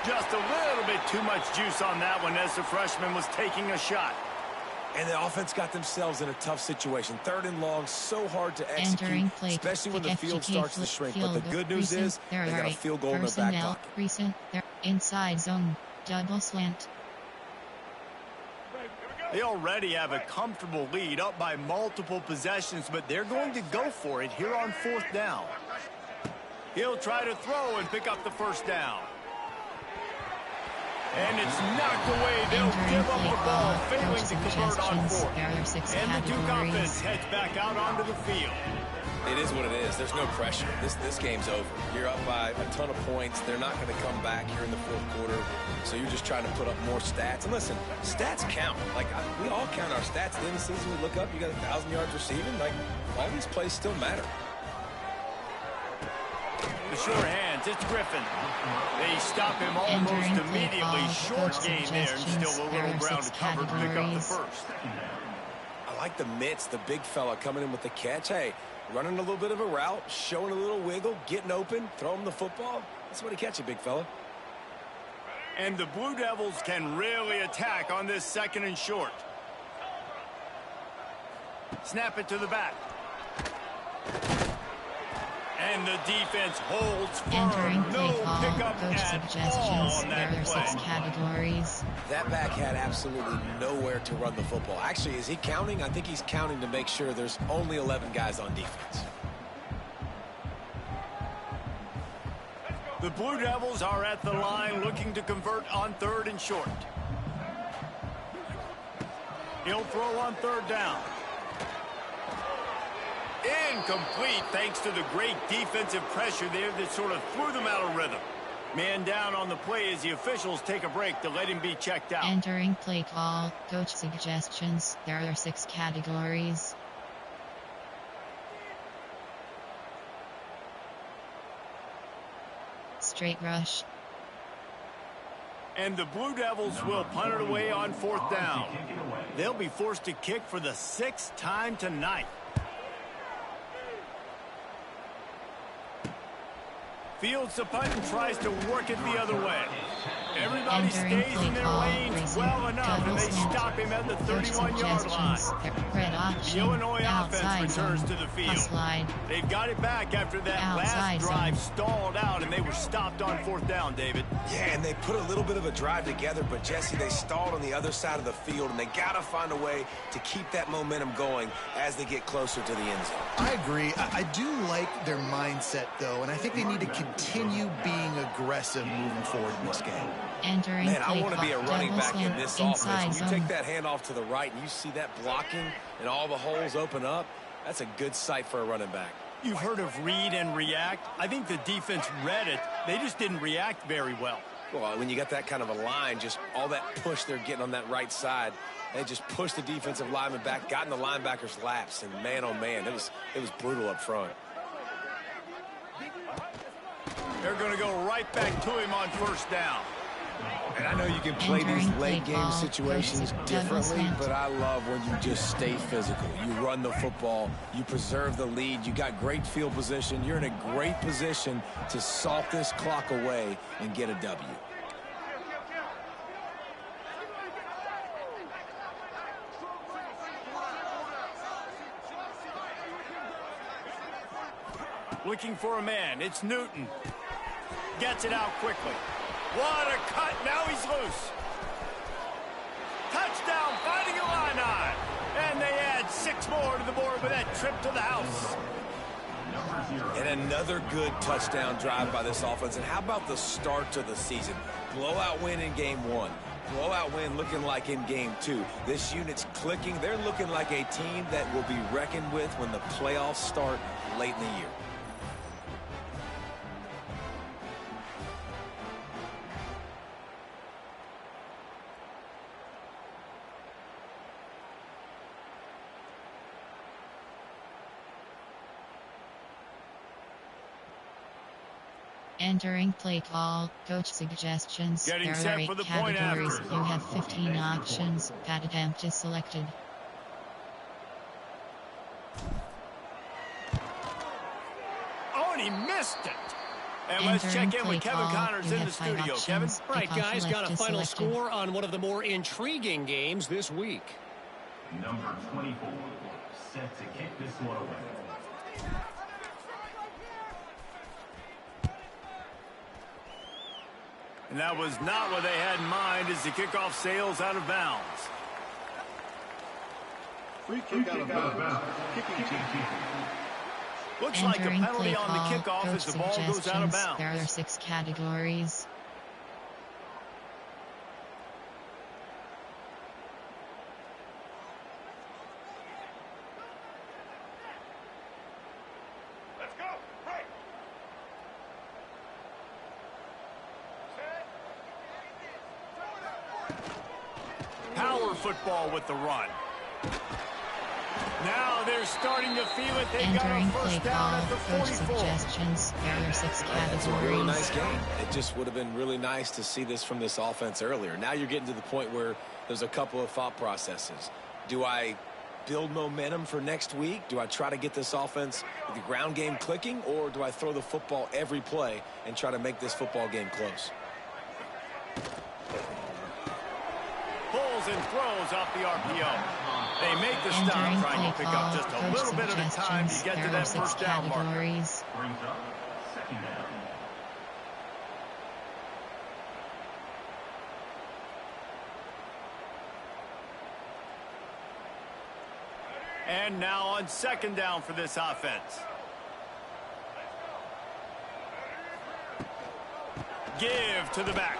Just a little bit too much juice on that one as the freshman was taking a shot. And the offense got themselves in a tough situation. 3rd and long, so hard to execute, especially when the field starts to shrink. But the good news is they got a field goal in their back pocket. They're inside zone. Double slant. They already have a comfortable lead, up by multiple possessions, but they're going to go for it here on 4th down. He'll try to throw and pick up the 1st down. And it's knocked away. They'll give up the ball, failing to convert on 4th. And the Duke offense heads back out onto the field. It is what it is. There's no pressure. This game's over. You're up by a ton of points. They're not going to come back here in the 4th quarter. So you're just trying to put up more stats. And listen, stats count. We all count our stats. At the end of the season, we look up, you got 1,000 yards receiving. All these plays still matter. The sure hands, it's Griffin. They stop him almost immediately. Short gain there, and still a little ground to cover to pick up the 1st. I like the mitts, the big fella coming in with the catch. Hey, running a little bit of a route, showing a little wiggle, getting open, throw him the football. That's what he catch you, big fella. And the Blue Devils can really attack on this 2nd and short. Snap it to the back. And the defense holds firm. No pickup at all on that play. Categories. That back had absolutely nowhere to run the football. Actually, is he counting? I think he's counting to make sure there's only 11 guys on defense. The Blue Devils are at the line looking to convert on 3rd and short. He'll throw on 3rd down. Incomplete thanks to the great defensive pressure there that sort of threw them out of rhythm. Man down on the play as the officials take a break to let him be checked out. Entering play call. Coach suggestions. There are 6 categories. Straight rush. And the Blue Devils will punt it away on 4th down. They'll be forced to kick for the 6th time tonight. Fields the punt and tries to work it the other way. Everybody stays in their lanes well enough, and they stop him at the 31-yard line. The Illinois offense returns to the field. They've got it back after that last drive stalled out, and they were stopped on 4th down, David. Yeah, and they put a little bit of a drive together, but, Jesse, they stalled on the other side of the field, and they got to find a way to keep that momentum going as they get closer to the end zone. I agree. I do like their mindset, though, and I think they need to continue being aggressive moving forward in this game. Man, I want to be a running back in this offense. When you take that handoff to the right and you see that blocking and all the holes open up, that's a good sight for a running back. You've heard of read and react. I think the defense read it. They just didn't react very well. Well, when you got that kind of a line, just all that push they're getting on that right side, they just pushed the defensive lineman back, got in the linebacker's laps, and man, oh man, it was brutal up front. They're going to go right back to him on 1st down. And I know you can play these late game situations differently, but I love when you just stay physical. You run the football, you preserve the lead, you got great field position. You're in a great position to salt this clock away and get a W. Looking for a man. It's Newton. Gets it out quickly. What a cut. Now he's loose. Touchdown, Fighting Illini. And they add 6 more to the board with that trip to the house. And another good touchdown drive by this offense. And how about the start to the season? Blowout win in game 1. Blowout win looking like in game 2. This unit's clicking. They're looking like a team that will be reckoned with when the playoffs start late in the year. Entering play call, coach suggestions. Getting there are set 8 for the categories. point after. You have 15 options. Pat attempt is selected. Oh, and he missed it. And let's check in with Kevin Connors in the studio. Kevin? All right, guys, got a final score on one of the more intriguing games this week. Number 24, set to kick this one away. And that was not what they had in mind as the kickoff sails out of bounds. Free kick out of bounds. Kicking team. Looks like a penalty on the kickoff as the ball goes out of bounds. There are 6 categories. Let's go. Right. Power football with the run. Now they're starting to feel it. They've got a Entering first play down call, at the coach 44. suggestions. There are 6 That's a really nice categories. game. It just would have been really nice to see this from this offense earlier. Now you're getting to the point where there's a couple of thought processes. Do I build momentum for next week? Do I try to get this offense with the ground game clicking, or do I throw the football every play and try to make this football game close? Pulls and throws off the RPO. They make the stop, trying to pick up just a little bit at a time to get to that first down marker. Brings up second down. And now on 2nd down for this offense. Give to the back.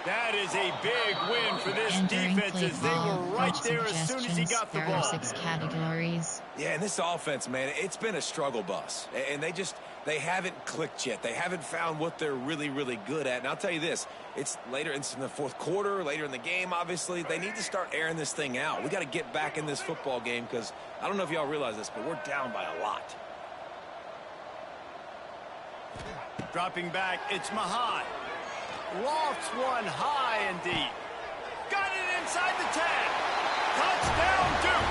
That is a big win for this defense as they were right there as soon as he got the ball. There are 6 categories. Yeah, and this offense, man, it's been a struggle bus. And they haven't clicked yet. They haven't found what they're really, really good at. And I'll tell you this, it's later, it's in the 4th quarter, later in the game, obviously. They need to start airing this thing out. We got to get back in this football game because I don't know if y'all realize this, but we're down by a lot. Dropping back, it's Mahan. Lofts one high and deep. Got it inside the 10. Touchdown, Duke.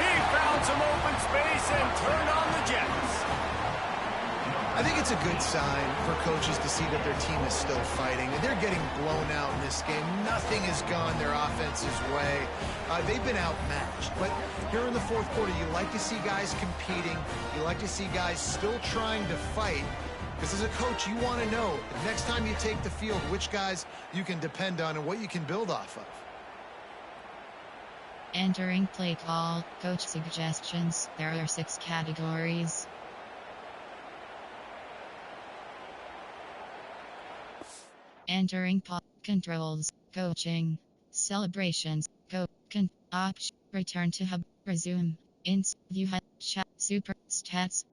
He found some open space and turned on the Jets. I think it's a good sign for coaches to see that their team is still fighting. And they're getting blown out in this game. Nothing has gone their offense's way. They've been outmatched. But here in the fourth quarter, you like to see guys competing. You like to see guys still trying to fight. Because as a coach, you want to know, next time you take the field, which guys you can depend on and what you can build off of. Entering play call, coach suggestions. There are 6 categories. Entering controls, coaching, celebrations, option, return to hub, resume, ins, view, chat, super, stats.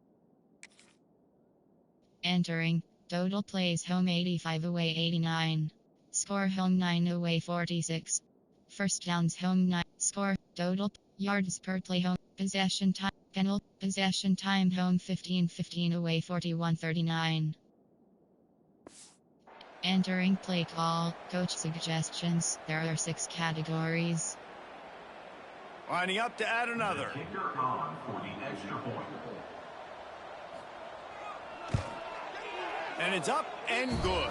Entering, total plays home 85 away 89. Score home 9 away 46. First downs home 9. Score, total, yards per play home, possession time, possession time home 15 away 41 39. Entering play call, coach suggestions. There are 6 categories. Lining up to add another. Kicker on for the extra point. And it's up and good.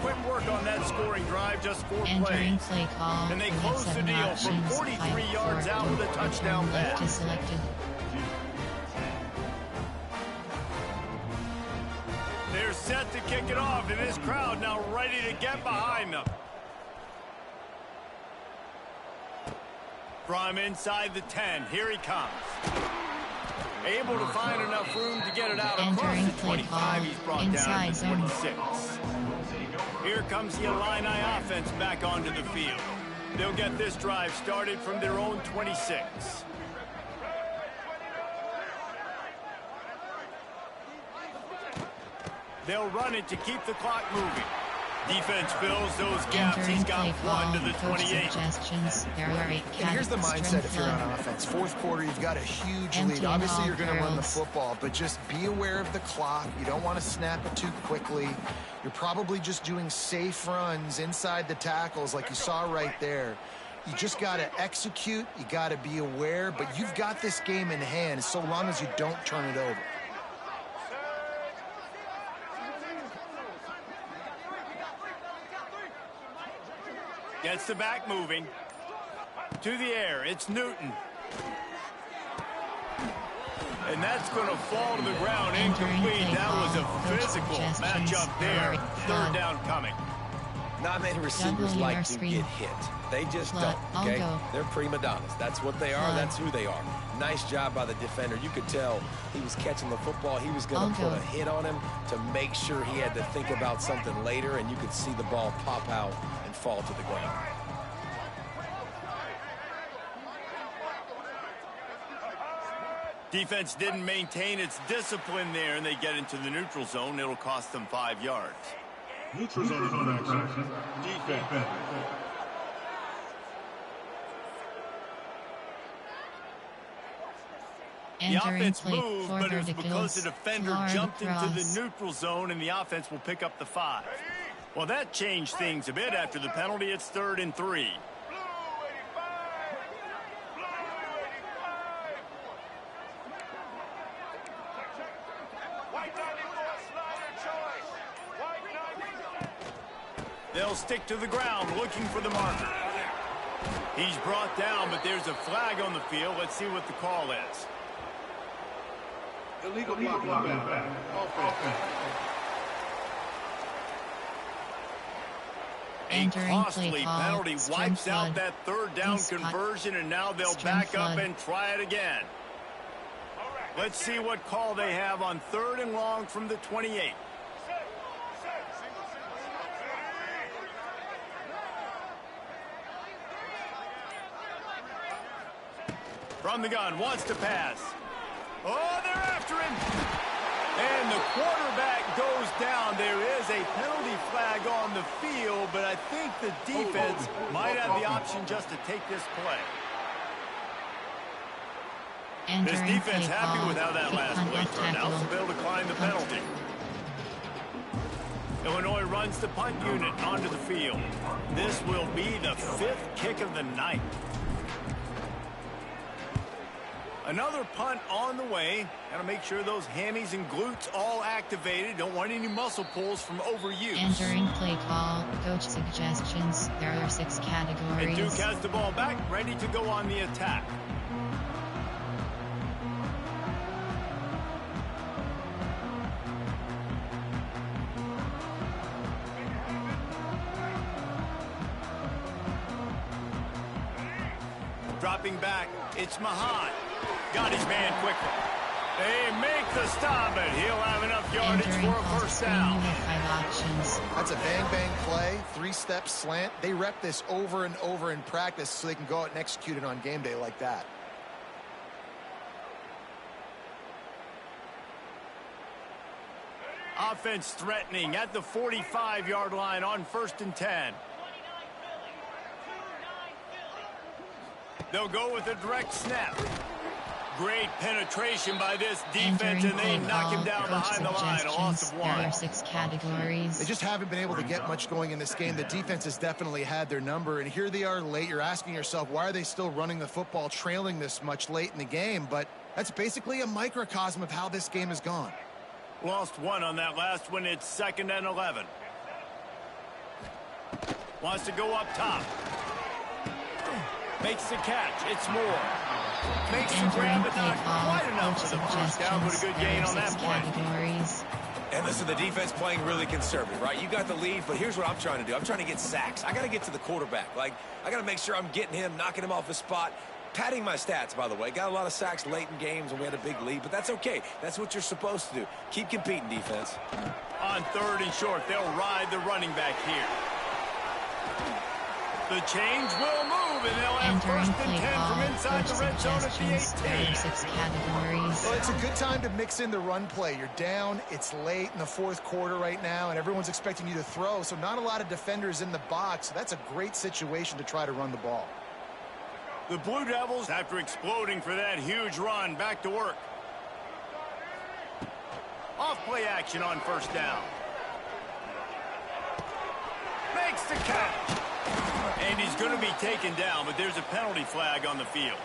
Quick work on that scoring drive, just 4 Entering plays. play call, And they we close have the 7 deal from options, 43 yards 5, out with a touchdown left pass. is selected. They're set to kick it off, and this crowd now ready to get behind them. From inside the 10, here he comes. Able to find enough room to get it out across Entering the play 25. call, He's brought down inside to zone. 26. Here comes the Illini offense back onto the field. They'll get this drive started from their own 26. They'll run it to keep the clock moving. Defense fills those gaps. Entering He's got play 1 call, to the coach 28. suggestions. There are 8 And here's the categories. mindset if you're on offense. Fourth quarter, you've got a huge lead. Empty Obviously, all you're going to run the girls. football, but just be aware of the clock. You don't want to snap it too quickly. You're probably just doing safe runs inside the tackles like you saw right there. You just got to execute. You got to be aware, but you've got this game in hand so long as you don't turn it over. Gets the back moving. To the air, it's Newton. And that's going to fall to the ground incomplete. That was a physical matchup there. Third down coming. Not many receivers like to get hit. They just don't, okay? They're prima donnas. That's what they are. That's who they are. Nice job by the defender. You could tell he was catching the football. He was going to put a hit on him to make sure he had to think about something later, and you could see the ball pop out and fall to the ground. Defense didn't maintain its discipline there, and they get into the neutral zone. It'll cost them 5 yards. Neutral zone infraction. Defense. The offense moved, but it was because the defender jumped into the neutral zone, and the offense will pick up the 5. Well, that changed things a bit after the penalty. It's 3rd and 3. They'll stick to the ground looking for the marker. He's brought down, but there's a flag on the field. Let's see what the call is. Illegal block back. A costly penalty wipes out that 3rd down conversion, and now they'll back up and try it again. Let's see what call they have on 3rd and long from the 28. From the gun, wants to pass. Oh, they're after him. And the quarterback goes down. There is a penalty flag on the field, but I think the defense might have the option just to take this play. This defense happy with how that last play turned out, so they'll decline the penalty. Illinois runs the punt unit onto the field. This will be the 5th kick of the night. Another punt on the way. Got to make sure those hammies and glutes all activated. Don't want any muscle pulls from overuse. Entering play call, coach suggestions. There are 6 categories. And Duke has the ball back, ready to go on the attack. Dropping back, it's Mahan. Got his man quickly. They make the stop, but he'll have enough yardage for a first down. That's a bang-bang play, 3-step slant. They rep this over and over in practice so they can go out and execute it on game day like that. Offense threatening at the 45-yard line on 1st and 10. They'll go with a direct snap. Great penetration by this defense, and they knock him down behind the line. A loss of 1. There are 6 categories. They just haven't been able to get much going in this game. The defense has definitely had their number, and here they are late. You're asking yourself, why are they still running the football, trailing this much late in the game? But that's basically a microcosm of how this game has gone. Lost 1 on that last one. It's 2nd and 11. Wants to go up top. Makes the catch. It's Moore. Makes the grab, but not quite enough for the first down, but a good gain on that play. And listen, the defense playing really conservative, right? You got the lead, but here's what I'm trying to do. I'm trying to get sacks. I got to get to the quarterback. Like, I got to make sure I'm getting him, knocking him off his spot. Padding my stats, by the way. Got a lot of sacks late in games when we had a big lead, but that's okay. That's what you're supposed to do. Keep competing, defense. On 3rd and short, they'll ride the running back here. The change will move, and they'll have 1st and 10 from inside the red zone at the 18. 6 categories. Well, it's a good time to mix in the run play. You're down, it's late in the 4th quarter right now, and everyone's expecting you to throw, so not a lot of defenders in the box. So that's a great situation to try to run the ball. The Blue Devils, after exploding for that huge run, back to work. Off play action on 1st down. Makes the catch. And he's going to be taken down, but there's a penalty flag on the field.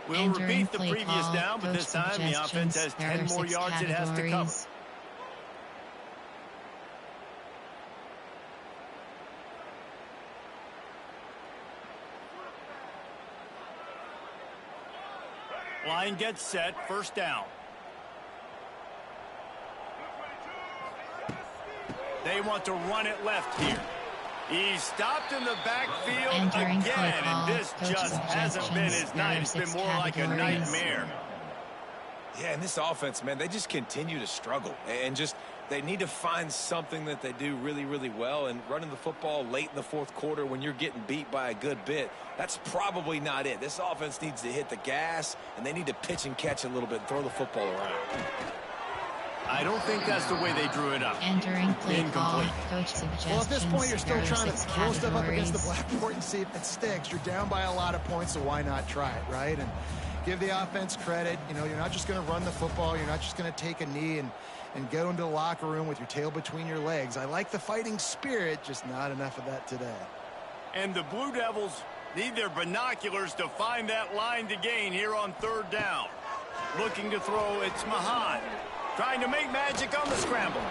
We'll repeat the previous down, but this time the offense has 10 more yards it has to cover. Line gets set, 1st down. They want to run it left here. He's stopped in the backfield again, and this just hasn't been his night. It's been more like a nightmare. Yeah, and this offense, man, they just continue to struggle. And just, they need to find something that they do really, really well. And running the football late in the 4th quarter when you're getting beat by a good bit, that's probably not it. This offense needs to hit the gas, and they need to pitch and catch a little bit and throw the football around. I don't think that's the way they drew it up. Entering play call, coach suggestions. Well, at this point, you're still trying to throw stuff up against the categories. blackboard and see if it sticks. You're down by a lot of points, so why not try it, right? And give the offense credit. You know, you're not just going to run the football. You're not just going to take a knee and go into the locker room with your tail between your legs. I like the fighting spirit, just not enough of that today. And the Blue Devils need their binoculars to find that line to gain here on 3rd down. Looking to throw, it's Mahan. Trying to make magic on the scramble.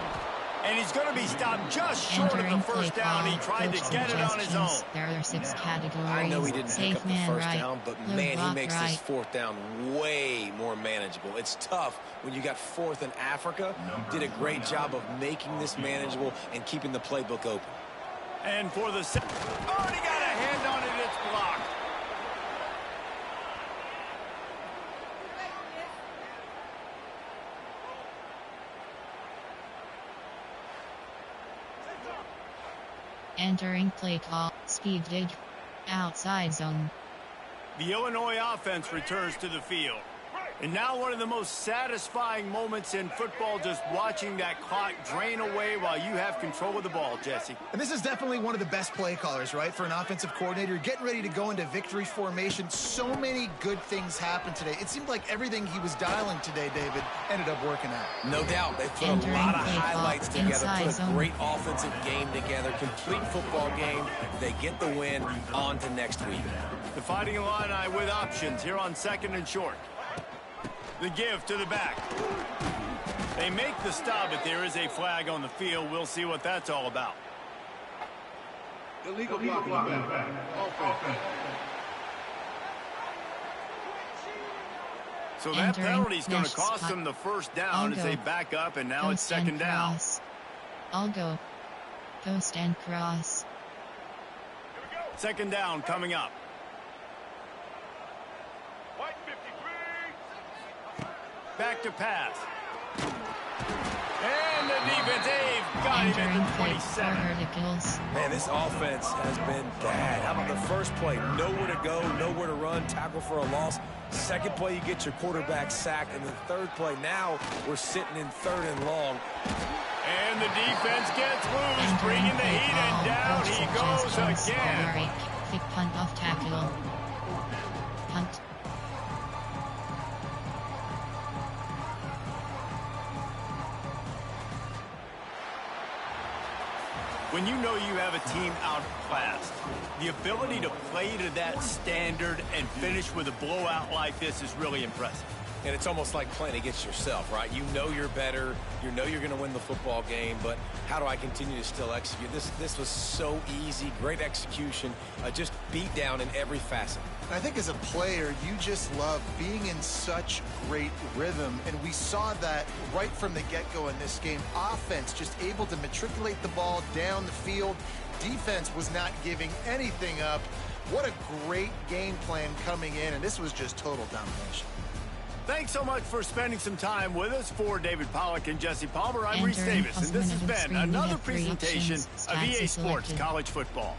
And he's going to be stopped just short of the 1st down. He tried to get it on his own. There are 6 categories. I know he didn't pick up the 1st down, but man, he makes right. this 4th down way more manageable. It's tough when you got 4th in Africa. Did a great job of making this manageable and keeping the playbook open. And for the already got a hand on it, it's blocked. Entering play call, speed dig, outside zone. The Illinois offense returns to the field. And now one of the most satisfying moments in football, just watching that clock drain away while you have control of the ball, Jesse. And this is definitely one of the best play callers, right, for an offensive coordinator. Getting ready to go into victory formation. So many good things happened today. It seemed like everything he was dialing today, David, ended up working out. No doubt. They put a lot of highlights together, put a great offensive game together, complete football game. They get the win. On to next week. The Fighting Illini with options here on 2nd and short. The give to the back. They make the stop, but there is a flag on the field. We'll see what that's all about. Illegal blocking back. Offense. So that penalty is going to cost them the first down as they back up, and now it's 2nd down. I'll go. Go stand cross. 2nd down coming up. Back to pass. And the defense, they've got him at the 27. Man, this offense has been bad. How about the first play? Nowhere to go, nowhere to run, tackle for a loss. Second play, you get your quarterback sacked. And the third play, now we're sitting in 3rd and long. And the defense gets loose, bringing the heat, and down he goes again. Kick punt off tackle. Punt. When you know you have a team outclassed, the ability to play to that standard and finish with a blowout like this is really impressive. And it's almost like playing against yourself, right? You know you're better. You know you're going to win the football game, but how do I continue to still execute? This was so easy, great execution, just beat down in every facet. I think as a player, you just love being in such great rhythm, and we saw that right from the get-go in this game. Offense just able to matriculate the ball down the field. Defense was not giving anything up. What a great game plan coming in, and this was just total domination. Thanks so much for spending some time with us. For David Pollack and Jesse Palmer, I'm Reese Davis, and this has been another presentation of EA Sports College Football.